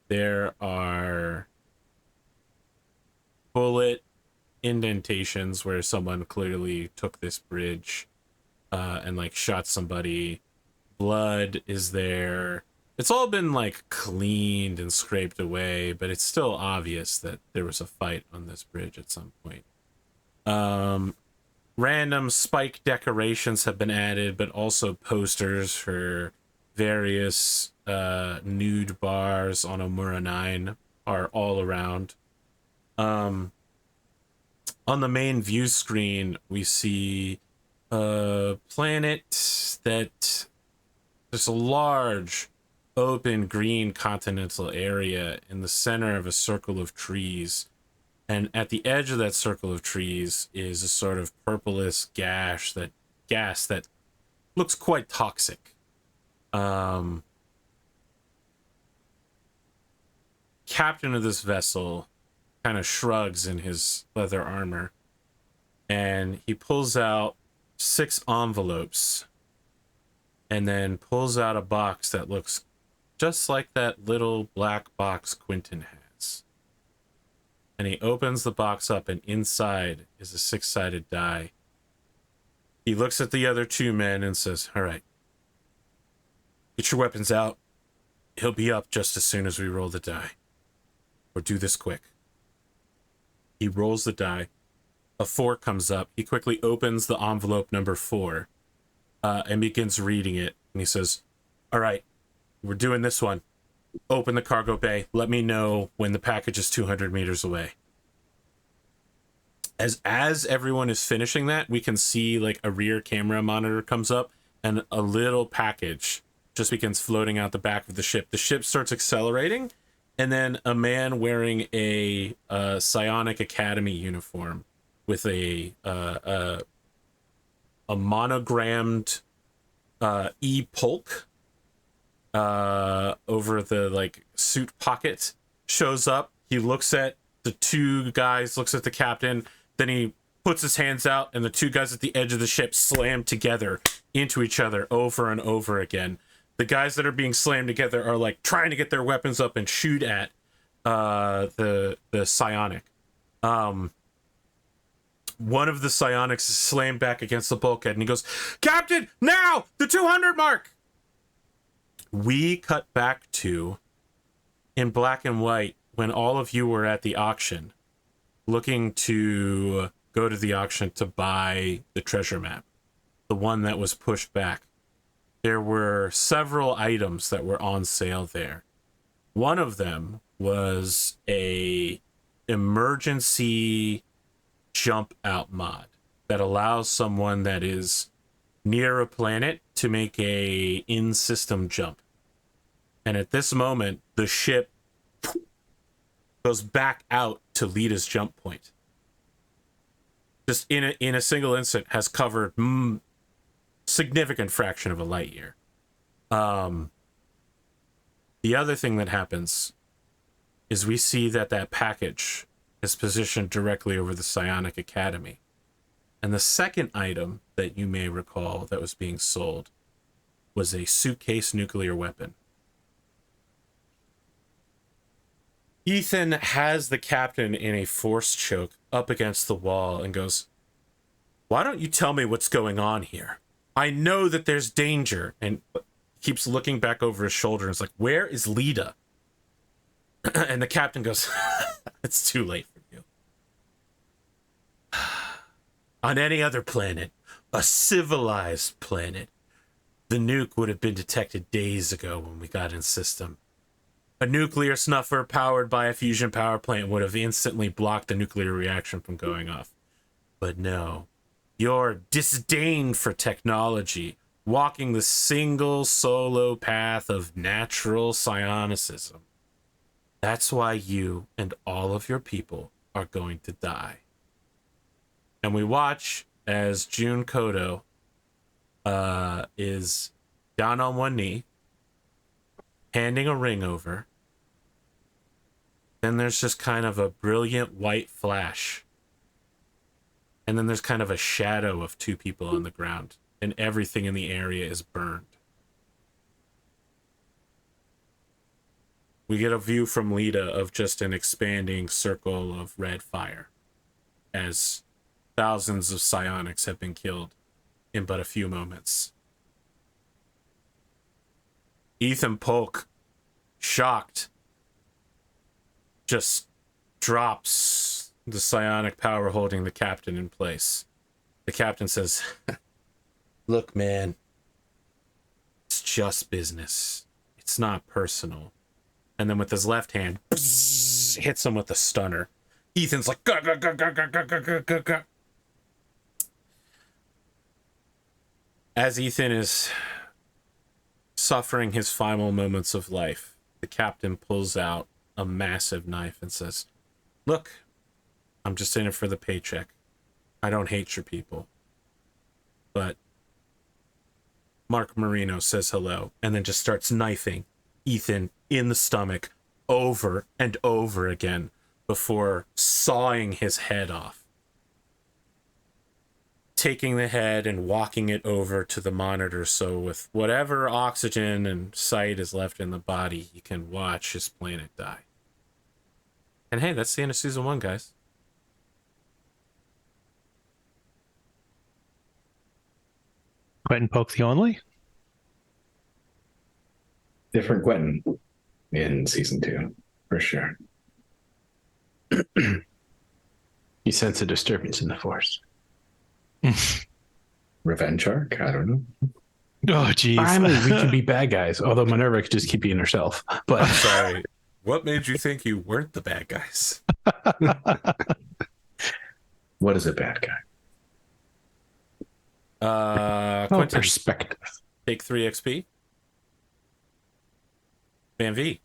There are bullet indentations where someone clearly took this bridge and like shot somebody. Blood is there. It's all been like cleaned and scraped away, but it's still obvious that there was a fight on this bridge at some point. Random spike decorations have been added, but also posters for various nude bars on Omura 9 are all around. On the main view screen, we see a planet that there's a large open green continental area in the center of a circle of trees. And at the edge of that circle of trees is a sort of purplish gas that looks quite toxic. Captain of this vessel kind of shrugs in his leather armor, and he pulls out 6 envelopes and then pulls out a box that looks just like that little black box Quentin has. And he opens the box up, and inside is a 6-sided die. He looks at the other 2 men and says, all right, get your weapons out. He'll be up just as soon as we roll the die. Or do this quick. He rolls the die. A 4 comes up. He quickly opens the envelope number 4 and begins reading it. And he says, all right, we're doing this one. Open the cargo bay. Let me know when the package is 200 meters away. As everyone is finishing that, we can see like a rear camera monitor comes up, and a little package just begins floating out the back of the ship. The ship starts accelerating, and then a man wearing a Psionic Academy uniform with a monogrammed Polk over the like suit pocket shows up. He looks at the 2 guys, looks at the captain, then he puts his hands out, and the 2 guys at the edge of the ship slam together into each other over and over again. The guys that are being slammed together are like trying to get their weapons up and shoot at the Psionic. One of the Psionics is slammed back against the bulkhead, and he goes, Captain, now! The 200 mark! We cut back to, in black and white, when all of you were at the auction, looking to go to the auction to buy the treasure map, the one that was pushed back. There were several items that were on sale there. One of them was a emergency jump out mod that allows someone that is near a planet to make a in-system jump. And at this moment, the ship goes back out to Lita's jump point. Just in a single instant has covered significant fraction of a light year. The other thing that happens is we see that package is positioned directly over the Psionic Academy. And the second item that you may recall that was being sold was a suitcase nuclear weapon. Ethan has the captain in a force choke up against the wall and goes, why don't you tell me what's going on here? I know that there's danger. And keeps looking back over his shoulder and is like, where is Lita? And the captain goes, it's too late for you. On any other planet, a civilized planet, the nuke would have been detected days ago when we got in system. A nuclear snuffer powered by a fusion power plant would have instantly blocked the nuclear reaction from going off. But no, your disdain for technology, walking the single solo path of natural psionicism. That's why you and all of your people are going to die. And we watch as Jun Kodo is down on one knee, handing a ring over. Then there's just kind of a brilliant white flash. And then there's kind of a shadow of 2 people on the ground. And everything in the area is burned. We get a view from Lita of just an expanding circle of red fire. As thousands of psionics have been killed in but a few moments. Ethan Polk, shocked, just drops the psionic power holding the captain in place. The captain says, look, man, it's just business. It's not personal. And then with his left hand, hits him with a stunner. Ethan's like, gah, gah, gah, gah, gah, gah, gah, gah, gah. As Ethan is suffering his final moments of life, the captain pulls out a massive knife and says, look, I'm just in it for the paycheck. I don't hate your people. But Mark Marino says hello, and then just starts knifing Ethan in the stomach over and over again before sawing his head off. Taking the head and walking it over to the monitor, so with whatever oxygen and sight is left in the body, he can watch his planet die. And hey, that's the end of season 1, guys. Quentin Polk the only? Different Quentin in season 2, for sure. You sense a disturbance in the force. Revenge arc? I don't know. Oh, geez. Finally, we could be bad guys. Although Minerva could just keep being herself. But I'm sorry. What made you think you weren't the bad guys? What is a bad guy? Quentin, perspective. take 3 XP. Van-Vee,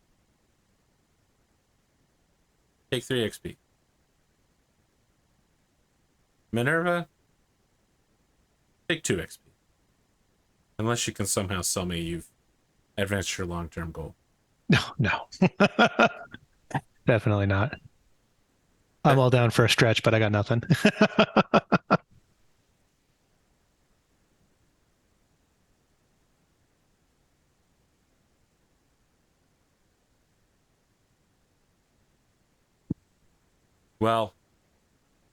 take 3 XP. Minerva, take 2 XP. Unless you can somehow sell me you've advanced your long-term goal. No. Definitely not. I'm all down for a stretch, but I got nothing. Well,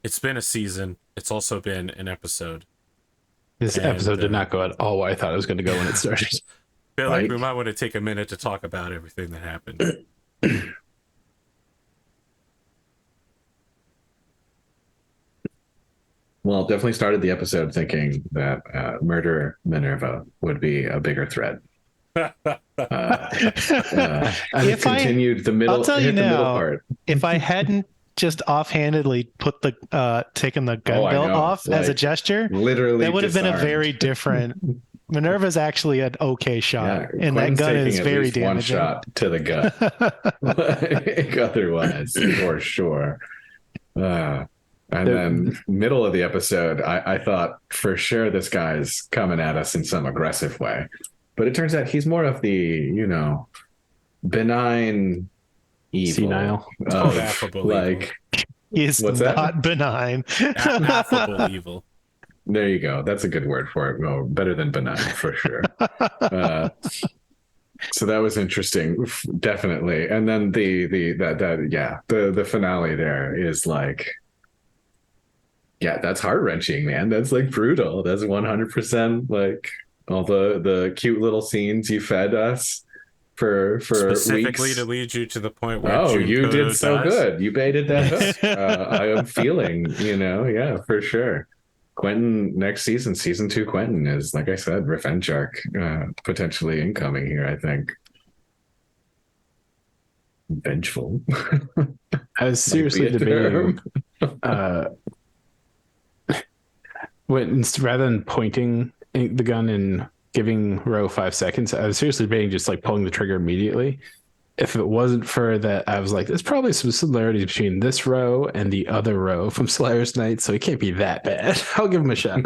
it's been a season. It's also been an episode. This episode did not go at all where I thought it was going to go when it started. Feel like we might want to take a minute to talk about everything that happened. Well, definitely started the episode thinking that murder Minerva would be a bigger threat. And it continued the middle. I'll tell you the middle now, part. if I hadn't just offhandedly put the taken the gun belt off as a gesture, literally, that would have been a very different. Minerva's actually an okay shot, and Quentin's that gun taking is at very least damaging. one shot to the gut. Like, otherwise, for sure. And then middle of the episode, I thought for sure this guy's coming at us in some aggressive way. But it turns out he's more of the, benign evil. Senile. Affable like, He's what's not that? benign. Affable evil. There you go. That's a good word for it. Well, better than benign for sure. So that was interesting, definitely. And then the finale there is like, yeah, that's heart-wrenching, man. That's like brutal. That's 100% like all the cute little scenes you fed us for specifically weeks. To lead you to the point where you did so dies. good. You baited that hook. I am feeling, yeah, for sure. Quentin next season, season 2 Quentin is, like I said, revenge arc potentially incoming here, I think. Vengeful. I was seriously debating rather than pointing the gun and giving Roe 5 seconds, I was seriously debating just like pulling the trigger immediately. If it wasn't for that, I was like, there's probably some similarities between this Roe and the other Roe from Slayer's Night, so it can't be that bad. I'll give him a shot.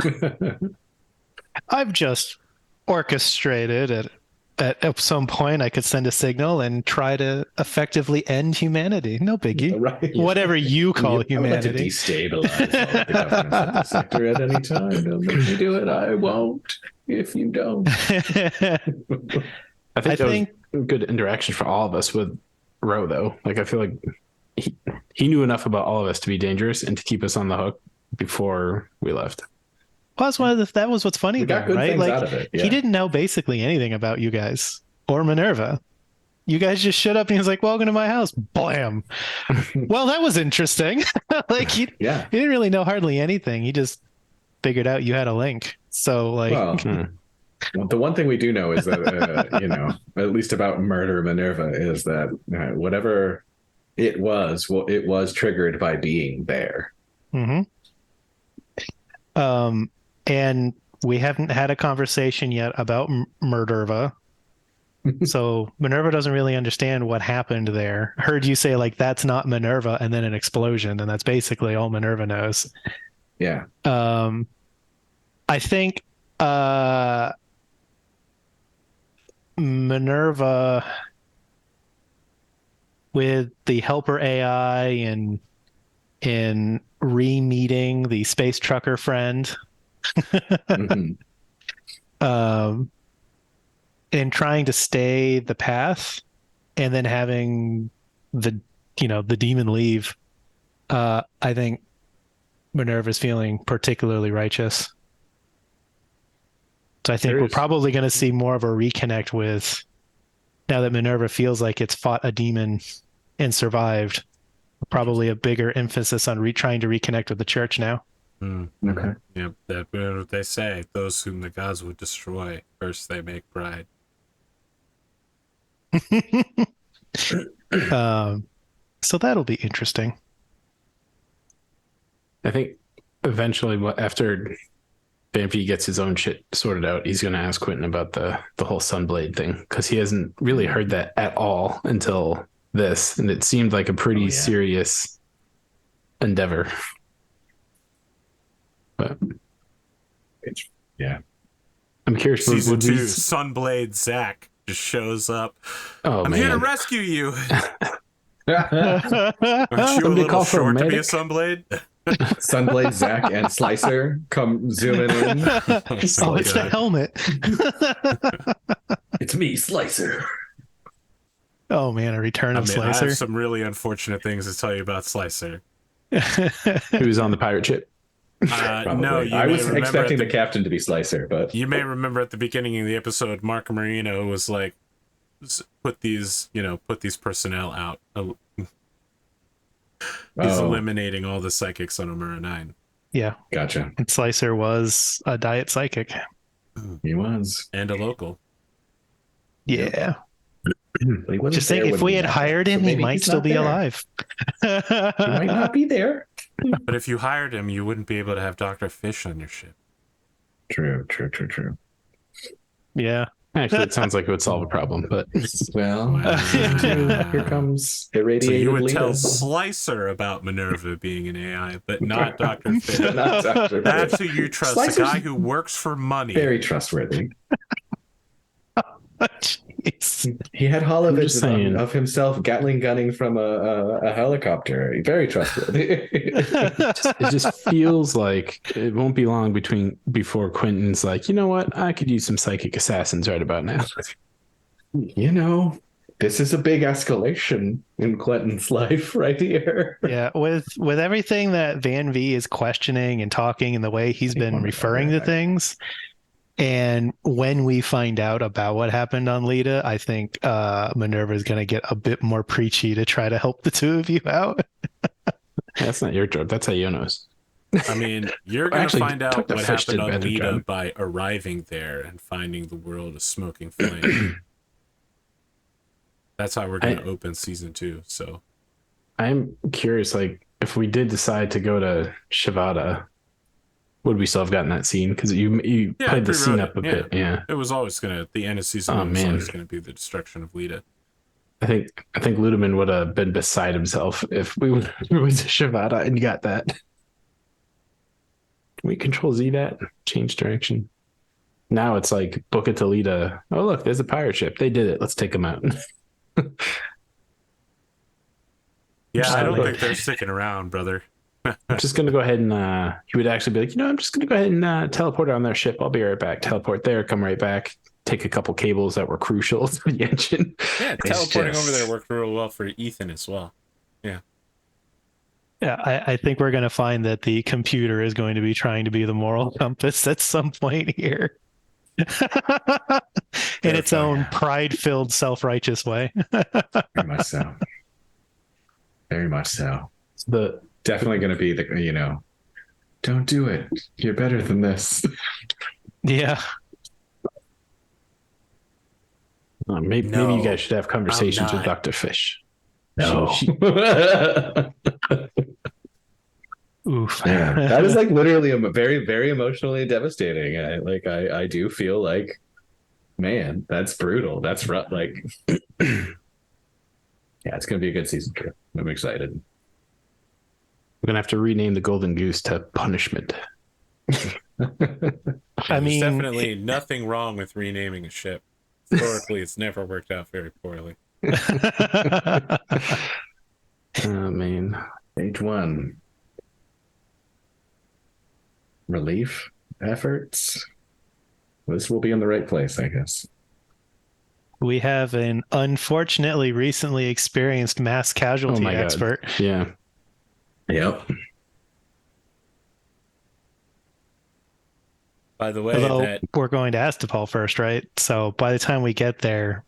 I've just orchestrated at some point I could send a signal and try to effectively end humanity. No biggie. Right. Whatever you call humanity. I would like to destabilize all the governments of the sector at any time. Don't make me do it. I won't if you don't. I think good interaction for all of us with Roe, though. Like, I feel like he knew enough about all of us to be dangerous and to keep us on the hook before we left. Well, that was what's funny there, right? Like, out of it, he didn't know basically anything about you guys or Minerva. You guys just showed up and he was like, welcome to my house. Blam. Well, that was interesting. Like, he didn't really know hardly anything. He just figured out you had a link. So, like... Well, the one thing we do know is that, at least about murder Minerva, is that whatever it was, it was triggered by being there. Mm-hmm. And we haven't had a conversation yet about Minerva. So Minerva doesn't really understand what happened there. Heard you say, like, that's not Minerva, and then an explosion, and that's basically all Minerva knows. Yeah. I think Minerva with the helper AI and re-meeting the space trucker friend, Mhm. um, and trying to stay the path, and then having the the demon leave. I think Minerva's feeling particularly righteous. So I think we're probably going to see more of a reconnect with, now that Minerva feels like it's fought a demon and survived, probably a bigger emphasis on trying to reconnect with the church now. Okay. Yep, that's what they say. Those whom the gods would destroy, first they make bride. So that'll be interesting. I think eventually, after Van-Vee gets his own shit sorted out, he's going to ask Quentin about the whole Sunblade thing, because he hasn't really heard that at all until this, and it seemed like a pretty serious endeavor. But I'm curious. Season 2, Sunblade Zach just shows up. Oh, I'm man. here to rescue you. Aren't you a little short to be a Sunblade? Sunblade, Zach, and Slicer come zooming in. It's the helmet. It's me, Slicer. Oh man, a return of Slicer. I have some really unfortunate things to tell you about Slicer. Who's on the pirate ship? No, I was expecting the captain to be Slicer, but you may remember at the beginning of the episode, Mark Marino was like, put these personnel out. He's eliminating all the psychics on Omura 9. Yeah. Gotcha. And Slicer was a diet psychic. He was. And a local. Yeah. Yep. Just think, if we had hired him, he might still be alive. He might not be there. But if you hired him, you wouldn't be able to have Dr. Fish on your ship. True. Yeah. Actually, it sounds like it would solve a problem, but well, here comes irradiated. So you would Lita. tell Slicer about Minerva being an AI, but not Dr. Fish. Not Dr. That's who you trust. Slicer's the guy who works for money. Very trustworthy. Jeez. He had holovision of himself Gatling gunning from a helicopter. Very trustworthy. It just feels like it won't be long before Quentin's like, you know what? I could use some psychic assassins right about now. This is a big escalation in Quentin's life right here. Yeah, with everything that Van-Vee is questioning and talking and the way he's been referring to things. And when we find out about what happened on Lita, I think Minerva is going to get a bit more preachy to try to help the two of you out. That's not your job. That's Iono's. I mean, you're going to find out what happened on Lita job by arriving there and finding the world a smoking flame. That's how we're going to open season 2. So I'm curious, like, if we did decide to go to Shivada, would we still have gotten that scene? Because you played the scene up a bit. Yeah, it was always gonna, at the end of season 1 was always gonna be the destruction of Lita. I think Ludemann would have been beside himself if we went to Shivada and got that. Can we control Z that? Change direction. Now it's like, book it to Lita. Oh look, there's a pirate ship. They did it. Let's take them out. Yeah, I don't think they're sticking around, brother. I'm just going to go ahead and he would actually be like, I'm just going to go ahead and teleport on their ship. I'll be right back. Teleport there, come right back, take a couple cables that were crucial to the engine. Yeah, teleporting over there worked real well for Ethan as well. Yeah. Yeah, I think we're going to find that the computer is going to be trying to be the moral compass at some point here. In its own pride-filled, self-righteous way. Very much so. Very much so. Definitely going to be the, don't do it. You're better than this. Yeah. Maybe you guys should have conversations with Dr. Fish. No. Oof. Yeah, that is like literally a very, very emotionally devastating. I do feel like, man, that's brutal. That's rough. Like, yeah, it's going to be a good season 2. I'm excited. We're going to have to rename the Golden Goose to Punishment. I mean, there's definitely nothing wrong with renaming a ship. Historically, it's never worked out very poorly. Oh man. Page 1. Relief efforts. This will be in the right place, I guess. We have an unfortunately recently experienced mass casualty God. expert. Yeah. Yep. By the way, Although we're going to Astapal first, right? So by the time we get there,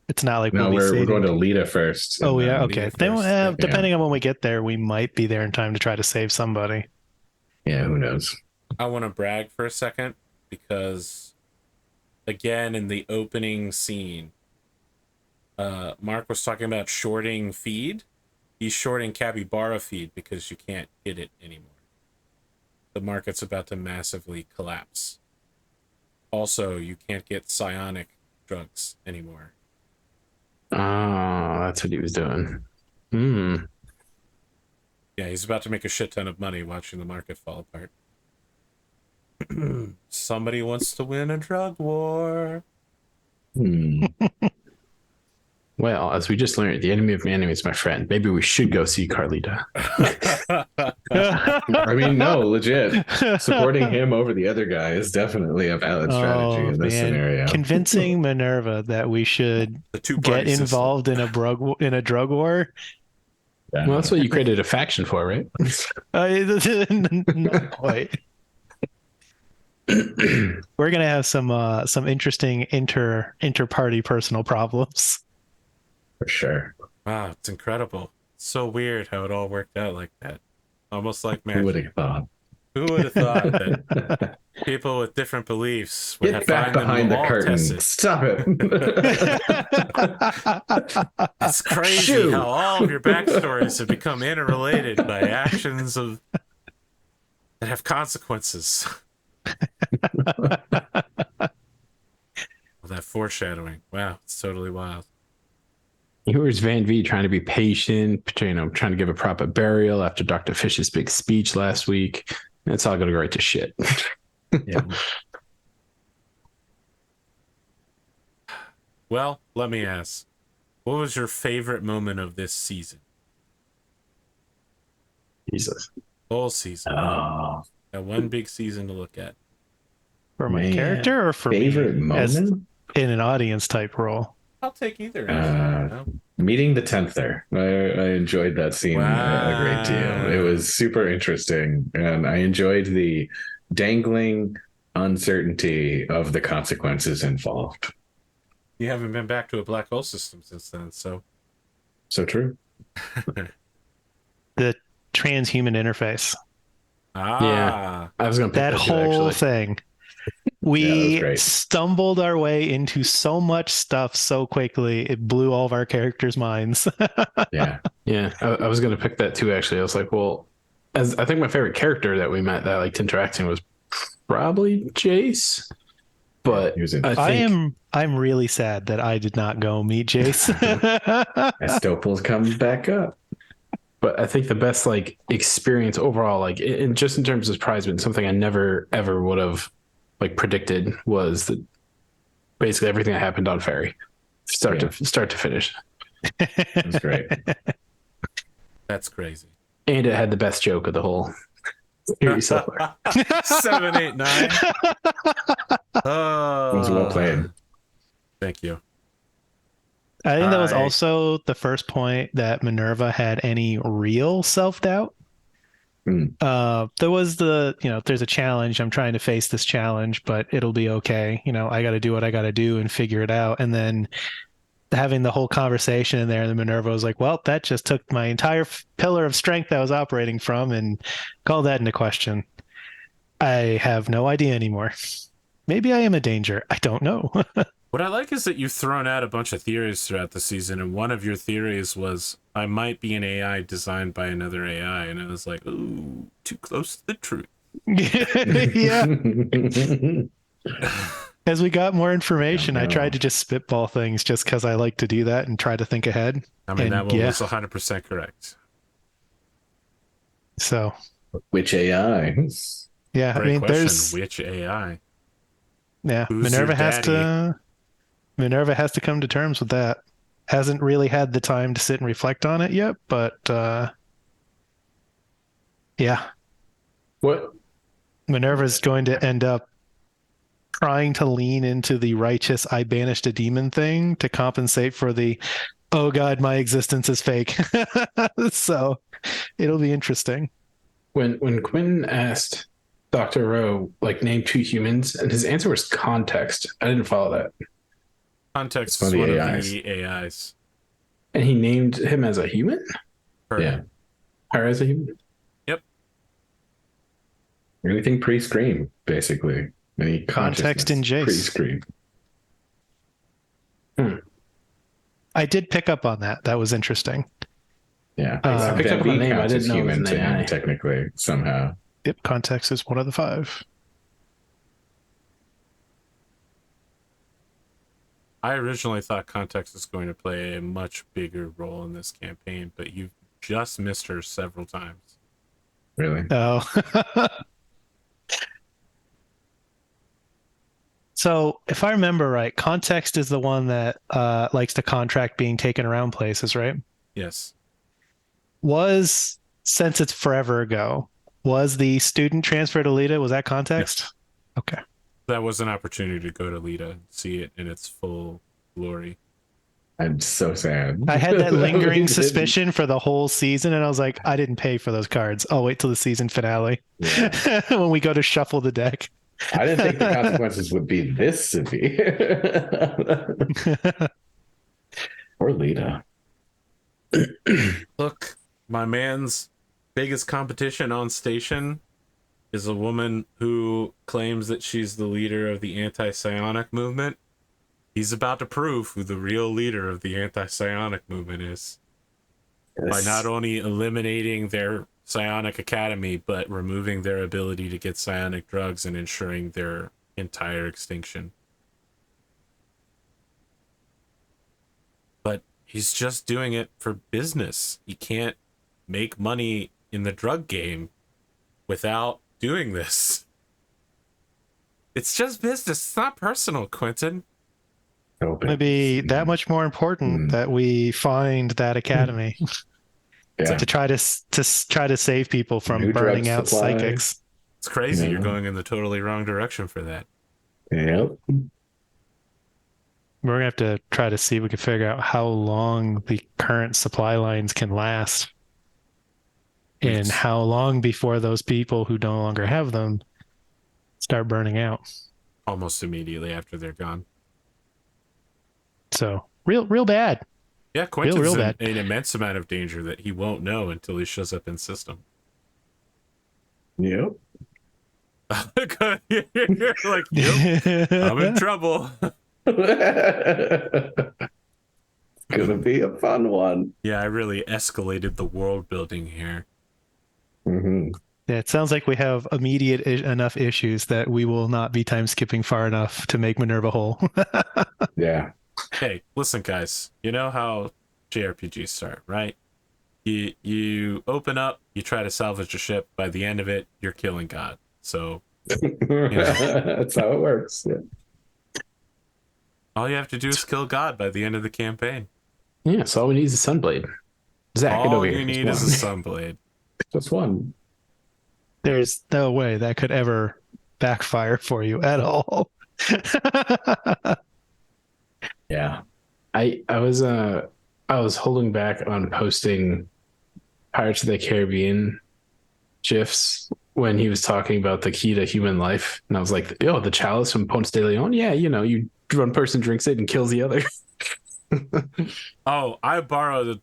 it's not like No, we'll be we're going saving. to Lita first. Oh, and yeah. then- Okay. Lita Then first, we'll yeah. depending on when we get there, we might be there in time to try to save somebody. Yeah, who knows? I want to brag for a second because, again, in the opening scene, Mark was talking about shorting feed. He's shorting capybara feed because you can't get it anymore. The market's about to massively collapse. Also, you can't get psionic drugs anymore. Oh, that's what he was doing. Hmm. Yeah, he's about to make a shit ton of money watching the market fall apart. Somebody wants to win a drug war. Well, as we just learned, the enemy of my enemy is my friend. Maybe we should go see Carlita. I mean, no, legit. Supporting him over the other guy is definitely a valid strategy in this scenario. Convincing MINERVA that we should The two-party get involved in a drug war. Yeah. Well, that's what you created a faction for, right? Not quite. We're gonna have some interesting inter-party personal problems. For sure. Wow, it's incredible. It's so weird how it all worked out like that. Almost like Who would magic. have thought? Who would have thought that people with different beliefs would Get have back behind the curtain. Stop it. It's crazy Shoot. how all of your backstories have become interrelated by actions that have consequences. That foreshadowing. Wow, it's totally wild. Here's Van-Vee trying to be patient, trying to give a proper burial after Dr. Fish's big speech last week. It's all going to go right to shit. Yeah. Well, let me ask. What was your favorite moment of this season? Jesus. Whole season. Oh, Got one big season to look at. For my man. character or for Favorite me as moment? in an audience type role? I'll take either. Answer, you know? Meeting the 10th there. I enjoyed that scene a great deal. It was super interesting. And I enjoyed the dangling uncertainty of the consequences involved. You haven't been back to a black hole system since then, so. So true. The transhuman interface. Ah. I was going to pick That that too, whole actually. thing. Yeah, that was We great. stumbled our way into so much stuff so quickly, it blew all of our characters' minds. Yeah. Yeah, I was going to pick that too, actually. I was like, well, as I think my favorite character that we met that I liked interacting was probably Jace. But He was in I'm really sad that I did not go meet Jace. Estopel's come back up. But I think the best like experience overall, like in just in terms of prize, but something I never ever would have like predicted was that basically everything that happened on Ferry, start to finish. It was great. That's crazy. And it had the best joke of the whole series so far. 7, 8, 9. Oh, It was well played. Thank you. I think that was I- also the first point that MINERVA had any real self-doubt. There was there's a challenge. I'm trying to face this challenge, but it'll be okay. I got to do what I got to do and figure it out. And then having the whole conversation in there, and the MINERVA was like, well, that just took my entire pillar of strength I was operating from and called that into question. I have no idea anymore. Maybe I am a danger. I don't know. What I like is that you've thrown out a bunch of theories throughout the season, and one of your theories was, I might be an AI designed by another AI, and I was like, ooh, too close to the truth. Yeah. As we got more information, I no. tried to just spitball things just because I like to do that and try to think ahead. I mean, And that one yeah. was 100% correct. So, Which AI? yeah, Great I mean, question. there's, Which AI? yeah, Who's MINERVA your has daddy? to, Minerva has to come to terms with that. Hasn't really had the time to sit and reflect on it yet, but yeah. What? Minerva's going to end up trying to lean into the righteous I banished a demon thing to compensate for the oh god, my existence is fake. So it'll be interesting. When Quentin asked Dr. Rowe, like, name 2 humans, and his answer was context. I didn't follow that. Context is one of the AIs. And he named him as a human? Yeah. Her as a human? Yep. Anything pre-scream, basically. Any Context in Jace. Pre-scream. I did pick up on that. That was interesting. Yeah. I picked up on the name. I didn't know it was human an to AI. him, technically, somehow. Yep, context is one of the 5. I originally thought context was going to play a much bigger role in this campaign, but you've just missed her several times. Really? Oh. So if I remember right, context is the one that likes to contract being taken around places, right? Yes. Since it's forever ago, was the student transfer to Lita, was that context? Yes. Okay. That was an opportunity to go to Lita and see it in its full glory. I'm so sad. I had that lingering suspicion for the whole season, and I was like, I didn't pay for those cards. I'll wait till the season finale when we go to shuffle the deck. I didn't think the consequences would be this severe. Or Lita. Look, my man's biggest competition on station is a woman who claims that she's the leader of the anti-psionic movement. He's about to prove who the real leader of the anti-psionic movement is. Yes. By not only eliminating their psionic academy, but removing their ability to get psionic drugs and ensuring their entire extinction. But he's just doing it for business. He can't make money in the drug game without doing this. It's just business. It's not personal, Quentin. Maybe that much more important that we find that academy to try to save people from New burning out supply. Psychics. It's crazy. You're going in the totally wrong direction for that. Yep. We're gonna have to try to see if we can figure out how long the current supply lines can last, and how long before those people who no longer have them start burning out. Almost immediately after they're gone. So real bad. Yeah, Quentin's real in bad. an immense amount of danger that he won't know until he shows up in system. Yep. You're like, yep, I'm in trouble. It's gonna be a fun one. Yeah, I really escalated the world building here. Mm-hmm. Yeah, it sounds like we have immediate enough issues that we will not be time skipping far enough to make Minerva whole. Yeah. Hey, listen, guys. You know how JRPGs start, right? You open up, you try to salvage a ship. By the end of it, you're killing God. So that's how it works. Yeah. All you have to do is kill God by the end of the campaign. Yeah, so all we need is a Sunblade. Zach, all you need is a Sunblade. Just one. There's no way that could ever backfire for you at all. Yeah. I was holding back on posting Pirates of the Caribbean GIFs when he was talking about the key to human life. And I was like, oh, the chalice from Ponce de Leon? Yeah, one person drinks it and kills the other. Oh, I borrowed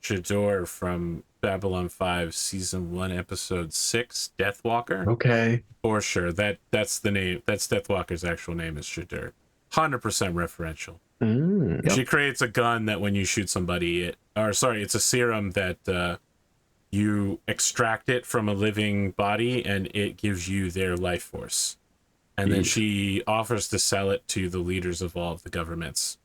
Jador from Babylon 5 season 1 episode 6, Deathwalker. Okay. For sure. That's the name. That's Deathwalker's actual name is Jador. 100% referential. Yep. She creates a gun that when you shoot somebody, it's a serum that you extract it from a living body and it gives you their life force. And then she offers to sell it to the leaders of all of the governments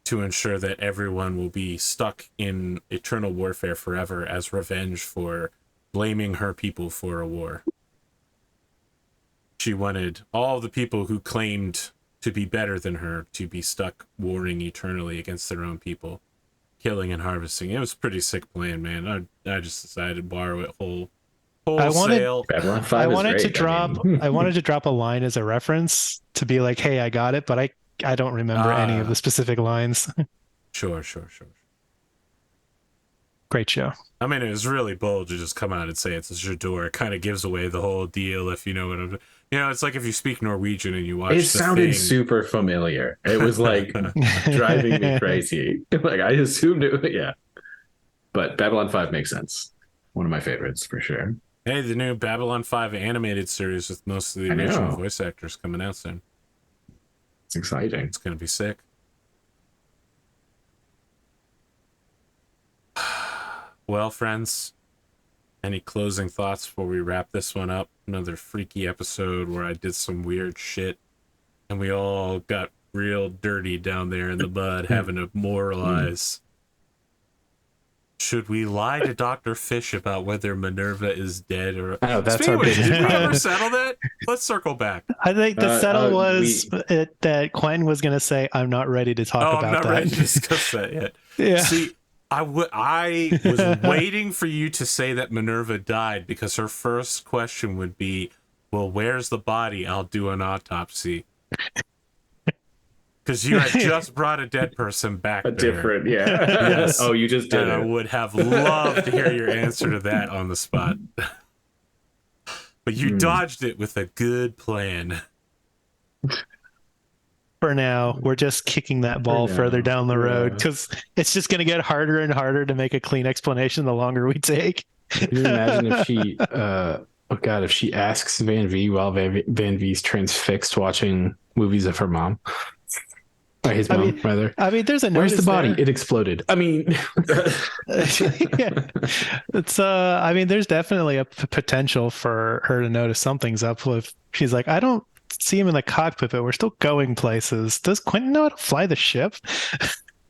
to ensure that everyone will be stuck in eternal warfare forever as revenge for blaming her people for a war. She wanted all the people who claimed to be better than her, to be stuck warring eternally against their own people, killing and harvesting. It was a pretty sick plan, man. I just decided to borrow it wholesale. I wanted to drop a line as a reference to be like, hey, I got it, but I don't remember any of the specific lines. Sure. Great show. I mean, it was really bold to just come out and say it's a J'adore. It kind of gives away the whole deal, if you know what I'm... You know, it's like if you speak Norwegian and you watch it sounded super familiar. It was like driving me crazy. Like, I assumed it, yeah. But Babylon 5 makes sense. One of my favorites, for sure. Hey, the new Babylon 5 animated series with most of the original voice actors coming out soon. It's exciting. It's going to be sick. Well, friends, any closing thoughts before we wrap this one up? Another freaky episode where I did some weird shit and we all got real dirty down there in the mud having to moralize. Should we lie to Dr. Fish about whether Minerva is dead or... Oh, that's our did we ever settle that? Let's circle back. I think the settle was that Quentin was going to say, I'm not ready to talk about that. I'm not ready to discuss that yet. Yeah. See, I was waiting for you to say that Minerva died because her first question would be, well, where's the body? I'll do an autopsy. Because you had just brought a dead person back there. Different, yeah. Yes. Oh, you just did and it. I would have loved to hear your answer to that on the spot. But you dodged it with a good plan. For now, we're just kicking that ball further down the road because it's just going to get harder and harder to make a clean explanation the longer we take. Can you imagine if she, if she asks Van-Vee while Van-Vee's transfixed watching movies of her mom? Or his mom, rather. I mean, there's a where's the body? there. It exploded. I mean, yeah. It's I mean, there's definitely a potential for her to notice something's up. If she's like, I don't see him in the cockpit, but we're still going places. Does Quentin know how to fly the ship?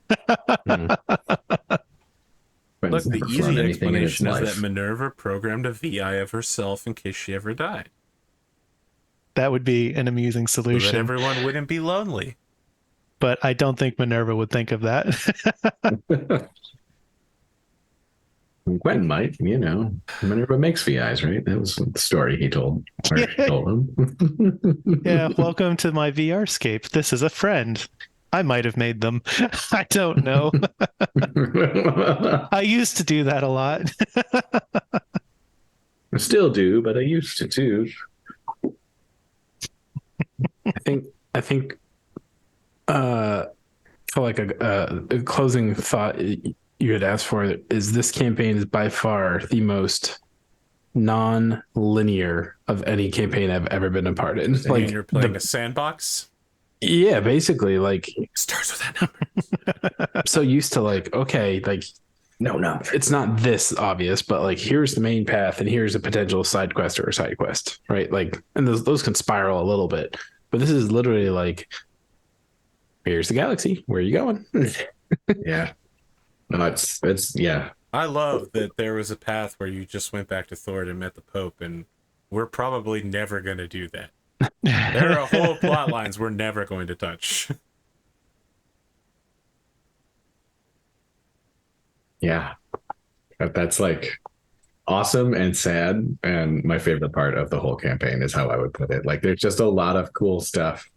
Look, the easy explanation is that Minerva programmed a VI of herself in case she ever died. That would be an amusing solution. So that everyone wouldn't be lonely. But I don't think Minerva would think of that. Quentin might, you know. Minerva makes VIs, right? That was the story he told. Or she told him. Yeah, welcome to my VRscape. This is a friend. I might have made them. I don't know. I used to do that a lot. I still do, but I used to too. I think for like a closing thought you had asked for is this campaign is by far the most non-linear of any campaign I've ever been a part in. Like you're playing a sandbox? Yeah, basically, like starts with that number. I'm so used to like, okay, like no, it's not this obvious, but like here's the main path and here's a potential side quest or a side quest, right? Like, and those can spiral a little bit, but this is literally like, here's the galaxy. Where are you going? Yeah. No, it's yeah. I love that there was a path where you just went back to Thord and met the Pope, and we're probably never going to do that. There are whole plot lines we're never going to touch. Yeah. That's like awesome and sad. And my favorite part of the whole campaign is how I would put it. Like there's just a lot of cool stuff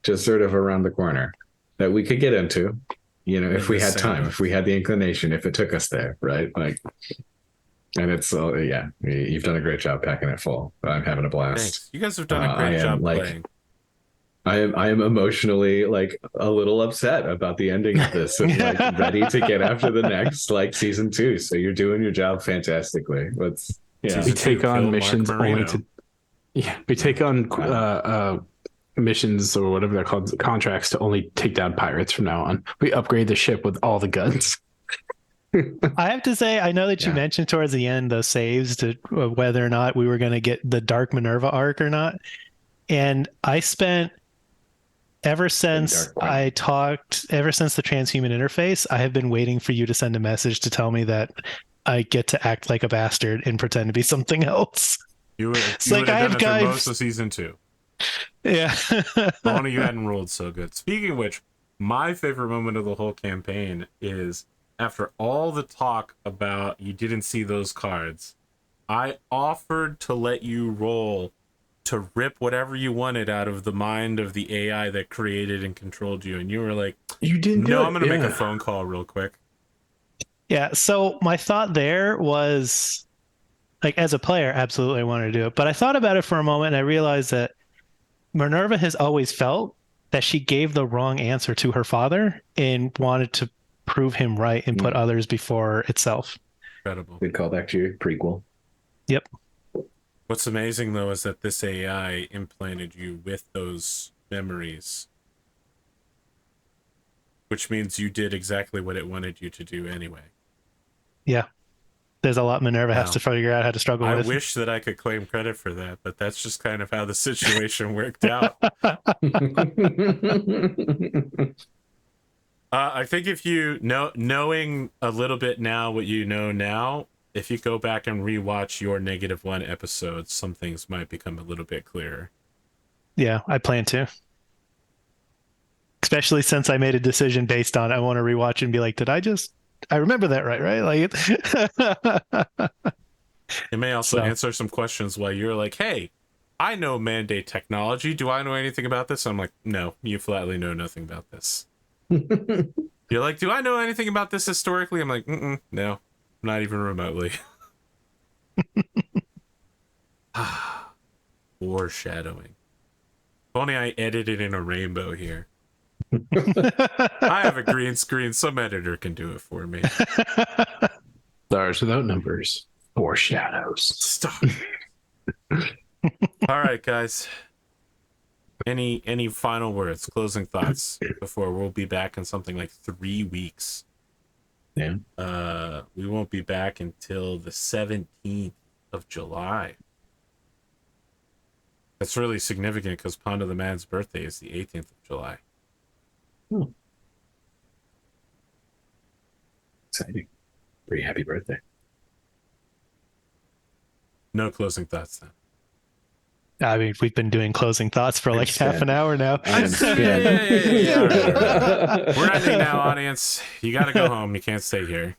just sort of around the corner that we could get into, you know, if we had time, if we had the inclination, if it took us there, right? Like, and it's, yeah, you've done a great job packing it full. I'm having a blast. Thanks. You guys have done a great job playing. I am emotionally like a little upset about the ending of this and like ready to get after the next like season 2. So you're doing your job fantastically. Let's we take on missions only to we take on missions or whatever they're called, contracts to only take down pirates from now on. We upgrade the ship with all the guns. I have to say, I know that you mentioned towards the end those saves to whether or not we were going to get the Dark Minerva arc or not. And I spent ever since the transhuman interface, I have been waiting for you to send a message to tell me that I get to act like a bastard and pretend to be something else. You would have done it for most of season 2. Yeah. If only you hadn't rolled so good. Speaking of which, my favorite moment of the whole campaign is after all the talk about you didn't see those cards, I offered to let you roll to rip whatever you wanted out of the mind of the AI that created and controlled you. And you were like, You didn't do no, it. I'm going to make a phone call real quick. Yeah. So my thought there was like, as a player, absolutely I wanted to do it. But I thought about it for a moment and I realized that Minerva has always felt that she gave the wrong answer to her father and wanted to prove him right and put others before itself. Incredible. Good callback to your prequel. Yep. What's amazing, though, is that this AI implanted you with those memories, which means you did exactly what it wanted you to do anyway. Yeah. There's a lot Minerva has Wow. to figure out how to struggle I with. wish that I could claim credit for that, but that's just kind of how the situation worked out. I think if you knowing a little bit now what you know now, if you go back and rewatch your -1 episodes, some things might become a little bit clearer. Yeah, I plan to. Especially since I made a decision based on I want to rewatch and be like, I remember that right? Like It may also So- answer some questions while you're like, hey, I know mandate technology. Do I know anything about this? I'm like, no, you flatly know nothing about this. You're like, do I know anything about this historically? I'm like, no, not even remotely. Foreshadowing. If only I edited in a rainbow here. I have a green screen. Some editor can do it for me. Stars without numbers. Foreshadows. Stop. All right, guys. Any final words, closing thoughts before we'll be back in something like 3 weeks? Yeah. We won't be back until the 17th of July. That's really significant because Pond of the Man's birthday is the 18th of July. Exciting. Pretty happy birthday. No closing thoughts then. I mean, we've been doing closing thoughts for like half an hour now. I'm Yeah. All right. We're ending now, audience. You got to go home. You can't stay here.